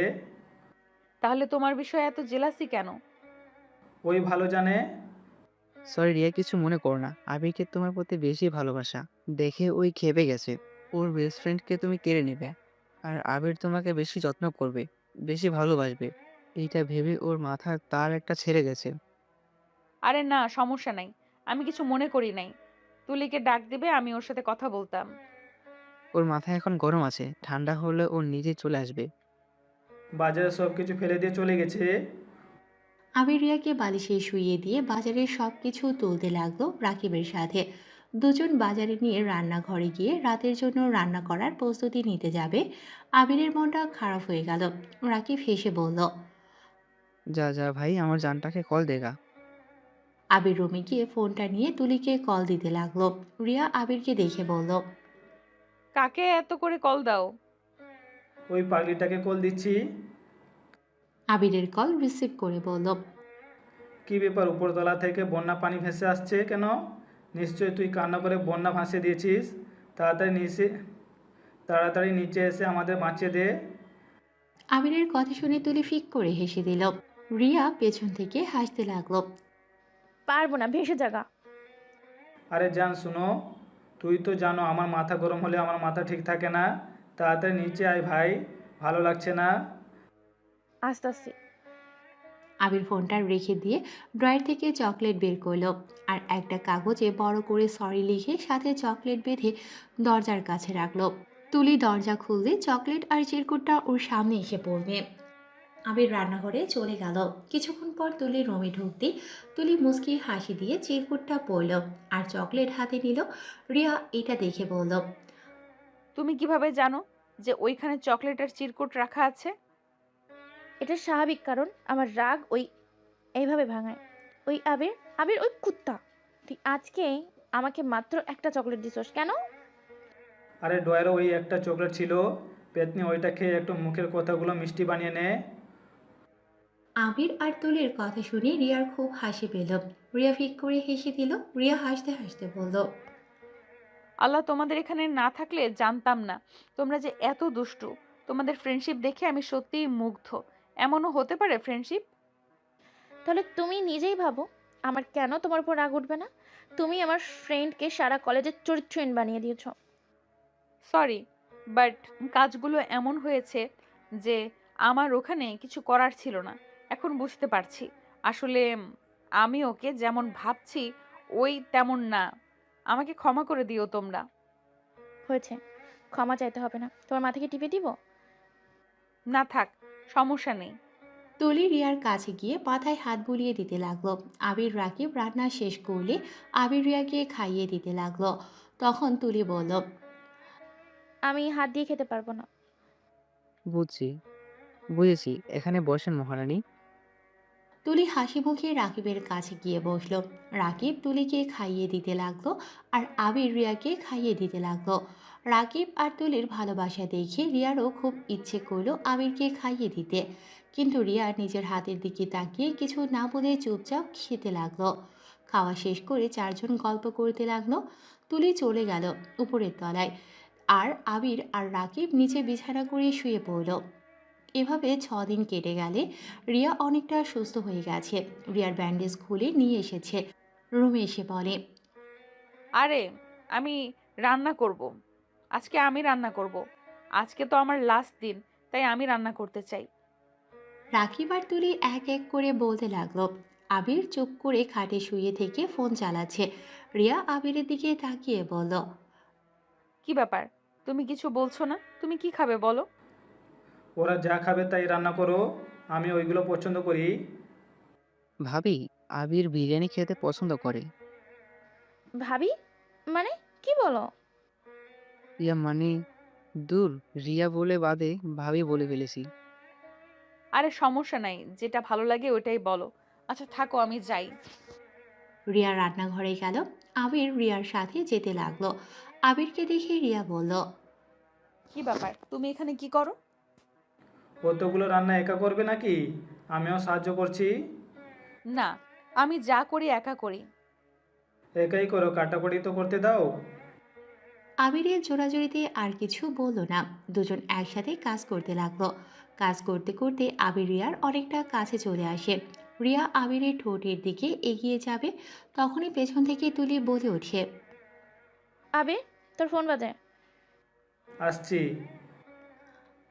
তাহলে তোমার বিষয়ে এত জেলাসি কেন? ওই ভালো জানে। সরি রিয়া, কিছু মনে করো না। আবিরকে তোমার প্রতি বেশি ভালোবাসা দেখে ওই খেপে গেছে। ওর বেস্ট ফ্রেন্ডকে তুমি কেড়ে নেবে, আর আবির তোমাকে বেশি যত্ন করবে, বেশি ভালোবাসবে। এইটা ভেবে ওর মাথার তার একটা ছেড়ে গেছে। আরে না, সমস্যা নাই। আমি কিছু মনে করি নাই। তুলিকে ডাক দিবে, আমি ওর সাথে কথা বলতাম। ওর মাথা এখন গরম আছে, ঠান্ডা হলে ও নিজে চলে আসবে। বাজারে সব কিছু ফেলে দিয়ে চলে গেছে। আবির রিয়াকে বালিশে শুইয়ে দিয়ে বাজারের সব কিছু তুলতে লাগলো রাকিবের সাথে। দুজন বাজারে নিয়ে রান্নাঘরে গিয়ে রাতের জন্য রান্না করার প্রস্তুতি নিতে যাবে। আবিরের মনটা খারাপ হয়ে গেল। রাকিব হেসে বলল, যা যা ভাই, আমার জানটাকে কল দেগা। আবির রুমে গিয়ে ফোনটা নিয়ে তুলিকে কল দিতে লাগলো। রিয়া আবিরকে দেখে বলল, কাকে এত করে কল দাও? ওই পাগলিটাকে কল দিচ্ছি। আবিরের কল রিসিভ করে বলল, কি ব্যাপার, উপরতলা থেকে বন্যা পানি ভেসে আসছে কেন? নিশ্চয়ই তুই কান্না করে বন্যা ভাসিয়ে দিয়েছিস। তাড়াতাড়ি নিচে তাড়াতাড়ি নিচে এসে আমাদের বাঁচিয়ে দে। আবিরের কথা শুনে তুলি ফিক করে হেসে দিল। রিয়া পেছন থেকে হাসতে লাগলো। পারবো না, ভেসে জাগা। আরে জান শুনো, তুই তো জানো আমার মাথা গরম হলে আমার মাথা ঠিক থাকে না। তাড়াতাড়ি নিচে আয় ভাই, ভালো লাগছে না। আস্তে আস্তে। আবির ফোনটা রেখে দিয়ে ড্রয়ার থেকে চকলেট বের করলো আর একটা কাগজে বড় করে সরি লিখে সাথে চকলেট বেঁধে দরজার কাছে রাখলো। তুলি দরজা খুললে চকলেট আর চিরকুটটা ওর সামনে এসে পড়বে। আবির রান্নাঘরে চলে গেল। কিছুক্ষণ পর তুলি রুমে ঢুকতে তুলি মুচকি হাসি দিয়ে চিরকুটটা পরল আর চকলেট হাতে নিল। রিয়া এটা দেখে বলল, তুমি কিভাবে জানো যে ওইখানে চকলেট আর চিরকুট রাখা আছে? এটা স্বাভাবিক, কারণ আমার রাগ ওই এইভাবে ভাঙায়। ওই আবির, আবির ওই কুত্তা। তুই আজকে আমাকে মাত্র একটা চকলেট দিছস কেন? আরে ডয়ারও ওই একটা চকলেট ছিল, পেতনি ওইটা খেয়ে একটু মুখের কথাগুলো মিষ্টি বানিয়ে নে। আবির আর তুলির কথা শুনে রিয়ার খুব হাসি পেল। রিয়া ফিক করে হেসে দিল। রিয়া হাসতে হাসতে বলল, আল্লাহ তোমাদের এখানে না থাকলে জানতাম না তোমরা যে এত দুষ্টু। তোমাদের ফ্রেন্ডশিপ দেখে আমি সত্যিই মুগ্ধ। এমনও হতে পারে ফ্রেন্ডশিপ? তাহলে তুমি নিজেই ভাবো, আমার কেন তোমার উপর রাগ উঠবে না? তুমি আমার ফ্রেন্ডকে সারা কলেজের চরিত্রহীন বানিয়ে দিয়েছো। সরি, বাট কাজগুলো এমন হয়েছে যে আমার ওখানে কিছু করার ছিল না। এখন বুঝতে পারছি আসলে আমি ওকে যেমন ভাবছি ওই তেমন না। আমাকে ক্ষমা করে দিও তোমরা। হয়েছে, ক্ষমা চাইতে হবে না। তোমার মাথাকে টিপে দিব? না থাক, সমস্যা নেই। তুলি রিয়ার কাছে গিয়ে মাথায় হাত বুলিয়ে দিতে লাগলো। আবির রাকিব রান্না শেষ করলে আবির রিয়াকে খাইয়ে দিতে লাগলো। তখন তুলি বলল, আমি হাত দিয়ে খেতে পারবো না। বুঝছি, বুঝেছি। এখানে বসেন মহারানী। তুলি হাসি মুখে রাকিবের কাছে গিয়ে বসলো। রাকিব তুলিকে খাইয়ে দিতে লাগলো আর আবির রিয়াকে খাইয়ে দিতে লাগলো। রাকিব আর তুলির ভালোবাসা দেখে রিয়ারও খুব ইচ্ছে করলো আবিরকে খাইয়ে দিতে, কিন্তু রিয়া নিজের হাতের দিকে তাকিয়ে কিছু না বলে চুপচাপ খেতে লাগলো। খাওয়া শেষ করে চারজন গল্প করতে লাগলো। তুলি চলে গেল উপরের তলায়, আর আবির আর রাকিব নিচে বিছানা করে শুয়ে পড়ল। এভাবে 6 দিন কেটে গেলে রিয়া অনেকটা সুস্থ হয়ে গেছে। রিয়ার ব্যান্ডেজ খুলে নিয়ে এসেছে। রুমে এসে বলে, আরে আমি রান্না করব। আজকে আমি রান্না করব। আজকে তো আমার লাস্ট দিন, তাই আমি রান্না করতে চাই। রাকিব আর তুলি এক এক করে বলতে লাগলো। আবির চুপ করে খাটে শুয়ে থেকে ফোন চালাচ্ছে। রিয়া আবিরের দিকে তাকিয়ে বলল, কি ব্যাপার, তুমি কিছু বলছো না? তুমি কি খাবে বলো? ওরা যা খাবে তাই রান্না করো। আমি ওইগুলো পছন্দ করি। ভাবি, আবির বিরিয়ানি খেতে পছন্দ করে। ভাবি? মানে কি বলো? ইয়া মানে, দূর, রিয়া বলে বাদে ভাবি বলে ফেলেছি। আরে সমস্যা নাই, যেটা ভালো লাগে ওটাই বলো। আচ্ছা থাকো, আমি যাই। রিয়া রান্নাঘরে গেল। আবির রিয়ার সাথে যেতে লাগলো। আবিরকে দেখে রিয়া বলল, কি ব্যাপার, তুমি এখানে কি করো? কতগুলো রান্না একা করবে নাকি? আমিও সাহায্য করছি। না, আমি যা করি একা করি। একাই করো, কাটাকুটি তো করতে দাও। আবিরের জোরাজুরিতে আর কিছু বলল না। দুজন একসাথে কাজ করতে লাগলো। কাজ করতে করতে আবির রিয়ার অনেকটা কাছে চলে আসে। রিয়া আবিরের ঠোঁটের দিকে এগিয়ে যাবে, তখনই পেছন থেকে তুলি বলে ওঠে, আবির, তোর ফোন বাজে। আসছি।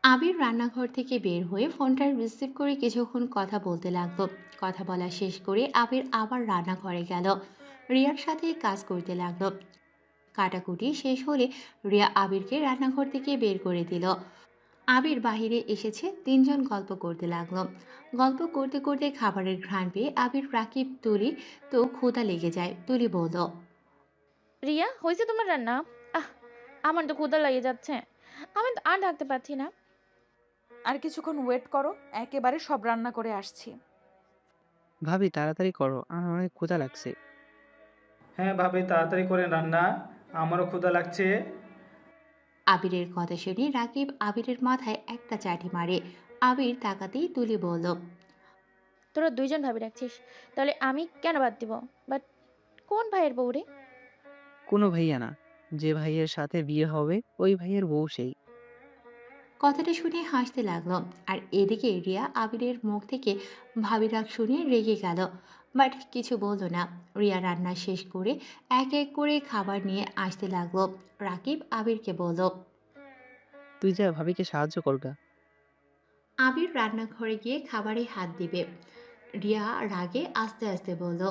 আবির রান্নাঘর থেকে বের হয়ে ফোনটা রিসিভ করে কিছুক্ষণ কথা বলতে লাগলো। কথা বলা শেষ করে আবির আবার রান্নাঘরে গেল। রিয়ার সাথে কাজ করতে লাগলো। কাটাকুটি শেষ হলে রিয়া আবিরকে রান্নাঘর থেকে বের করে দিল। আবির বাহিরে এসেছে, তিনজন গল্প করতে লাগলো। গল্প করতে করতে খাবারের ঘ্রাণ পেয়ে আবির, রাকিব, তুলি তো ক্ষুধা লেগে যায়। তুলি বলল, রিয়া, হয়েছে তোমার রান্না? আহ, আমার তো ক্ষুধা লেগে যাচ্ছে। আমি তো আর থাকতে পারছি না। আর কিছুক্ষণ ওয়েট করো, একেবারে সব রান্না করে আসছি। ভাবি তাড়াতাড়ি করো, আমার অনেক ক্ষুধা লাগছে। হ্যাঁ ভাবি, তাড়াতাড়ি করেন রান্না, আমারও ক্ষুধা লাগছে। আবিরের কথা শুনে রাকিব আবিরের মাথায় একটা চাটি মারে। আবির তাকাতেই তুলি বলল, তোরা দুইজন ভাবি রাখছিস, তাহলে আমি কেন বাদ দিব? বাট কোন ভাইয়ের বউ রে? কোনো ভাইয়া না, যে ভাইয়ের সাথে বিয়ে হবে ওই ভাইয়ের বউ সেই। কথাটা শুনে হাসতে লাগলো। আর এদিকে রিয়া আবিরের মুখ থেকে ভাবি রাগ শুনে রেগে গেল, বাট কিছু বলল না। রিয়া রান্না শেষ করে এক এক করে খাবার নিয়ে আসতে লাগলো। রাকিব আবিরকে বলল, তুই যা ভাবিকে সাহায্য করগা। আবির রান্নাঘরে গিয়ে খাবারে হাত দিবে। রিয়া রাগে আস্তে আস্তে বলল,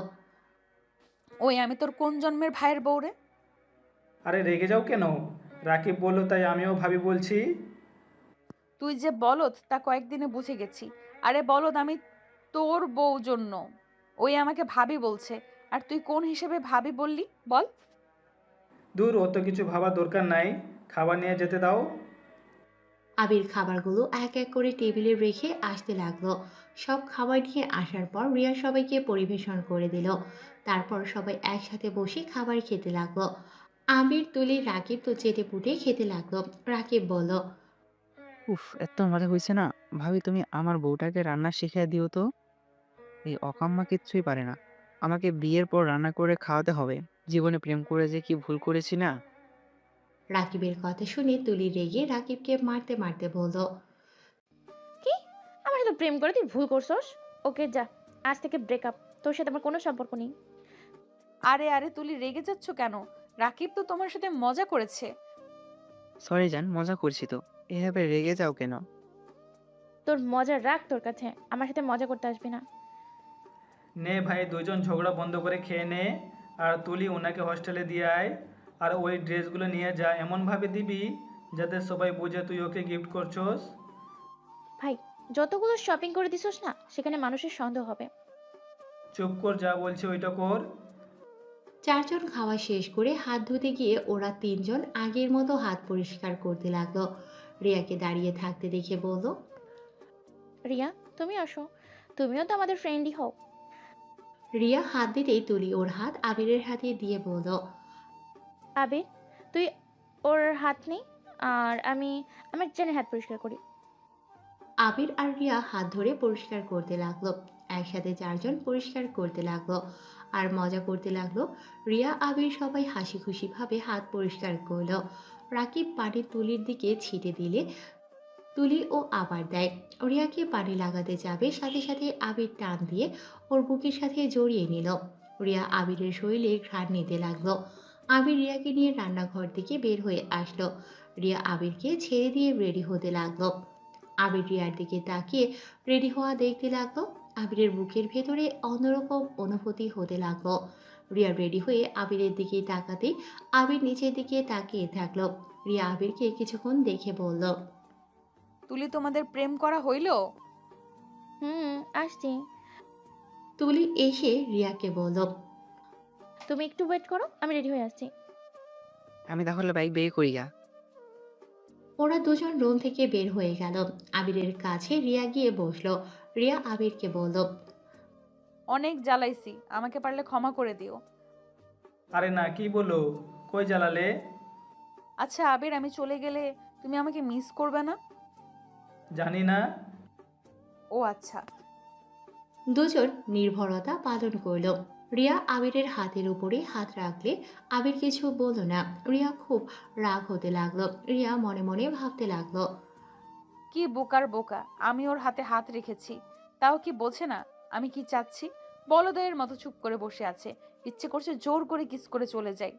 ওই আমি তোর কোন জন্মের ভাইয়ের বউ রে? আরে রেগে যাও কেন? রাকিব বললো তাই আমিও ভাবি বলছি। তুই যে বলদ তা কয়েকদিনে বুঝে গেছি। আরে বলদ, আমি তোর বউ জন্য। ওই আমাকে ভাবি বলছে, আর তুই কোন হিসেবে ভাবি বললি বল? দূর, অত কিছু ভাবার দরকার নাই, খাবার নিয়ে যেতে দাও। আবির খাবারগুলো এক এক করে টেবিলে রেখে আসতে লাগলো। সব খাবার নিয়ে আসার পর রিয়া সবাইকে পরিবেশন করে দিল। তারপর সবাই একসাথে বসে খাবার খেতে লাগলো। আবির, তুলি, রাকিব তো চেটে পুটে খেতে লাগলো। রাকিব বলল, উফ, এত মজা হয়েছে না। ভাবি তুমি আমার বউটাকে রান্না শিখিয়ে দিও তো। এই অকাম্মা কিচ্ছুই পারে না। আমাকে বিয়ের পর রান্না করে খাওয়াতে হবে। জীবনে প্রেম করে যে কি ভুল করেছি না। রাকিবের কথা শুনে তুলি রেগে রাকিবকে মারতে মারতে বলল, কি? আমার সাথে প্রেম করে তুই ভুল করছস? ওকে যা, আজ থেকে ব্রেকআপ। তোর সাথে আমার কোনো সম্পর্ক নেই। আরে আরে তুলি, রেগে যাচ্ছ কেন? রাকিব তো তোমার সাথে মজা করেছে। সরি জান, মজা করছি তো। এভাবে রেগে যাও কেন? তোর মজা রাখ তোর কাছে, আমার সাথে মজা করতে আসবি না। নে ভাই, দুইজন ঝগড়া বন্ধ করে খেয়ে নে। আর তুলি ওনাকে হোস্টেলে দিয়ে আয়। আর ওই ড্রেসগুলো নিয়ে যা, এমনভাবে দিবি যাতে সবাই বুঝে তুই ওকে গিফট করছস। ভাই, যতগুলো শপিং করে দিছস না, সেখানে মানুষের সন্দেহ হবে। চুপ কর, যা বলছি ওইটা কর। চারজন খাওয়া শেষ করে হাত ধুতে গিয়ে ওরা তিনজন আগের মতো হাত পরিষ্কার করতে লাগলো। রিয়াকে দাঁড়িয়ে থাকতে দেখে বলল, রিয়া, তুমি আসো, তুমিও তো আমাদের ফ্রেন্ডই হও। রিয়া হাত দিতেই তুলি ওর হাত আবিরের হাতে দিয়ে বলল, আবির, তুই ওর হাত নেই, আর আমি আমার জেনের হাত পরিষ্কার করি। আবির আর রিয়া হাত ধরে পরিষ্কার করতে লাগলো। একসাথে চারজন পরিষ্কার করতে লাগলো আর মজা করতে লাগলো। রিয়া আবির সবাই হাসি খুশি ভাবে হাত পরিষ্কার করলো। রাকিব পানি তুলির দিকে ছিটে দিলে তুলি ও আবার দেয়। রিয়াকে পানি লাগাতে যাবে, সাথে সাথে আবির টান দিয়ে ওর বুকের সাথে জড়িয়ে নিল। রিয়া আবিরের শরীরে ঘ্রাণ নিতে লাগলো। আবির রিয়াকে নিয়ে রান্নাঘর থেকে বের হয়ে আসলো। রিয়া আবিরকে ছেড়ে দিয়ে রেডি হতে লাগলো। আবির রিয়ার দিকে তাকিয়ে রেডি হওয়া দেখতে লাগলো। আবিরের বুকের ভেতরে অন্যরকম অনুভূতি হতে লাগলো। রিয়া রেডি হয়ে আবিরের দিকে তাকাতেই আবির নিচের দিকে তাকিয়ে থাকলো। রিয়া আবিরকে কিছুক্ষণ দেখে বলল, তুলি, তোমাদের প্রেম করা হইল? আসছি। তুলি এসে রিয়াকে বলল। তুমি একটু ওয়েট করো, আমি রেডি হয়ে আসছি। আমি তাহলে বাইক বের করি গা। ওরা দুজন রুম থেকে বের হয়ে গেল। আবিরের কাছে রিয়া গিয়ে বসলো। রিয়া আবিরকে বলল। অনেক জ্বালাইছি, আমাকে পারলে ক্ষমা করে দিও। আরে না, কি বলো? কই জ্বালালে? আচ্ছা আবির, আমি চলে গেলে তুমি আমাকে মিস করবে না? জানি না। ও আচ্ছা। দুজন নির্ভরতা পালন করলো। রিয়া আবিরের হাতের উপরে হাত রাখলে আবির কিছু বলল না। রিয়া খুব রাগ হতে লাগলো। রিয়া মনে মনে ভাবতে লাগলো। কি বোকার বোকা, আমি ওর হাতে হাত রেখেছি, তাও কি বোঝে না আমি কি চাচ্ছি? বলদের মতো চুপ করে বসে আছে, ইচ্ছে করছে জোর করে কিস করে চলে যাই।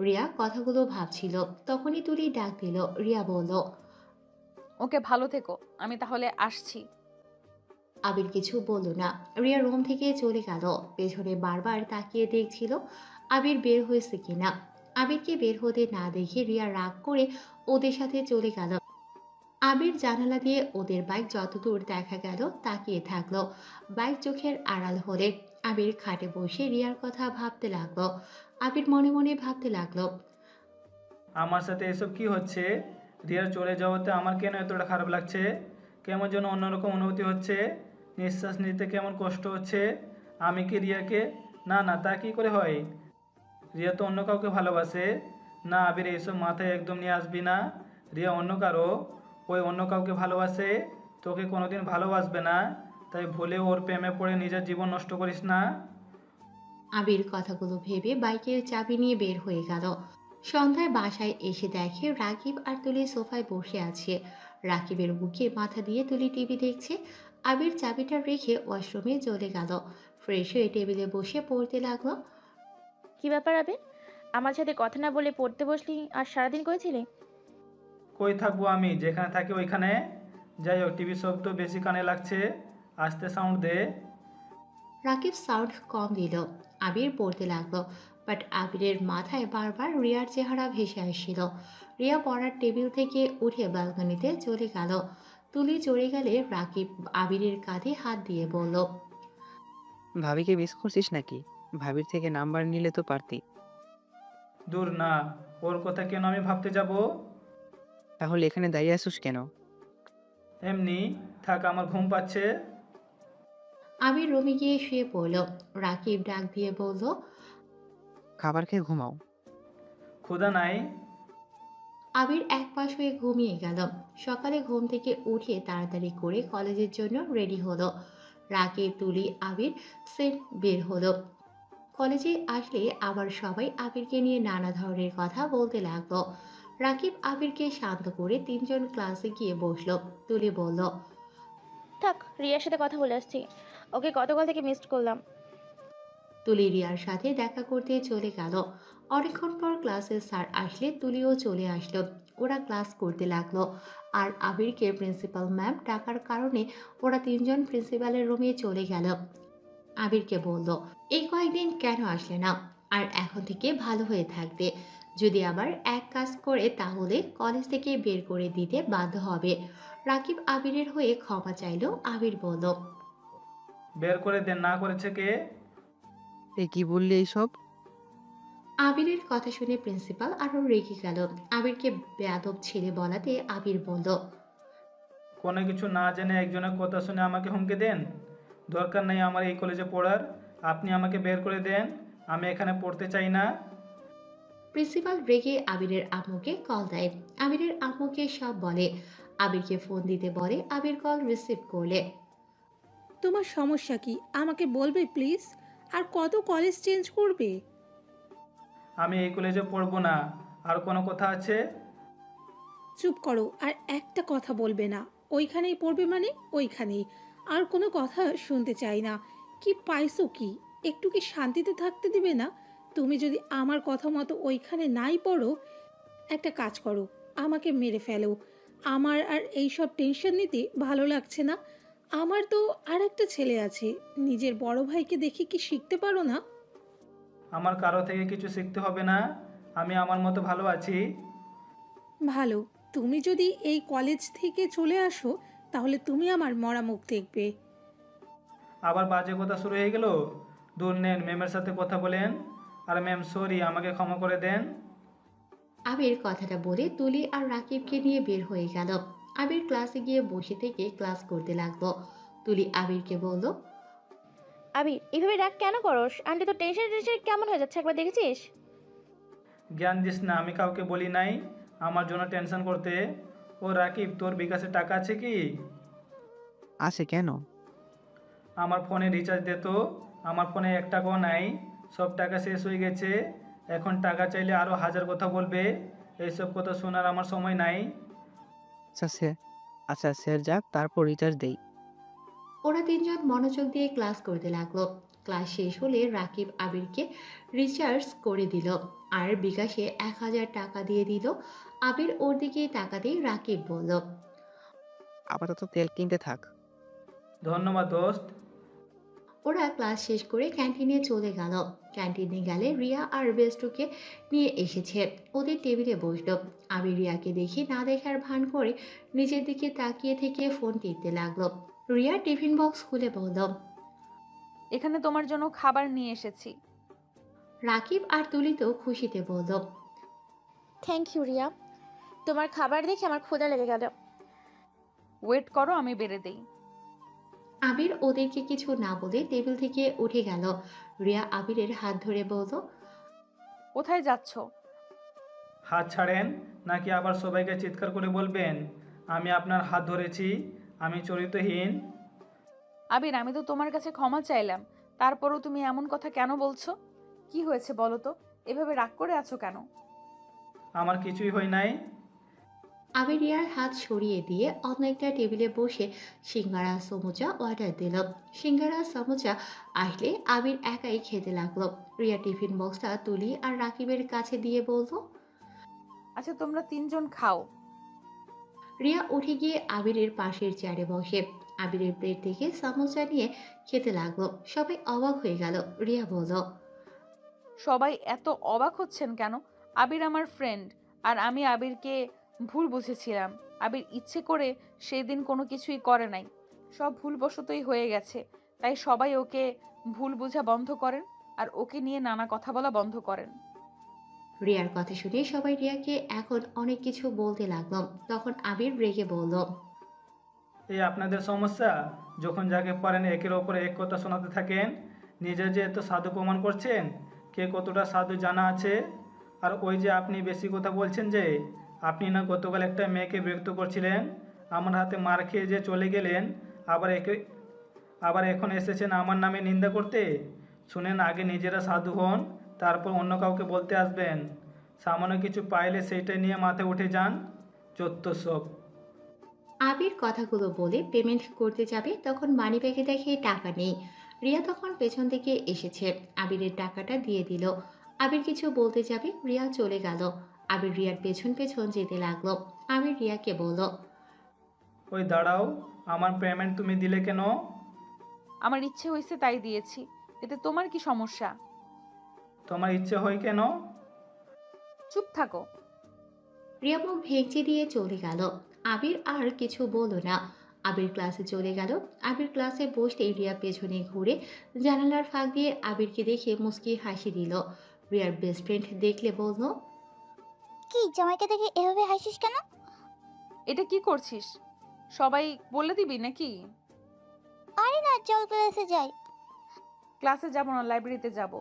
রিয়া কথাগুলো ভাবছিল, তখনই তুলি ডাক দিল। রিয়া বলল। ওকে, ভালো থেকো, আমি তাহলে আসছি। আবির কিছু বলল না। রিয়া রুম থেকে চলে গেল। পেছনে বারবার তাকিয়ে দেখছিল আবির বের হয়েছে কিনা। আবিরকে বের হতে না দেখে রিয়া রাগ করে ওদের সাথে চলে গেল। আবির জানালা দিয়ে ওদের বাইক যতদূর দেখা গেল তাকিয়ে থাকলো। বাইক চোখের আড়াল হলে আবির খাটে বসে রিয়ার কথা ভাবতে লাগলো। আবির মনে মনে ভাবতে লাগলো। আমার সাথে এসব কি হচ্ছে? রিয়ার চলে যাওয়াতে আমার কেন এতটা খারাপ লাগছে? কেমন যেন অন্যরকম অনুভূতি হচ্ছে। নিঃশ্বাস নিতে কেমন কষ্ট হচ্ছে। আমি কি রিয়াকে, না না, তা কি করে হয়? রিয়া তো অন্য কাউকে ভালোবাসে। না, আবির এইসব মাথায় একদম নিয়ে আসবি না। রিয়া অন্য কারো, ওই অন্য কাউকে ভালোবাসে, তোকে কোনোদিন ভালোবাসবে না। তাই ভুলে ওর প্রেমে পড়ে নিজের জীবন নষ্ট করিস না। আবির কথাগুলো ভেবে বাইকের চাবি নিয়ে বের হয়ে গেল। সন্ধ্যায় বাসায় এসে দেখে রাকিব আর তুলি সোফায় বসে আছে। রাকিবের বুকে মাথা দিয়ে তুলি টিভি দেখছে। আবির চাবিটা রেখে ওয়াশরুমে চলে গেল। ফ্রেশ হয়ে টেবিলে বসে পড়তে লাগলো। কি ব্যাপার আবির, আমার সাথে কথা না বলে পড়তে বসলি আর সারাদিন করেছিলি? কই থাকবো আমি, যেখানে থাকি ওইখানে। যাই হোক, টিভি শব্দ বেশি কানে লাগছে, আস্তে সাউন্ড দে। রাকিব সাউন্ড কম দিল। আবির পড়তে লাগলো। বাট আবিরের মাথায় বারবার রিয়ার চেহারা ভেসে আসছিল। রিয়া পড়ার টেবিল থেকে উঠে ব্যালকনিতে চলে গেল। তুলি চড়ে গেলে রাকিব আবিরের কাঁধে হাত দিয়ে বলল। ভাবিকে মিস করছিস নাকি? ভাবির থেকে নাম্বার নিলে তো পারতি। দূর না, ওর কথা কেন আমি ভাবতে যাব? তাহলে এখানে দাঁড়িয়ে আসুস কেন? এমনি থাক, আমার ঘুম পাচ্ছে। আবির রুমে গিয়ে শুয়ে পড়ল। রাকিব ডাক দিয়ে বলল। খাবার খেয়ে ঘুমাও। ক্ষুধা নাই। আবির এক পাশ হয়ে ঘুমিয়ে গেল। সকালে ঘুম থেকে উঠে তাড়াতাড়ি করে কলেজের জন্য রেডি হলো। রাকিব, তুলি, আবির সেম বের হলো। কলেজে আসলে আবার সবাই আবিরকে নিয়ে নানা ধরনের কথা বলতে লাগলো। রাকিব আবিরকে শান্ত করে তিনজন ক্লাসে গিয়ে বসলো। তুলি বলল। থাক, রিয়ার সাথে কথা বলে আসছি, ওকে গতকাল থেকে মিসড করলাম। তুলি রিয়ার সাথে দেখা করতে চলে গেল। অনেকক্ষণ পর ক্লাসের স্যার আসলে তুলিও চলে আসলো। ওরা ক্লাস করতে লাগলো। আর আবিরকে প্রিন্সিপাল ম্যাম ডাকার কারণে ওরা তিনজন প্রিন্সিপালের রুমে চলে গেল। আবিরকে বলল, এই কয়েকদিন কেন আসলে না? আর এখন থেকে ভালো হয়ে থাকবে। যদি আবার এক কাজ করে তাহলে কলেজ থেকে বের করে দিতে বাধ্য হবে। রাকিব আবিরের হয়ে ক্ষমা চাইলো। আবির বলল। বের করে দেন, না করেছে কে? এ কি বললি এইসব? আবিরের কথা শুনে প্রিন্সিপাল আরো রেগে গেল। আবিরকে বেয়াদব ছেলে বলাতে আবির বলল। কোনো কিছু না জেনে একজনের কথা শুনে আমাকে হুমকি দেন? দরকার নেই আমার এই কলেজে পড়ার। আপনি আমাকে বের করে দেন, আমি এখানে পড়তে চাই না। প্রিন্সিপাল রেগে আবিরের আম্মুকে কল দেয়। আবিরের আম্মুকে সব বলে। আবিরকে ফোন দিতে বলে। আবির কল রিসিভ করলে। তোমার সমস্যা কি আমাকে বলবে প্লিজ? আর কত কলেজ চেঞ্জ করবে? আমি এই কলেজে পড়বো না। আর কোনো কথা আছে? চুপ করো, আর একটা কথা বলবে না। ওইখানেই পড়বে মানে ওইখানেই। আর কোনো কথা শুনতে চাই না। কি পাইছো কি? একটু কি শান্তিতে থাকতে দিবে না? তুমি যদি আমার কথা মতো ওইখানে নাই পড়ো, একটা কাজ করো, আমাকে মেরে ফেলো। আমার আর এইসব টেনশন নিতে ভালো লাগছে না। আমার তো আর একটা ছেলে আছে। নিজের বড় ভাইকে দেখে কি শিখতে পারো না? আমার কারো থেকে কিছু শিখতে হবে না, আমি আমার মতো ভালো আছি। ভালো। তুমি যদি এই কলেজ থেকে চলে আসো তাহলে তুমি আমার মরা মুখ দেখবে। আবার বাজে কথা শুরু হয়ে গেল। দূর নেন, ম্যামের সাথে কথা বলেন। আর ম্যাম সরি, আমাকে ক্ষমা করে দেন। আবির কথাটা বলে তুলি আর রাকিবকে নিয়ে বের হয়ে গেল। আবির ক্লাসে গিয়ে বসে থেকে ক্লাস করতে লাগলো। তুলি আবিরকে বলল, আবির এইভাবে রাগ কেন করস? আন্টি তো টেনশন টেনশন কেমন হয়ে যাচ্ছে, একবার দেখেছিস? জ্ঞান দিস না, আমি কাউকে বলি নাই আমার জন্য টেনশন করতে। ও রাকিব, তোর বিকাশে টাকা আছে কি? আছে কেন? আমার ফোনে রিচার্জ দে তো। আমার ফোনে 1 টাকাও নাই, সব টাকা শেষ হয়ে গেছে। এখন টাকা চাইলে আরও 1000 কথা বলবে। এইসব কথা শোনার আমার সময় নাই। আচ্ছা স্যার, আচ্ছা স্যার যাক, তারপর রিচার্জ দেই। ওরা তিনজন মনোযোগ দিয়ে ক্লাস করতে লাগলো। ক্লাস শেষ হলে রাকিব আবিরকে রিচার্জ করে দিল আর বিকাশে 1000 টাকা দিয়ে দিল। আবির ওর দিকে তাকাতেই রাকিব বলল, আপাতত তেল কিনতে থাক। ধন্যবাদ দোস্ত। ওরা ক্লাস শেষ করে ক্যান্টিনে চলে গেল। ক্যান্টিনে গেলে রিয়া আর বেস্টুকে নিয়ে এসেছে। ওদের টেবিলে বসলো। আবির রিয়াকে দেখে না দেখার ভান করে নিজের দিকে তাকিয়ে থেকে ফোন টিপতে লাগলো। রিয়া টিফিন বক্স খুলে বলল, এখানে তোমার জন্য খাবার নিয়ে এসেছি। রাকিব আর তুলি তো খুশিতে বলল, থ্যাংক ইউ রিয়া, তোমার খাবার দেখে আমার ক্ষুধা লেগে গেল। ওয়েট করো, আমি বেড়ে দেই। আবির ওদেরকে কিছু না বলে টেবিল থেকে উঠে গেল। রিয়া আবিরের হাত ধরে বলল, কোথায় যাচ্ছ? হাত ছাড়েন, নাকি আবার সবাইকে চিৎকার করে বলবেন আমি আপনার হাত ধরেছি? আমি চরিত্রহীন। আবির, আমি তো তোমার কাছে ক্ষমা চাইলাম, তারপরও তুমি এমন কথা কেন বলছো? কি হয়েছে বলো তো? এভাবে রাগ করে আছো কেন? আমার কিছুই হয় নাই। আবির রিয়ার হাত সরিয়ে দিয়ে অন্য একটা টেবিলে বসে সিঙ্গারা সমুচা অর্ডার দিল। সিঙ্গারা সমুচা আসলে আবির একাই খেতে লাগলো। রিয়া টিফিন বক্সটা তুলি আর রাকিবের কাছে দিয়ে বলল, আচ্ছা, তোমরা তিনজন খাও। রিয়া উঠে গিয়ে আবিরের পাশের চেয়ারে বসে আবিরের প্লেট থেকে সমোসা নিয়ে খেতে লাগলো। সবাই অবাক হয়ে গেল। রিয়া বলল, সবাই এত অবাক হচ্ছেন কেন? আবির আমার ফ্রেন্ড, আর আমি আবিরকে ভুল বুঝেছিলাম। আবির ইচ্ছে করে সেদিন কোনো কিছুই করে নাই, সব ভুলবশতই হয়ে গেছে। তাই সবাই ওকে ভুল বোঝা বন্ধ করেন আর ওকে নিয়ে নানা কথা বলা বন্ধ করেন। রিয়ার কথা শুনে সবাই রিয়াকে এখন অনেক কিছু বলতে লাগলো। তখন আবির রেগে বলল, এই আপনাদের সমস্যা, যখন যাকে পারেন একের ওপরে এক কথা শোনাতে থাকেন। নিজে যে এত সাধু প্রমাণ করছেন, কে কতটা সাধু জানা আছে। আর ওই যে আপনি বেশি কথা বলছেন যে, আপনি না গতকাল একটা মেয়েকে বিরক্ত করছিলেন, আমার হাতে মার খেয়ে যে চলে গেলেন, আবার এখন এসেছেন আমার নামে নিন্দা করতে। শুনেন, আগে নিজেরা সাধু হন, তারপর অন্য কাউকে বলতে আসবেন। সামান্য কিছু পাইলে সেইটা নিয়ে মাথায় উঠে যান, যত সব। আবির কথাগুলো বলে পেমেন্ট করতে যাবে, তখন মানিব্যাগে দেখে টাকা নেই। রিয়া তখন পেছন থেকে এসেছে, আবিরের টাকাটা দিয়ে দিল। আবির কিছু বলতে যাবে, রিয়া চলে গেল। আবির রিয়ার পেছন পেছন যেতে লাগলো। আবির রিয়াকে বলল, ওই দাঁড়াও, আমার পেমেন্ট তুমি দিলে কেন? আমার ইচ্ছে হয়েছে তাই দিয়েছি, এতে তোমার কি সমস্যা? তোমার ইচ্ছে হয় কেন? চুপ থাকো। রিয়া মুখ ভেঙচি দিয়ে চলে গেল। আবির আর কিছু বলল না। আবির ক্লাসে চলে গেল। আবির ক্লাসে বসতেই রিয়া পেছনে ঘুরে জানালার ফাঁক দিয়ে আবিরকে দেখে মুচকি হাসি দিল। রিয়ার বেস্ট ফ্রেন্ড দেখলে বলল, কি জামাইকে দেখে এভাবে হাসিস কেন? এটা কি করছিস? সবাই বলে দিবি নাকি? আরে না, চল ক্লাসে যাই। ক্লাসে যাব না, লাইব্রেরিতে যাব।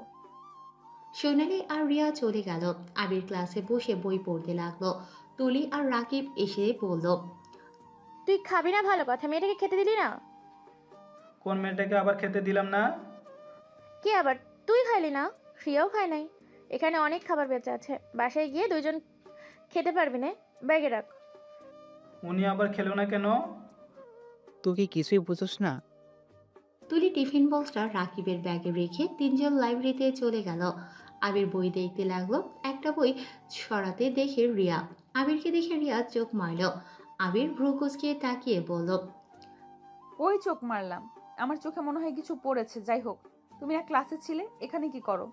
সোনালি আর রিয়া চলে গেল। আবির ক্লাসে বসে বই পড়তে লাগলো। তুলি আর রাকিব এসে বলল, তুই খাবি না ভালো কথা, মেয়েটাকে খেতে দিলি না? কোন মেয়েটাকে আবার খেতে দিলাম না? কে আবার? তুই খাইলি না? রিয়াও খায় নাই। এখানে অনেক খাবার বেঁচে আছে, বাসায় গিয়ে দুইজন খেতে পারবি না। ব্যাগে রাখ। উনি আবার খেলো না কেন? তুই কি কিছুই বুঝোস না? তুলি টিফিন বক্সটা রাকিবের ব্যাগে রেখে তিনজন লাইব্রেরিতে চলে গেল। আবির বই দেখতে লাগলো। একটা বই সরাতে দেখে রিয়া। আবিরকে দেখে রিয়া চোখ মারল। আবির ভ্রু কুঁচকিয়ে তাকিয়ে বলল, ওই চোখ মারলাম, আমার চোখে মনে হয় কিছু পড়েছে। যাই হোক, তুমি না ক্লাসে ছিলে, এখানে কি করো?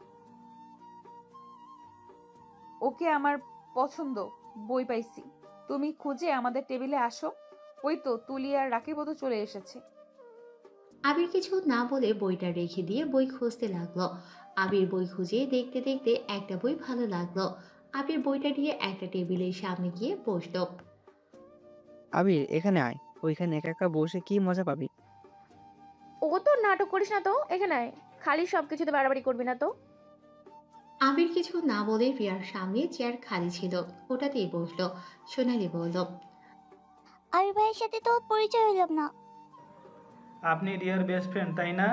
ওকে আমার পছন্দ, বই পাইছি। তুমি খুঁজে আমাদের টেবিলে আসো। ওই তো তুলি আর রাকিবও তো চলে এসেছে। আবির কিছু না বলে বইটা রেখে দিয়ে বই খুঁজতে লাগলো। আবির বই খুঁজে দেখতে দেখতে একটা বই ভালো লাগলো। আবির বইটা নিয়ে একটা টেবিলের সামনে গিয়ে বসলো। আবির এখানে আয়, ওইখানে একা একা বসে কি মজা পাবি। ও তো নাটক করিস না তো, এখানে আয়। খালি সব কিছুতে বাড়াবাড়ি করবি না তো। আবির কিছু না বলে রিয়ার সামনে চেয়ার খালি ছিল, ওটাতেই বসলো। সোনালি বলল, আবির ভাইয়ের সাথে তো পরিচয় হলাম না। আপনি রিয়ার বেস্ট ফ্রেন্ড তাই না?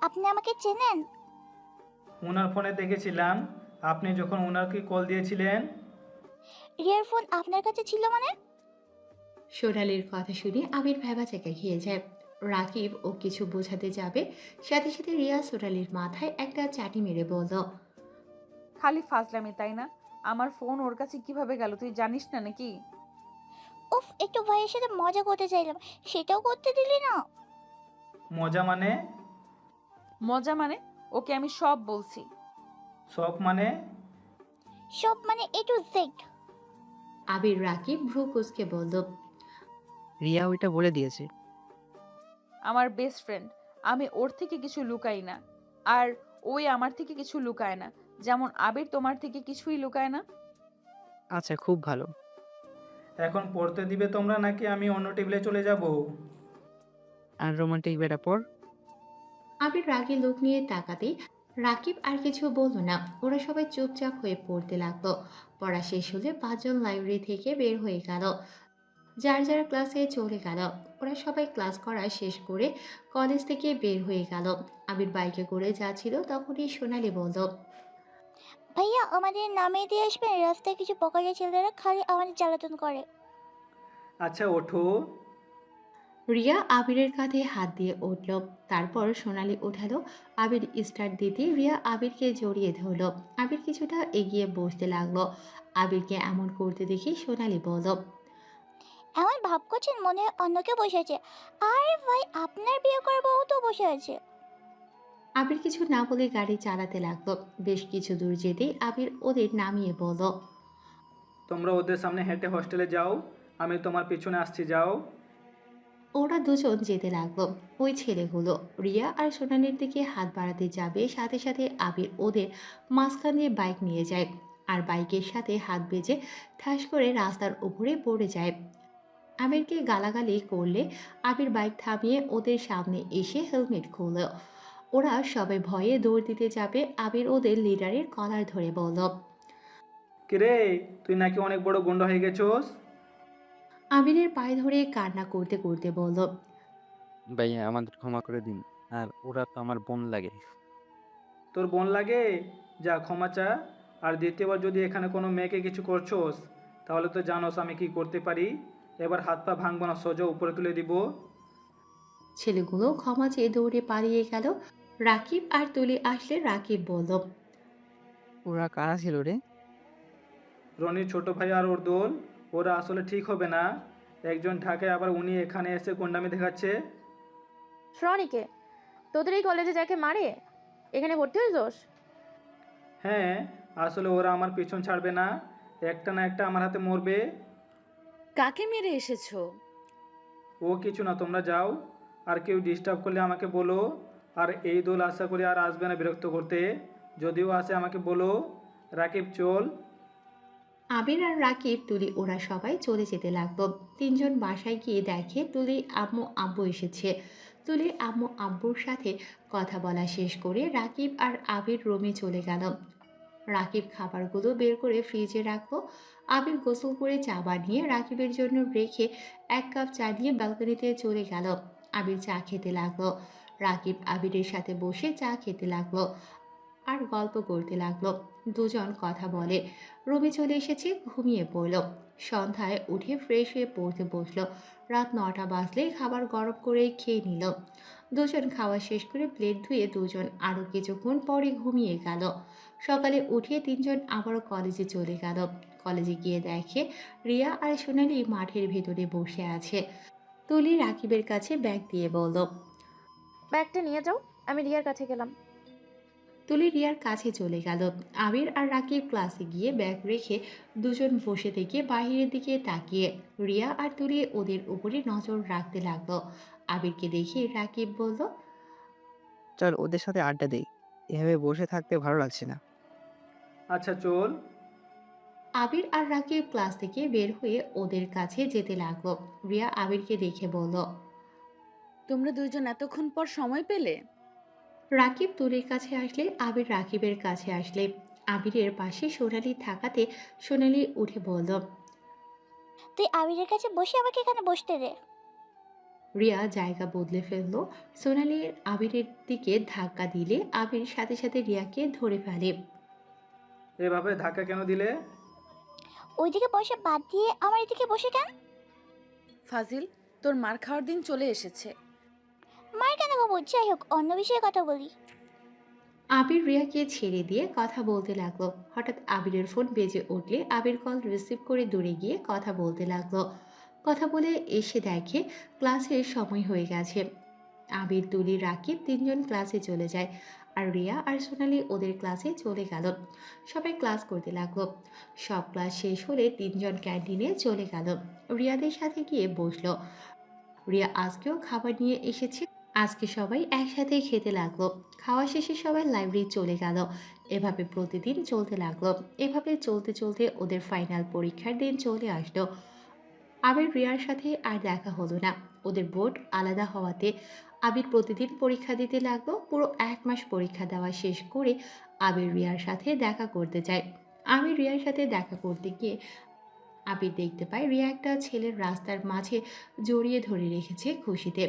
আপনি আমাকে চেনেন? ওনার ফোনে দেখেছিলাম আপনি যখন ওনাকে কল দিয়েছিলেন। রিয়ার ফোন আপনার কাছে ছিল মানে? সোনালির কথা শুনে আবির ভ্যাবাচাকা খেয়ে যায়। রাকিব ও কিছু বোঝাতে যাবে, সাথে সাথে রিয়া সোনালির মাথায় একটা চাটি মেরে বলল, খালি ফাজলামি তাই না? আমার ফোন ওর কাছে কিভাবে গেল তুই জানিস না নাকি? উফ, একটু ভাইয়ের সাথে মজা করতে চাইলাম, সেটাও করতে দিলি না। মজা মানে? মজা মানে? ওকে আমি সব বলছি। শখ মানে? সব মানে A to Z। আবির রাকিব ভ্রু কুঁচকে বলল, রিয়া ওইটা বলে দিয়েছে। আমার বেস্ট ফ্রেন্ড, আমি ওর থেকে কিছু লুকাই না, আর ওই আমার থেকে কিছু লুকায় না, যেমন আবির তোমার থেকে কিছুই লুকায় না। আচ্ছা, খুব ভালো। এখন পড়তে দিবে তোমরা নাকি আমি অন্য টেবিলে চলে যাব? আর রোমান্টিক বেটা পর। আবির রাগে লোক নিয়ে তাকাতেই রাকিব আর কিছু বলল না। ওরা সবাই চুপচাপ হয়ে পড়তে লাগলো। পড়া শেষ হলে পাঁচজন লাইব্রেরি থেকে বের হয়ে গেল, যার যার ক্লাসে চলে গেল। ওরা সবাই ক্লাস করা শেষ করে কলেজ থেকে বের হয়ে গেল। আবির বাইকে করে যাচ্ছিল, তখনই সোনালি বলল, ভাইয়া আমাদের নামিয়ে দিয়ে আসবেন, রাস্তায় কিছু বকাটে ছেলেরা খালি আমাদের জ্বালাতন করে। আচ্ছা ওঠো। রিয়া আবিরের কাঁধে হাত দিয়ে উঠল। তারপর সোনালি উঠালো। আবির স্টার্ট দিতে রিয়া আবিরকে জড়িয়ে ধরলো। আবির কিছুটা এগিয়ে বসতে লাগলো। আবিরকে এমন করতে দেখে সোনালি বলল, এমন ভাব করছেন মনে হয় অন্য কেউ বসে আছে। আরে ভাই, আপনার বিয়ে করার বউ তো বসে আছে। আবির কিছু না বলে গাড়ি চালাতে লাগলো। বেশ কিছু দূর যেতেই আবির ওদের নামিয়ে বলল, তোমরা ওদের সামনে হেঁটে হোস্টেলে যাও, আমি তোমার পিছনে আসছি, যাও। ওরা দুজন যেতে লাগলো। ওই ছেলেগুলো রিয়া আর সোনালির দিকে হাত বাড়াতে যাবে, সাথে সাথে আবির ওদের মাঝখান দিয়ে বাইক নিয়ে যায়। আর বাইকের সাথে হাত বেজে ঠাস করে রাস্তার উপরে পড়ে যায়। আবিরকে গালাগালি করলে আবির বাইক থামিয়ে ওদের সামনে এসে হেলমেট খুলল। ওরা সবাই ভয়ে দৌড় দিতে যাবে। আবির ওদের লিডারের কলার ধরে বলল, কিরে, তুই নাকি অনেক বড় গুন্ডা হয়ে গেছোস? আবিরের পায়ে ধরে কান্না করতে করতে বলল, ভাইয়া আমাদের ক্ষমা করে দিন, আর ওরা তো আমার বোন লাগে। তোর বোন লাগে? যা ক্ষমা চা। আর দ্বিতীয়বার যদি এখানে কোনো মেয়েকে কিছু করছোস, তাহলে তো জানোস আমি কি করতে পারি। এবার হাত পা ভাঙবো না, সোজা উপরে তুলে দিব। ছেলেগুলো ক্ষমা চেয়ে দৌড়ে পালিয়ে গেল। রাকিব আর তুলি আসলে রাকিব বলল, ওরা কারা ছিল রে? রনির ছোট ভাই আর ওর দোল। ওরা আসলে ঠিক হবে না। একজন ঢাকায়, আবার উনি এখানে এসে গুন্ডামি দেখাচ্ছে। শ্রনিকে, তোদের এই কলেজে যাকে মারে, এখানে ভর্তি হয়েছোস? হ্যাঁ, আসলে ওরা আমার পিছন ছাড়বে না, একটা না একটা আমার হাতে মরবে। কাকে মেরে এসেছো? ও কিছু না, তোমরা যাও। আর কেউ ডিস্টার্ব করলে আমাকে বলো। আর এই দোল আশা করি আর আসবে না বিরক্ত করতে। যদিও আসে আমাকে বলো। রাকিব চল। আবির আর রাকিব তুলি ওরা সবাই চলে যেতে লাগলো। তিনজন বাসায় গিয়ে দেখে তুলি আম্মু আব্বু এসেছে। তুলি আম্মু আব্বুর সাথে কথা বলা শেষ করে রাকিব আর আবির রুমে চলে গেল। রাকিব খাবারগুলো বের করে ফ্রিজে রাখলো। আবির গোসল করে চা বানিয়ে রাকিবের জন্য রেখে এক কাপ চা নিয়ে ব্যালকনিতে চলে গেল। আবির চা খেতে লাগলো। রাকিব আবিরের সাথে বসে চা খেতে লাগলো আর গল্প করতে লাগলো। দুজন কথা বলে। রুমে চলে এসেছে, ঘুমিয়ে পড়ল। সন্ধ্যায় উঠে ফ্রেশ হয়ে পড়তে বসলো। রাত 9টা বাজলেই খাবার গরম করে খেয়ে নিল। দুজন খাওয়া শেষ করে প্লেট ধুয়ে দুজন আরও কিছুক্ষণ পরে ঘুমিয়ে গেল। সকালে উঠে তিনজন আবারও কলেজে চলে গেল। কলেজে গিয়ে দেখে রিয়া আর সোনালি মাঠের ভেতরে বসে আছে। তুলি রাকিবের কাছে ব্যাগ দিয়ে বলল, ব্যাগটা নিয়ে যাও, আমি রিয়ার কাছে গেলাম। তুলি রিয়ার কাছে চলে গেল। আবির আর রাকিব ক্লাসে গিয়ে ব্যাগ রেখে দুজন বসে থেকে বাইরের দিকে তাকিয়ে রিয়া আর তুলি ওদের উপরে নজর রাখতে লাগলো। আবিরকে দেখে রাকিব বলল, চল ওদের সাথে আড্ডা দেই, এভাবে বসে থাকতে ভালো লাগছে না। আচ্ছা চল। আবির আর রাকিব ক্লাস থেকে বের হয়ে ওদের কাছে যেতে লাগলো। রিয়া আবিরকে দেখে বলল, তোমরা দুইজন এতক্ষণ পর সময় পেলে? রাকিব তুলির কাছে আসলে আবির রাকিবের কাছে আসলে আবিরের পাশে সোনালি থাকাতে সোনালি উঠে বলল, তুই আবিরের কাছে বসে আমাকে এখানে বসতে দে। রিয়া জায়গা বদলে ফেললো। সোনালির আবিরের দিকে ধাক্কা দিলে আবির সাথে সাথে রিয়াকে ধরে ফেলে। এভাবে ধাক্কা কেন দিলে? ওইদিকে বসে বাদ দিয়ে আমার এদিকে বসে কেন? ফাজিল, তোর মার খাওয়ার দিন চলে এসেছে। মার কেন খাবো? যাই হোক, অন্য বিষয়ে কথা বলি। আবির রিয়াকে ছেড়ে দিয়ে কথা বলতে লাগলো। হঠাৎ আবিরের ফোন বেজে উঠলে আবির কল রিসিভ করে দূরে গিয়ে কথা বলতে লাগলো। কথা বলে এসে দেখে ক্লাসের সময় হয়ে গেছে। আবির, তুলি, রাকিব তিনজন ক্লাসে চলে যায় আর রিয়া আর সোনালি ওদের ক্লাসে চলে গেল। সবাই ক্লাস করতে লাগলো। সব ক্লাস শেষ হলে তিনজন ক্যান্টিনে চলে গেল। রিয়াদের সাথে গিয়ে বসলো। রিয়া আজকেও খাবার নিয়ে এসেছে। আজকে সবাই একসাথে খেতে লাগলো। খাওয়া শেষে সবাই লাইব্রেরি চলে গেল। এভাবে প্রতিদিন চলতে লাগলো। এভাবে চলতে চলতে ওদের ফাইনাল পরীক্ষার দিন চলে আসলো। আবির রিয়ার সাথে আর দেখা হলো না। ওদের বোর্ড আলাদা হওয়াতে আবির প্রতিদিন পরীক্ষা দিতে লাগলো। পুরো 1 মাস পরীক্ষা দেওয়া শেষ করে আবির রিয়ার সাথে দেখা করতে যায়। আবির রিয়ার সাথে দেখা করতে গিয়ে আবির দেখতে পায় রিয়া একটা ছেলের রাস্তার মাঝে জড়িয়ে ধরে রেখেছে খুশিতে।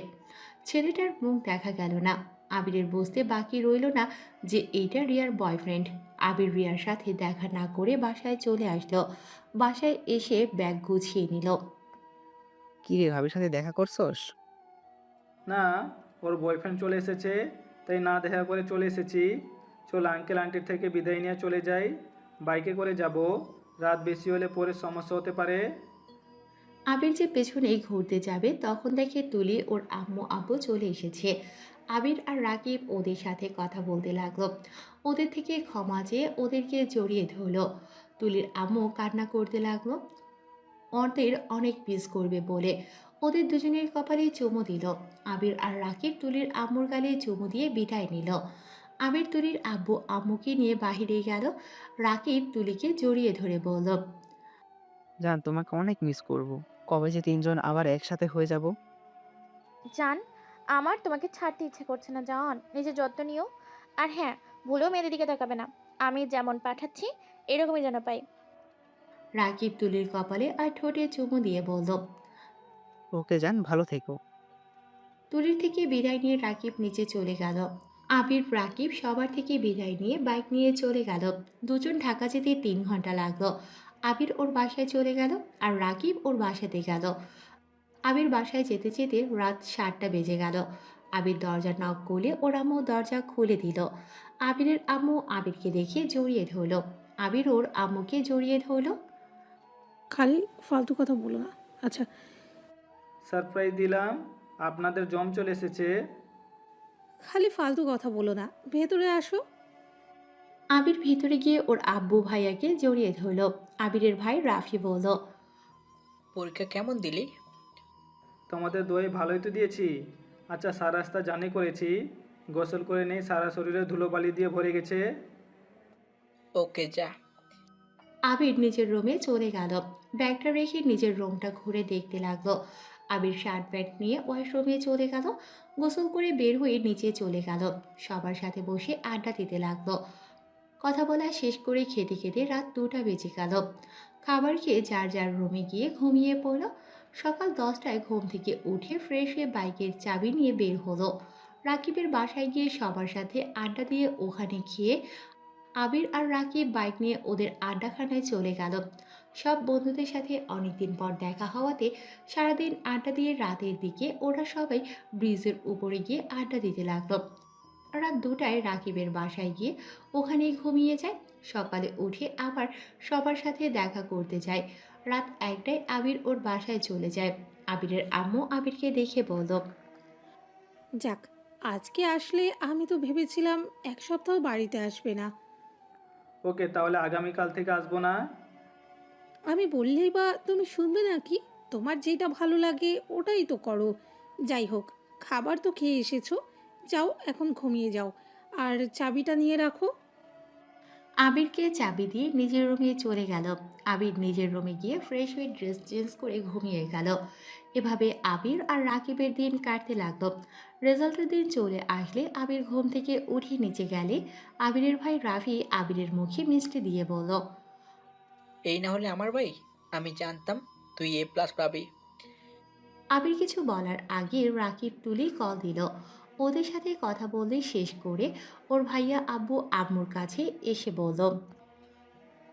ছেলেটার মুখ দেখা গেল না। আবিরের বুঝতে বাকি রইল না যে এইটা রিয়ার বয়ফ্রেন্ড। আবির রিয়ার সাথে দেখা না করে বাসায় চলে আসলো। বাসায় এসে ব্যাগ গুছিয়ে নিল। কি রে, ভাবির সাথে দেখা করছস? না, ওর বয়ফ্রেন্ড চলে এসেছে, তাই না দেখা করে চলে এসেছি। চল আঙ্কেল আন্টির থেকে বিদায় নিয়ে চলে যাই। বাইকে করে যাব, রাত বেশি হলে পরে সমস্যা হতে পারে। আবির যে পেছনে ঘুরতে যাবে তখন দেখে তুলি ওর আম্মু আব্বু চলে এসেছে। আবির আর রাকিব ওদের সাথে কথা বলতে লাগলো। ওদের থেকে ক্ষমা চেয়ে ওদেরকে জড়িয়ে ধরলো। তুলির আম্মু কান্না করতে লাগলো ওদের অনেক মিস করবে বলে। ওদের দুজনের কপালে চুমু দিল। আবির আর রাকিব তুলির আম্মুর গালে চুমু দিয়ে বিদায় নিল। আবির তুলির আব্বু আম্মুকে নিয়ে বাহিরে গেল। রাকিব তুলিকে জড়িয়ে ধরে বলল, জান, তোমাকে অনেক মিস করব। কবে যে তিনজন আবার একসাথে হয়ে যাব। জান, আমার তোমাকে ছাড়তে ইচ্ছে করছে না জান, নিজের যত্ন নিও। আর হ্যাঁ, ভুলেও মেয়েদের দিকে তাকাবে না। আমি যেমন পাঠাচ্ছি এরকমই যেন পাই। রাকিব তুলির কপালে আর ঠোঁটে চুমু দিয়ে বলল। ওকে জান, ভালো থেকো। তুলির থেকে বিদায় নিয়ে রাকিব নিচে চলে গেল। আবির রাকিব সবার থেকে বিদায় নিয়ে বাইক নিয়ে চলে গেল। দুজন ঢাকা যেতে 3 ঘন্টা লাগলো। আবির ওর বাসায় চলে গেল আর রাকিব ওর বাসাতে গেল। আবির বাসায় যেতে যেতে রাত 7টা বেজে গেল। আবির দরজা নক করলে ওর আম্মু দরজা খুলে দিল। আবিরের আম্মু আবিরকে দেখে জড়িয়ে ধরলো। আবির ওর আম্মুকে জড়িয়ে ধরলো। খালি ফালতু কথা বলো না। আচ্ছা, সারপ্রাইজ দিলাম, আপনাদের জম চলে এসেছে। খালি ফালতু কথা বলো না, ভেতরে আসো। আবির ভিতরে গিয়ে ওর আব্বু ভাইয়াকে জড়িয়ে ধরলো। আবিরের ভাই রাফি বলল, পরীক্ষা কেমন দিলি? তোমাদের দই ভালোই তো দিয়েছি। আচ্ছা, সারা রাস্তা জার্নি করেছি, গোসল করে নেই, সারা শরীরে ধুলোবালি দিয়ে ভরে গেছে। ওকে যা। আবির নিজের রুমে চলে গেল। ব্যাগটা রেখে নিজের রুমটা ঘুরে দেখতে লাগলো। আবির শার্ট প্যান্ট নিয়ে ওয়াশরুমে চলে গেল। গোসল করে বের হয়ে নিচে চলে গেল। সবার সাথে বসে আড্ডা দিতে লাগলো। কথা বলা শেষ করে খেতে খেতে রাত 2টা বেজে গেল। খাবার খেয়ে যার যার রুমে গিয়ে ঘুমিয়ে পড়ল। সকাল 10টায় ঘুম থেকে উঠে ফ্রেশ হয়ে বাইকের চাবি নিয়ে বের হলো। রাকিবের বাসায় গিয়ে সবার সাথে আড্ডা দিয়ে ওখানে খেয়ে আবির আর রাকিব বাইক নিয়ে ওদের আড্ডাখানায় চলে গেল। সব বন্ধুদের সাথে অনেকদিন পর দেখা হওয়াতে সারাদিন আড্ডা দিয়ে রাতের দিকে ওরা সবাই ব্রিজের উপরে গিয়ে আড্ডা দিতে লাগলো। রাত 2টায় রাকিবের বাসায় গিয়ে ওখানেই ঘুমিয়ে যায়। সকালে উঠে আবার সবার সাথে দেখা করতে যায়। রাত 1টায় আবির ওর বাসায় চলে যায়। আবিরের আম্মু আবিরকে দেখে বলল, যাক, আজকে আসলে আমি তো ভেবেছিলাম এক সপ্তাহ বাড়িতে আসবে না। ওকে, তাহলে আগামীকাল থেকে আসবো না? আমি বললেই বা তুমি শুনবে নাকি? তোমার যেটা ভালো লাগে ওটাই তো করো। যাই হোক, খাবার তো খেয়ে এসেছো, যাও এখন ঘুমিয়ে যাও। আর চাবিটা নিয়ে রাখো। আবিরকে চাবি দিয়ে নিজের রুমে চলে গেল। আবির নিজের রুমে গিয়ে ফ্রেশ হয়ে ড্রেস চেঞ্জ করে ঘুমিয়ে গেল। এভাবে আবির আর রাকিবের দিন কাটতে লাগলো। রেজাল্টের দিন চলে আসলে আবির ঘুম থেকে উঠে নিচে গেলে আবিরের ভাই রাফি আবিরের মুখে মিষ্টি দিয়ে বলল, এই না হলে আমার ভাই, আমি জানতাম তুই A+ পাবি। আবির কিছু বলার আগে রাকিব তুলি কল দিল। ওদের সাথে কথা বলে শেষ করে ওর ভাইয়া আব্বু আম্মুর কাছে এসে বলল,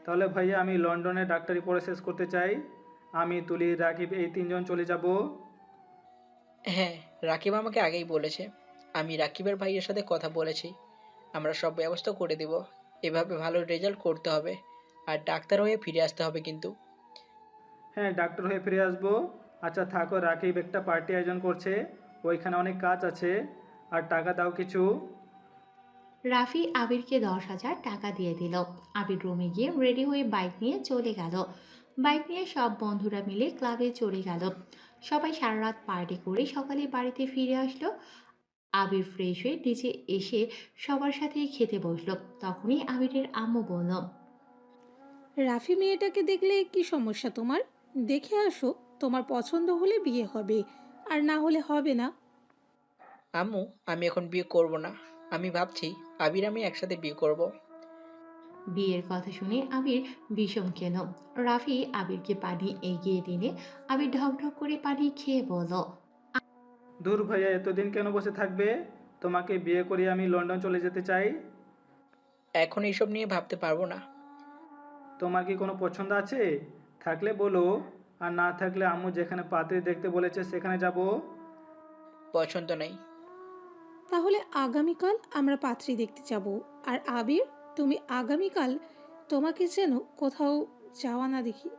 তাহলে ভাইয়া আমি লন্ডনে ডাক্তারি পড়ে শেষ করতে চাই। আমি, তুলি, রাকিব এই তিনজন চলে যাব। হ্যাঁ, রাকিব আমাকে আগেই বলেছে। আমি রাকিবের ভাইয়ের সাথে কথা বলেছি, আমরা সব ব্যবস্থা করে দিব। এভাবে ভালো রেজাল্ট করতে হবে, আর ডাক্তার হয়ে ফিরে আসতে হবে কিন্তু। হ্যাঁ, ডাক্তার হয়ে ফিরে আসবো। আচ্ছা থাকো, রাকিব একটা পার্টি আয়োজন করছে, ওইখানে অনেক কাজ আছে। আর টাকা দাও কিছু। রাফি আবিরকে 10,000 টাকা দিয়ে দিল। আবির রুমে গিয়ে রেডি হয়ে বাইক নিয়ে চলে গেল। বাইক নিয়ে সব বন্ধুরা মিলে ক্লাবে চলে গেল। সবাই সারা রাত পার্টি করে সকালে বাড়িতে ফিরে আসলো। আবির ফ্রেশ হয়ে নিচে এসে সবার সাথে খেতে বসলো। তখনই আবিরের আম্মু বলল, রাফি মেয়েটাকে দেখলে কি সমস্যা তোমার? দেখে আসো, তোমার পছন্দ হলে বিয়ে হবে, আর না হলে হবে না। আম্মু, আমি এখন বিয়ে করব না। আমি ভাবছি আবির আমি একসাথে বিয়ে করব। বিয়ের কথা শুনে আবির বিষম কেন। রাফি আবিরকে পানি এগিয়ে দিলে আবির ঢক ঢক করে পানি খেয়ে বলল, দূর ভাইয়া, এতদিন কেন বসে থাকবে? তোমাকে বিয়ে করে আমি লন্ডন চলে যেতে চাই। এখন এইসব নিয়ে ভাবতে পারবো না। তোমার কি কোনো পছন্দ আছে? থাকলে বলো, আর না থাকলে আম্মু যেখানে পাত্রী দেখতে বলেছে সেখানে যাব। পছন্দ নেই। তাহলে আগামীকাল আমরা পাত্রী দেখতে যাব। আর আবির, তুমি আগামীকাল তোমাকে যেন কোথাও যাওয়া না দেখি।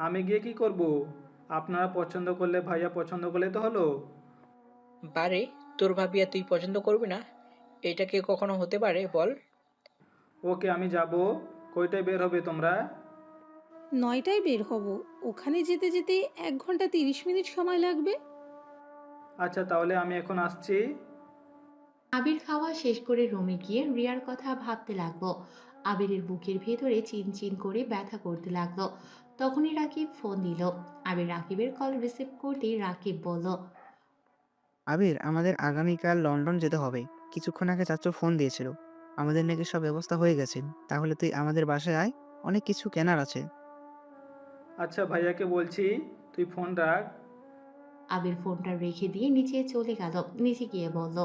আমি গিয়ে কি করব? আপনারা পছন্দ করলে, ভাইয়া পছন্দ করলে তো হলো। বারে, তোর ভাবি আর তুই পছন্দ করবি না? এটা কি কখনো হতে পারে বল? ওকে, আমি যাব। কয়টায় বের হবে তোমরা? 9টায় বের হব। ওখানে যেতে যেতে 1 ঘন্টা 30 মিনিট সময় লাগবে। আচ্ছা তাহলে আমি এখন আসছি। আবির খাওয়া শেষ করে রুমে গিয়ে রিয়ার কথা ভাবতে লাগলো। আবিরের বুকের ভেতরে চিনচিন করে ব্যথা করতে লাগলো। তখনই রাকিব ফোন দিল। আবির রাকিবের কল রিসিভ করতেই রাকিব বলল, আবির, আমাদের আগামীকাল লন্ডন যেতে হবে। কিছুক্ষণ আগে চাচু ফোন দিয়েছিল, আমাদের নাকি সব ব্যবস্থা হয়ে গেছে। তাহলে তুই আমাদের বাসায় আয়, অনেক কিছু কেনার আছে। আচ্ছা ভাইয়াকে বলছি, তুই ফোন রাখ। আবির ফোনটা রেখে দিয়ে নিচে চলে গেল। নিচে গিয়ে বলল,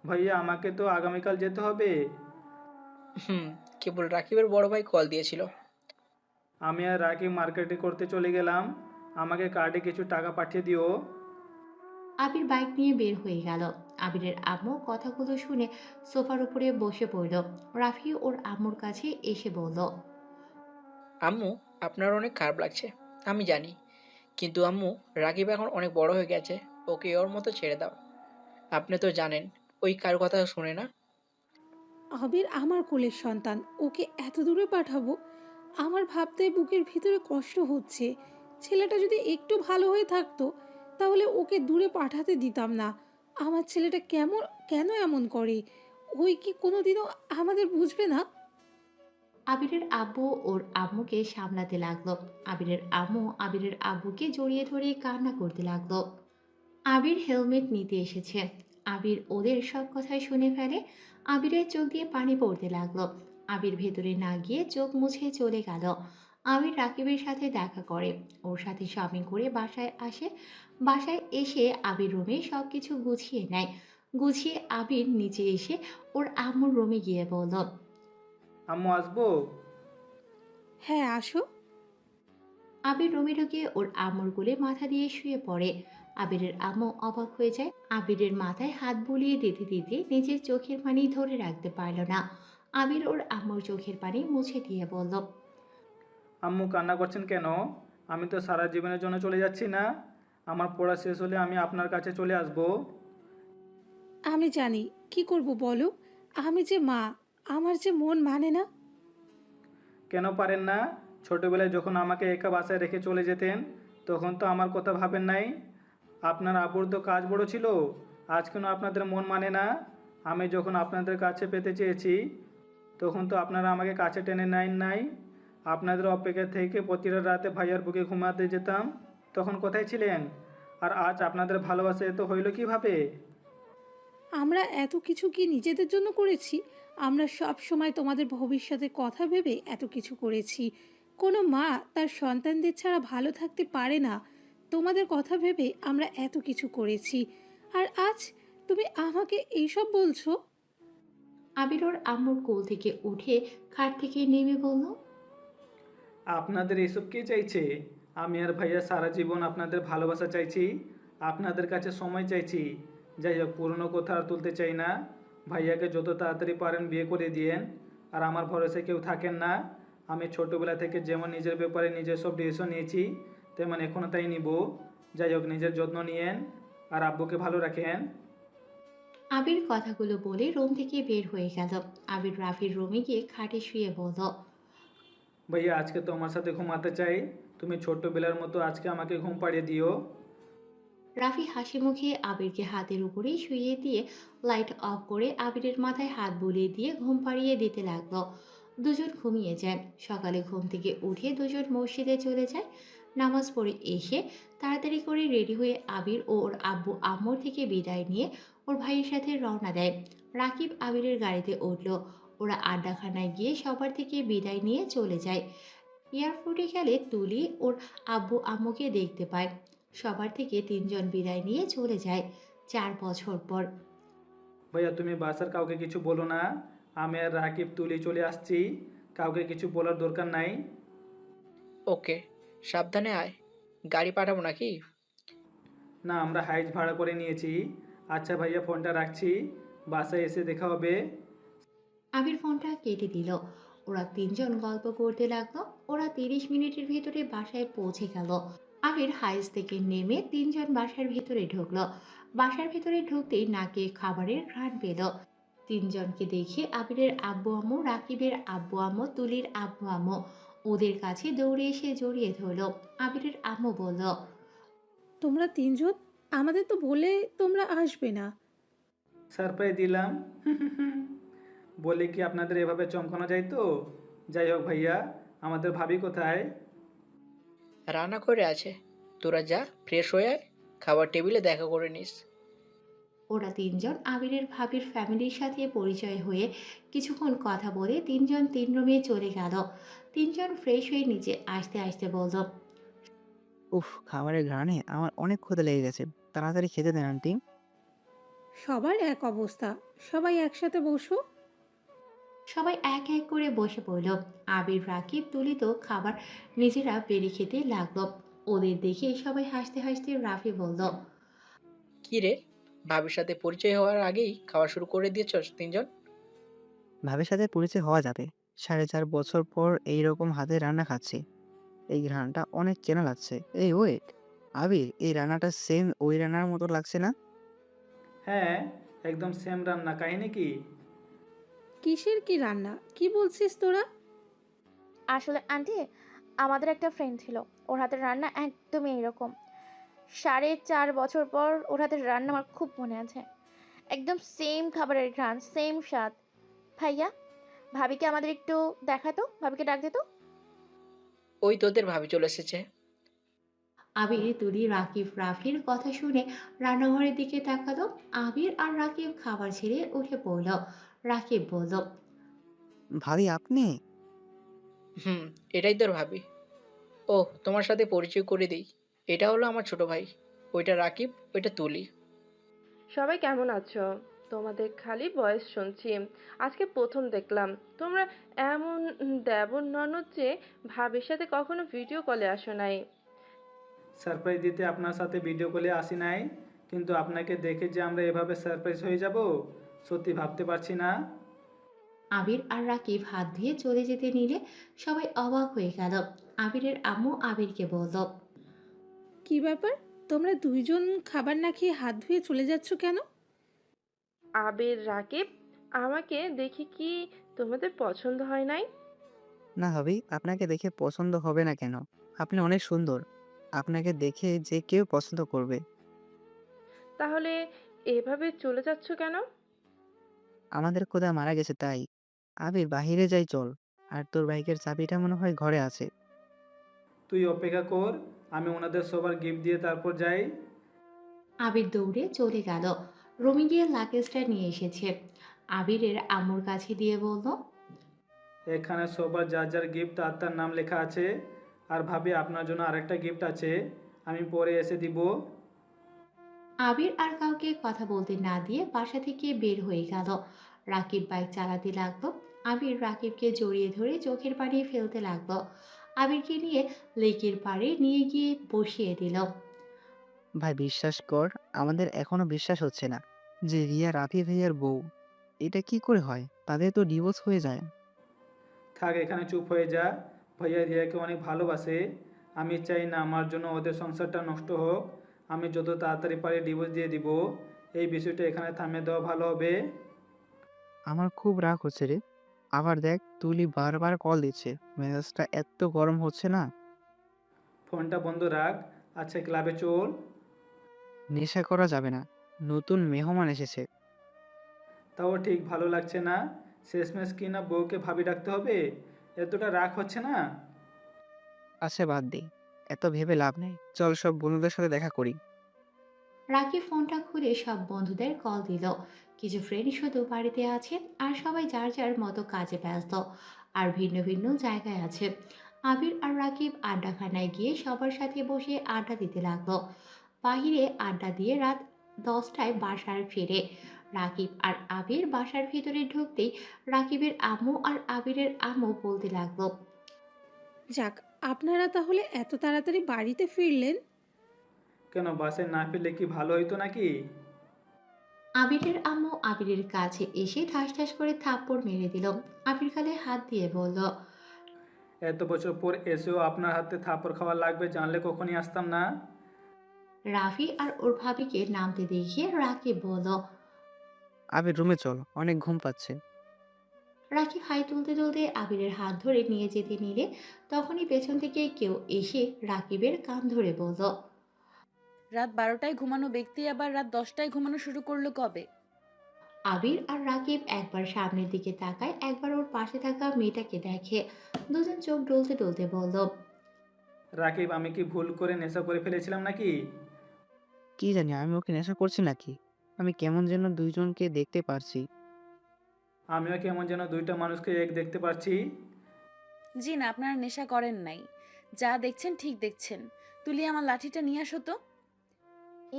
ভাইয়া আমাকে তো আগামীকাল যেতে হবে। হুম, কেবল রাকিবের বড় ভাই কল দিয়েছিল। আমি আর রাকিব মার্কেটে করতে চলে গেলাম। আমাকে কার্ডে কিছু টাকা পাঠিয়ে দিও। আবির বাইক নিয়ে বের হয়ে গেল। আবিরের আম্মু কথাগুলো শুনে সোফার উপরে বসে পড়ল। রাফি ওর আম্মুর কাছে এসে বলল, আম্মু, আপনার অনেক খারাপ লাগছে, আমি জানি। কিন্তু আম্মু, রাকিব এখন অনেক বড় হয়ে গেছে, ওকে ওর মতো ছেড়ে দাও। আপনি তো জানেন, ওই কার কথা শুনে না। আবির আমার কোলের সন্তান, ওকে এত দূরে পাঠাবো? আমার ভাবতে বুকের ভিতরে কষ্ট হচ্ছে। ছেলেটা যদি একটু ভালো হয়ে থাকতো, তাহলে ওকে দূরে পাঠাতে দিতাম না। আমার ছেলেটা কেন এমন করে? ওই কি কোনোদিনও আমাদের বুঝবে না? আবিরের আব্বু ওর আম্মুকে সামলাতে লাগলো। আবিরের আম্মু আবিরের আব্বুকে জড়িয়ে ধরে কান্না করতে লাগলো। আবির হেলমেট নিতে এসেছে। আবির ওদের সব কথাই শুনে ফেলে। আবিরের চোখ দিয়ে পানি পড়তে লাগলো। আবির ভেতরে না গিয়ে চোখ মুছে চলে গেল। আবির রাকিবের সাথে দেখা করে, ওর সাথে শপিং করে বাসায় আসে। বাসায় এসে আবির রুমে সব কিছু গুছিয়ে নেয়। গুছিয়ে আবির নিচে এসে ওর আম্মুর রুমে গিয়ে বলল, আম্মু আসবো? হ্যাঁ, আসো। আবির রুমে ঢুকে ওর আম্মুর কোলে মাথা দিয়ে শুয়ে পড়ে। আবিরের আম্মু অবাক হয়ে যায়। আবিরের মাথায় হাত বুলিয়ে দিতে দিতে নিজের চোখের পানি ধরে রাখতে পারল না। আবির ওর আম্মুর চোখের পানি মুছে দিয়ে বলল, আম্মু কান্না করছেন কেন? আমি তো সারা জীবনের জন্য চলে যাচ্ছি না। আমার পড়া শেষ হলে আমি আপনার কাছে চলে আসবো। আমি জানি কি করব বলো। আমি যে মা, আমার যে মন মানে না। কেন পারেন না? ছোটবেলায় যখন আমাকে একা বাসায় রেখে চলে যেতেন, তখন তো আমার কথা ভাবেন নাই। আপনার আব্বুর তো কাজ বড় ছিল। আজ কেন আপনাদের মন মানে না? আমি যখন আপনাদের কাছে পেতে চেয়েছি, তখন তো আপনারা আমাকে কাছে টেনে নেন নাই। আপনাদের অপেক্ষা থেকে প্রতিটা রাতে ভাইয়ার বুকে ঘুমাতে যেতাম। তখন কোথায় ছিলেন? আর আজ আপনাদের ভালোবাসা এত হইল কিভাবে? আমরা এত কিছু কি নিজেদের জন্য করেছি? আমরা সব সময় তোমাদের ভবিষ্যতের কথা ভেবে এত কিছু করেছি। কোনো মা তার সন্তানদের ছাড়া ভালো থাকতে পারে না। তোমাদের কথা ভেবে আমরা এত কিছু করেছি। আর আজ তুমি আমাকে এইসব বলছো? আবির ওর আম্মুর কোল থেকে উঠে খাট থেকে নেমে বলল, আপনাদের এসব কে চাইছে? আমি আর ভাইয়া সারা জীবন আপনাদের ভালোবাসা চাইছি, আপনাদের কাছে সময় চাইছি। যাই হোক, পুরনো কথা আর তুলতে চাই না। ভাইয়াকে যত তাড়াতাড়ি পারেন বিয়ে করে দিয়েন। আর আমার ভরসায় কেউ থাকেন না। আমি ছোটোবেলা থেকে যেমন নিজের ব্যাপারে নিজের সব ডিসিশন নিয়েছি, তেমন এখনও তাই নিব। যাই হোক, নিজের যত্ন নিয়েন আর আব্বুকে ভালো রাখেন। আবির কথাগুলো বলে রুম থেকে বের হয়ে গেল। আবির রাফির রুমে গিয়ে খাটে শুয়ে বলল, ভাইয়া, আজকে তোমার সাথে ঘুমাতে চাই। তুমি ছোট্টবেলার মতো আজকে আমাকে ঘুম পাড়িয়ে দিও। রাফি হাসি মুখে আবিরকে হাতের উপরেই শুইয়ে দিয়ে লাইট অফ করে আবিরের মাথায় হাত বুলিয়ে দিয়ে ঘুম পাড়িয়ে দিতে লাগলো। দুজন ঘুমিয়ে যায়। সকালে ঘুম থেকে উঠে দুজন মসজিদে চলে যায়। নামাজ পড়ে এসে তাড়াতাড়ি করে রেডি হয়ে আবির ও ওর আব্বু আম্মুর থেকে বিদায় নিয়ে ওর ভাইয়ের সাথে রওনা দেয়। রাকিব আবিরের গাড়িতে উঠল। ওরা আড্ডাখানায় গিয়ে সবার থেকে বিদায় নিয়ে চলে যায়। এয়ারপোর্টে গেলে তুলি ওর আব্বু আম্মুকে দেখতে পায়। সবার থেকে তিনজন বিদায় নিয়ে চলে যায় 4 বছর পর। ভাইয়া, তুমি বাসার কাউকে কিছু বলো না। আমি আর রাকিব তুলি চলে আসছি। কাউকে কিছু বলার দরকার নাই। ওকে, সাবধানে আয়। গাড়ি পাঠাবো নাকি? না, আমরা হাইজ ভাড়া করে নিয়েছি। আচ্ছা ভাইয়া, ফোনটা রাখছি। বাসায় এসে দেখা হবে। আবির ফোনটা কেটে দিল। ওরা তিনজন গল্প করতে লাগলো। ওরা 30 মিনিটের ভিতরে বাসায় পৌঁছে গেল। আবির হাইস থেকে নেমে তিনজন বাসার ভিতরে ঢুকলো। বাসার ভিতরে ঢুকতেই নাকে খাবারের ঘ্রাণ পেল। তিনজনকে দেখে আবিরের আব্বু আম্মু, রাকিবের আব্বু আম্মু, তুলির আব্বু আম্মু ওদের কাছে দৌড়ে এসে জড়িয়ে ধরলো। আবিরের আম্মু বলল, তোমরা তিনজন আমাদের তো বলে তোমরা আসবে না। সারপ্রাইজ দিলাম। বলে কি আপনাদের এভাবে চমকানো যায় তো? যাই হোক ভাইয়া, আমাদের ভাবি কোথায়? রান্না করে আছে। তোরা যা, ফ্রেশ হয়ে আয়, খাবার টেবিলে দেখা করে নিস। ওরা তিনজন আবিরের ভাবির ফ্যামিলির সাথে পরিচয় হয়ে কিছুক্ষণ কথা বলে তিনজন তিন রুমে চলে গেল। তিনজন ফ্রেশ হয়ে নিচে আসতে আসতে বলল, উফ, খাবারের ঘ্রাণে আমার অনেক ক্ষুধা লেগে গেছে। তাড়াতাড়ি খেতে দেন আন্টি। সবার এক অবস্থা, সবাই একসাথে বসো। সবাই এক এক করে বসে পড়ল। আবির, রাকিব, তুলি তো খাবার নিজেরা বেড়ে খেতে লাগলো। ওদের দেখে সবাই হাসতে হাসতে রাফি বলল, কি রে, ভাবির সাথে পরিচয় হওয়ার আগেই খাওয়া শুরু করে দিয়েছস তিনজন? ভাবির সাথে পরিচয় হওয়া যাবে। 4.5 বছর পর এইরকম হাতে রান্না খাচ্ছি। এই ঘ্রাণটা অনেক চেনা লাগছে। এই ওয়েট, আবির, এই রান্নাটা সেম ওই রান্নার মতো লাগছে না? হ্যাঁ, একদম সেম রান্না। কাহিনী কি? কিসের কি রান্না, কি বলছিস তোরা? আসলে আন্টি, আমাদের একটা ফ্রেন্ড ছিল, ওর হাতের রান্না একদমই এইরকম। 4.5 বছর পর ওর হাতের রান্না আমার খুব মনে আছে। একদম সেম খাবারের ঘ্রাণ, সেম স্বাদ। ভাইয়া, ভাবিকে আমাদের একটু দেখাতো, ভাবিকে ডাক দিত। ওই তোদের ভাবি চলে এসেছে। আবির, তুলি, রাকিব, রাফির কথা শুনে রান্নাঘরের দিকে তাকালো। আবির আর রাকিব খাবার ছেড়ে উঠে পড়ল। রাকিব বলল, ভাবি, আপনি? হুম, এটাই তোর ভাবি। ও, তোমার সাথে পরিচয় করে দিই। এটা হলো আমার ছোট ভাই। ওইটা রাকিব, ওইটা তুলি। সবাই কেমন আছো? তোমাদের খালি ভয়েস শুনছি, আজকে প্রথম দেখলাম। তোমরা এমন দেবর ননদ যে ভাবির সাথে কখনো ভিডিও কলে আসো নাই। সারপ্রাইজ দিতে আপনার সাথে ভিডিও কলে আসি নাই, কিন্তু আপনাকে দেখে যে আমরা এভাবে সারপ্রাইজ হয়ে যাব, সত্যি ভাবতে পারছি না। আবির আর রাকিব হাত ধুয়ে চলে যেতে নিলে সবাই অবাক হয়ে গেল। আবিরের আম্মু আবিরকে বলল, কি ব্যাপার, তোমরা দুইজন খাবার না খেয়ে হাত ধুয়ে চলে যাচ্ছ কেন? আবির, রাকিব, আমাকে দেখে কি তোমাদের পছন্দ হয় নাই? না ভাবি, আপনাকে দেখে পছন্দ হবে না কেন? আপনি অনেক সুন্দর। আপনাকে দেখে যে কেউ পছন্দ করবে। তাহলে এভাবে চলে যাচ্ছ কেন? আমাদের খোদা মারা গেছে তাই। আবির বাহিরে যাই চল। আর তোর বাইকের চাবিটা মনে হয় ঘরে আছে। তুই অপেক্ষা কর, আমি ওনাদের সবার গিফট দিয়ে তারপর যাই। আবির দৌড়ে চলে গেল। রুমে গিয়ে লাগেজটা নিয়ে এসেছে। আবিরের আম্মুর কাছে দিয়ে বলল, এখানে সবার যার যার গিফট তার তার নাম লেখা আছে। আর ভাবি আপনার জন্য আরেকটা গিফট আছে, আমি পরে এসে দিব। আবির আর কাউকে কথা বলতে না দিয়ে বাসা থেকে বের হয়ে গেল। রাকিব বাইক চালাতে লাগলো। আবির রাকিবকে জড়িয়ে ধরে চোখের পানি ফেলতে লাগলো। আবিরকে নিয়ে লেকের পাড়ে নিয়ে গিয়ে বসিয়ে দিল। ভাই বিশ্বাস কর, আমাদের এখনো বিশ্বাস হচ্ছে না যে রিয়া রাফি ভাইয়ার বউ। এটা কি করে হয়? তাদের তো ডিভোর্স হয়ে যায়। থাক, এখানে চুপ হয়ে যা। ভাইয়া রিয়াকে অনেক ভালোবাসে। আমি চাই না আমার জন্য ওদের সংসারটা নষ্ট হোক। আমি যত তাড়াতাড়ি পারি ডিভোর্স দিয়ে দিব। এই বিষয়টা এখানে থামিয়ে দেওয়া ভালো হবে। আমার খুব রাগ হচ্ছে রে। আবার দেখ, তুলি বারবার কল দিচ্ছে। মেজাজটা এত গরম হচ্ছে না। ফোনটা বন্ধ রাখ। আচ্ছা, ক্লাবে চল। নেশা করা যাবে না। নতুন মেহমান এসেছে। তাও ঠিক ভালো লাগছে না। শেষমেশ কি না বউকে ভাবি ডাকতে হবে? এতটা রাগ হচ্ছে না? আচ্ছা বাদ দে, এত ভেবে লাভ নেই। চল সব বন্ধুদের সাথে দেখা করি। রাকিব ফোনটা খুলে সব বন্ধুদের কল দিল। কিছু ফ্রেন্ড শুধু বাড়িতে আছে, আর সবাই যার যার মতো কাজে ব্যস্ত আর ভিন্ন ভিন্ন জায়গায় আছে। আবির আর রাকিব আড্ডাখানায় গিয়ে সবার সাথে বসে আড্ডা দিতে লাগলো। বাহিরে আড্ডা দিয়ে রাত 10টায় বাসায় ফিরে। রাকিব আর আবির বাসার ভিতরে ঢুকতেই রাকিবের আম্মু আর আবিরের আম্মু বলতে লাগলো, যাক, আপনারা তাহলে এত তাড়াতাড়ি বাড়িতে ফিরলেন। কেন, বাসে না ফিরলে কি ভালো হইতো নাকি? আবিরের আম্মু আবিরের কাছে এসে ঠাস ঠাস করে থাপ্পড় মেরে দিল। আবির গালে হাত দিয়ে বলল, এত বছর পর এসেও আপনার হাতে থাপড় খাওয়া লাগবে জানলে কখনই আসতাম না। রাফি আর ওর ভাবিকে নামতে দেখিয়ে রাকিব বলল। আবির রুমে চল, অনেক ঘুম পাচ্ছে। রাকিব হাই তুলতে তুলতে আবিরের হাত ধরে নিয়ে যেতে নিলে তখনই পেছন থেকে কেউ এসে রাকিবের কান ধরে বলল, রাত 12টায় ঘুমানো ব্যক্তি আবার রাত 10টায় ঘুমানো শুরু করলো কবে? আবির আর রাকিব একবার সামনের দিকে তাকায়, একবার ওর পাশে থাকা মেয়েটাকে দেখে। দুজন চোখ ডলতে ডলতে বলল, রাকিব, আমি কি ভুল করে নেশা করে ফেলেছিলাম নাকি? কি জানি আমি ওকে নেশা করছি নাকি। আমি কেমন যেন দুইজনকে দেখতে পারছি। আমিও কেমন যেন দুইটা মানুষকে এক দেখতে পাচ্ছি। জি না, আপনারা নেশা করেন নাই। যা দেখছেন ঠিক দেখছেন। তুলি, আমার লাঠিটা নিয়ে আসো তো।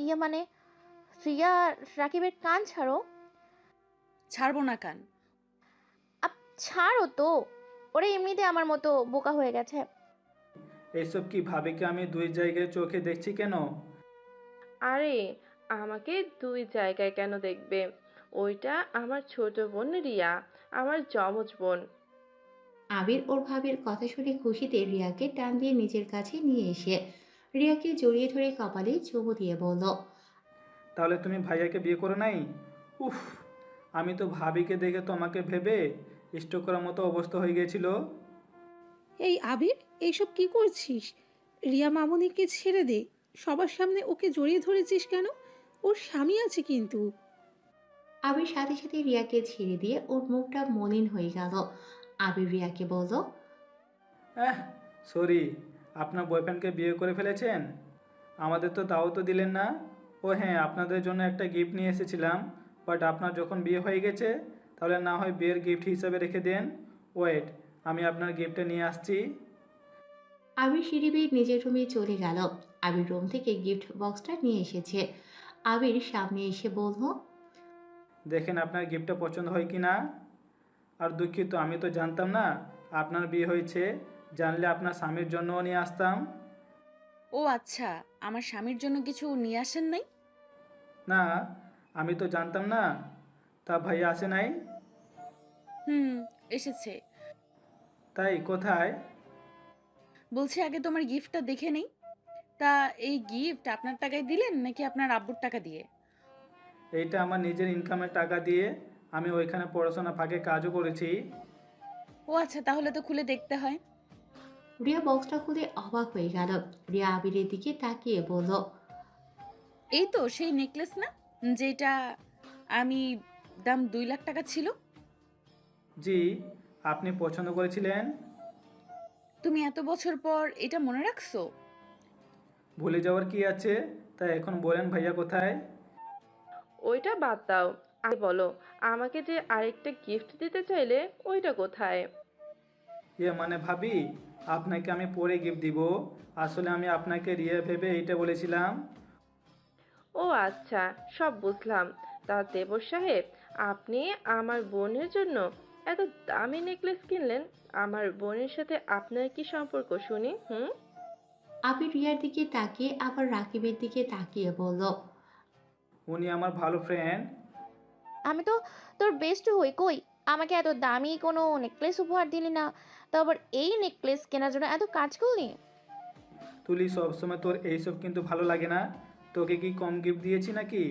ইয়ে মানে, শ্রিয়া, রাকিবের কান ছাড়ো। ছাড়বো না কান। আপ, ছাড়ো তো। ওরা এমনিতে আমার মতো বোকা হয়ে গেছে। এইসব কি ভাবিকে আমি দুই জায়গায় চোখে দেখছি কেন? আরে, আমাকে দুই জায়গায় কেন দেখবে? ওইটা আমার ছোট বোন রিয়া, আমার যমজ বোন। আবির ওর ভাবির কথা শুনে খুশিতে রিয়াকে টান দিয়ে নিজের কাছে নিয়ে এসে রিয়াকে জড়িয়ে ধরে কপালে চুমু দিয়ে বলল, তাহলে তুমি ভাইয়াকে বিয়ে করো নাই? উফ, আমি তো ভাবিকে দেখে তোমাকে ভেবে স্ট্রোক করার মতো অবস্থা হয়ে গেছিল। এই আবির, এইসব কি করছিস? রিয়া মামুনিকে ছেড়ে দে। সবার সামনে ওকে জড়িয়ে ধরেছিস কেন? ওর স্বামী আছে কিন্তু। আবির সাথে সাথে রিয়াকে ছেড়ে দিয়ে ওর মুখটা মলিন হয়ে গেল। আবির রিয়াকে বলল, সরি, আপনার বয়ফ্রেন্ডকে বিয়ে করে ফেলেছেন? আমাদের তো তাও তো দিলেন না। ও হ্যাঁ, আপনাদের জন্য একটা গিফট নিয়ে এসেছিলাম, বাট আপনার যখন বিয়ে হয়ে গেছে তাহলে না হয় বিয়ের গিফট হিসাবে রেখে দেন। ওয়েট, আমি আপনার গিফটটা নিয়ে আসছি। আবির সিঁড়ি বেয়ে নিজের রুমে চলে গেল। আবির রুম থেকে গিফট বক্সটা নিয়ে এসেছে। আবির সামনে এসে বলল, দেখেন আপনার গিফটটা পছন্দ হয় কি না। আর দুঃখিত, আমি তো জানতাম না আপনার বিয়ে হয়েছে। জানলে আপনার স্বামীর জন্যও নিয়ে আসতাম। ও আচ্ছা, আমার স্বামীর জন্য কিছু নিয়ে আসেন নাই? না, আমি তো জানতাম না। তা ভাইয়া আসে নাই? হুম, এসেছে। তাই? কোথায়? বলছি আগে তোমার গিফটটা দেখে নেই। তা এই গিফট আপনার টাকায় দিলেন নাকি আপনার আব্বুর টাকা দিয়ে? এইটা আমার নিজের ইনকামের টাকা দিয়ে আমি ওইখানে পড়াশোনা ফাঁকে কাজও করেছি। ও আচ্ছা, তাহলে তো খুলে দেখতে হয়। রিয়া বক্সটা খুলে অবাক হয়ে গেল। রিয়া আবিরের দিকে তাকিয়ে বলল, এই তো সেই নেকলেস না, যেটা আমি দাম 2 লাখ টাকা ছিল। জি, আপনি পছন্দ করেছিলেন। তুমি এত বছর পর এটা মনে রাখছো? ভুলে যাওয়ার কি আছে? তাই এখন বলেন ভাইয়া কোথায়? ওইটা বাদ দাও, আগে বলো আমাকে যে আরেকটা গিফট দিতে চাইলে ওইটা কোথায়? মানে ভাবি, আপনাকে আমি পরে গিফট দিব। আসলে আমি আপনাকে রিয়া ভেবে এইটা বলেছিলাম। ও আচ্ছা, সব বুঝলাম। তা দেবর সাহেব, আপনি আমার বোনের জন্য এত দামি নেকলেস কিনলেন, আমার বোনের সাথে আপনার কি সম্পর্ক শুনি? হুম? আবির রিয়ার দিকে তাকিয়ে আবার রাকিবের দিকে তাকিয়ে বলল, উনি আমার ভালো ফ্রেন্ড। আমি তো তোর বেস্ট হই, কই আমাকে এত দামি কোনো নেকলেস উপহার দিলি না, তো আবার এই নেকলেস কেনার জন্য এত কাজ করলি। তুলি, সবসময় তোর এইসব কিন্তু ভালো লাগে না। তোকে কি কম গিফট দিয়েছি নাকি?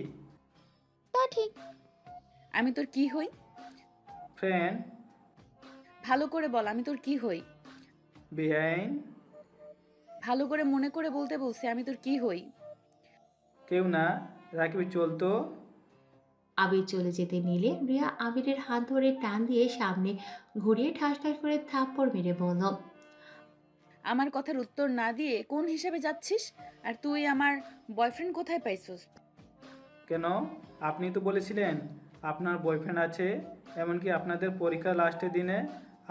তা ঠিক। আমি তোর কি হই? ফ্রেন্ড। ভালো করে বল, আমি তোর কি হই? বেআইন। ভালো করে মনে করে বলতে বলছি, আমি তোর কি হই? কেউ না, রাকিবি চলতো। আবির চলে যেতে নিলে রিয়া আবিরের হাত ধরে টান দিয়ে সামনে ঘুরিয়ে ঠাস ঠাস করে থাপ্পড় মেরে বলল, আমার কথার উত্তর না দিয়ে কোন হিসাবে যাচ্ছিস? আর তুই আমার বয়ফ্রেন্ড কোথায় পাইছস? কেন? আপনি তো বলেছিলেন আপনার বয়ফ্রেন্ড আছে। এমনকি আপনাদের পরীক্ষা লাস্টের দিনে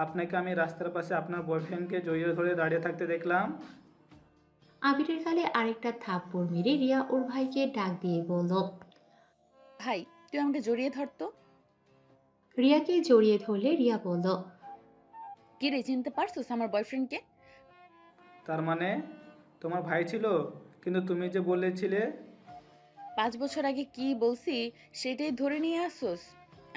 আপনাকে আমি রাস্তার পাশে আপনার বয়ফ্রেন্ডকে জড়িয়ে ধরে দাঁড়িয়ে থাকতে দেখলাম। আবিরের গালে আরেকটা থাপ্পড় মেরে রিয়া ওর ভাইকে ডাক দিয়ে বলল। ভাই, তুই আমাকে জড়িয়ে ধরতো। রিয়াকে জড়িয়ে ধরলে রিয়া বলল, কি রে, চিনতে পারছস আমার বয়ফ্রেন্ডকে? তার মানে তোমার ভাই ছিল? কিন্তু তুমি যে বলেছিলে। 5 বছর আগে কি বলছি সেটাই ধরে নিয়ে আসছস।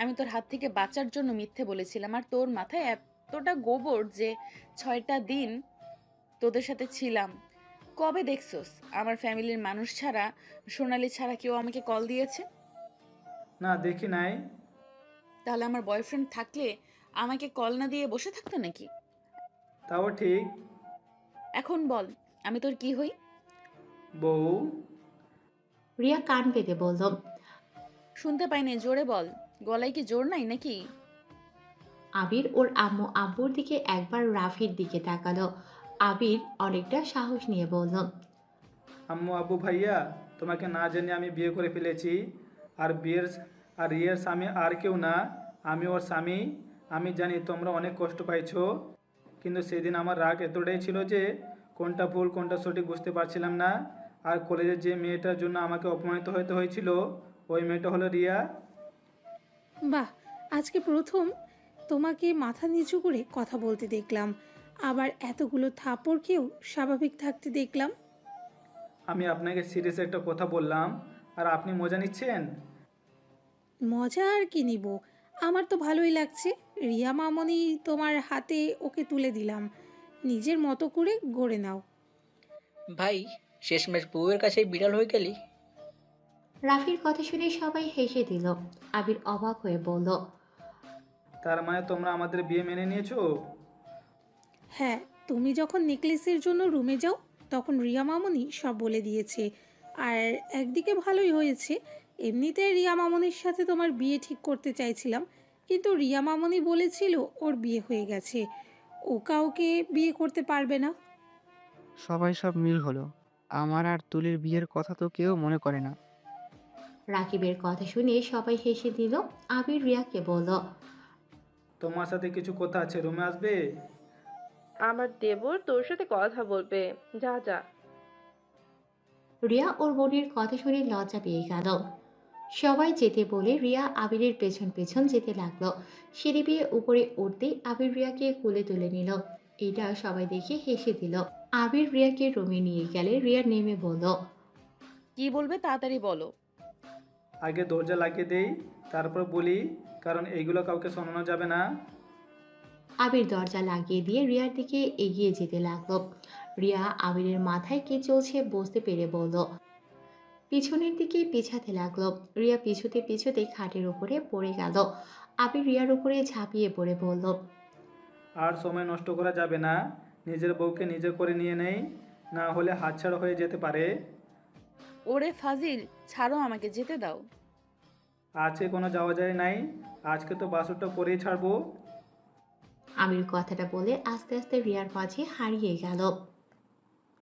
আমি তোর হাত থেকে বাঁচার জন্য মিথ্যে বলেছিলাম, আর তোর মাথায় এতটা গোবর যে 6টা দিন তোদের সাথে ছিলাম। কবে দেখছস আমার ফ্যামিলির মানুষ ছাড়া, সোনালি ছাড়া কেউ আমাকে কল দিয়েছে? না, দেখি নাই। তাহলে আমার বয়ফ্রেন্ড থাকলে আমাকে কল না দিয়ে বসে থাকতো নাকি? তাও ঠিক। এখন বল, আমি তোর কি হই? বউ। রিয়া কান পেতে বলল, শুনতে পাইনি, জোরে বল। গলায় কি জোর নাই নাকি? আবির ওর আম্মু আব্বুর দিকে একবার রাফির দিকে তাকালো। আবির অনেকটা সাহস নিয়ে বলল, আম্মু আব্বু ভাইয়া, তোমাকে না জানি আমি বিয়ে করে ফেলেছি। আর রিয়ের স্বামী আর কেউ না, আমি ওর স্বামী। আমি জানি তোমরা অনেক কষ্ট পাইছো, কিন্তু সেদিন আমার রাগ এতটাই ছিল যে কোনটা ভুল কোনটা সঠিক বুঝতে পারছিলাম না। আর কলেজের যে মেয়েটার জন্য আমাকে অপমানিত হতে হয়েছিল, ওই মেয়েটা হলো রিয়া। বাহ, আজকে প্রথম তোমাকে মাথা নিচু করে কথা বলতে দেখলাম, আবার এতগুলো থাপড়কেও স্বাভাবিক থাকতে দেখলাম। আমি আপনাকে সিরিয়াস একটা কথা বললাম, আর আপনি মজা নিচ্ছেন। মজা আর কি নিব, আমার তো ভালোই লাগছে। রিয়া মামনি তোমার হাতে ওকে তুলে দিলাম, নিজের মতো করে গড়ে নাও। ভাই, শেষমেশ বউয়ের কাছেই বিড়াল হয়ে গেলি। রাফির কথা শুনে সবাই হেসে দিল। আবির অবাক হয়ে বলল, তার মানে তোমরা আমাদের বিয়ে মেনে নিয়েছো? হ্যাঁ, তুমি যখন নেকলেসের জন্য রুমে যাও তখন রিয়া মামনি সব বলে দিয়েছে। আর একদিকে ভালোই হয়েছে, এমনিতে রিয়া মামনির সাথে তোমার বিয়ে ঠিক করতে চাইছিলাম, কিন্তু রিয়া মামনি বলেছিল ওর বিয়ে হয়ে গেছে, ও কাউকে বিয়ে করতে পারবে না। সবাই সব মিল হলো। আমার আর তুলির বিয়ের কথা তো কেউ মনে করে না। রাকিবের কথা শুনে সবাই হেসে দিল। আবির রিয়াকে বলল, তোমার সাথে কিছু কথা আছে, রুমে আসবে? আমার দেবর তোর সাথে কথা বলবে, যা যা। রিয়া ওর বোনের কথা শুনে লজ্জা পেয়ে গেল। সবাই যেতে বলে রিয়া আবিরের পেছন পেছন যেতে লাগলো। সিঁড়ি বেয়ে উপরে উঠতেই আবির রিয়াকে কোলে তুলে নিল। এটা সবাই দেখে হেসে দিল। আবির রিয়াকে রুমে নিয়ে গেলে রিয়া নেমে বলল, কি বলবে তাড়াতাড়ি বলো। আগে দরজা লাগিয়ে দেই, তারপর বলি, কারণ এইগুলো কাউকে শোনানো যাবে না। আবির দরজা লাগিয়ে দিয়ে রিয়ার দিকে এগিয়ে যেতে লাগলো। রিয়া আবিরের মাথায় কি চলছে বুঝতে পেরে বলল, পিছনের দিকে পেছাতে লাগলো। রিয়া পিছুতে পিছুতে খাটের উপরে পড়ে গেল। আবির রিয়ার উপরে ঝাঁপিয়ে পড়ে বলল, আর সময় নষ্ট করা যাবে না, নিজের বউকে নিজে করে নিয়ে নেই, না হলে হাতছাড়া হয়ে যেতে পারে। ওরে ফাজিল, ছাড়ো আমাকে, যেতে দাও। আজকে কোনো যাওয়া যায় নাই, আজকে তো বাসরটা করেই ছাড়বো। আবির কথাটা বলে আস্তে আস্তে রিয়ার মাঝে হারিয়ে গেল।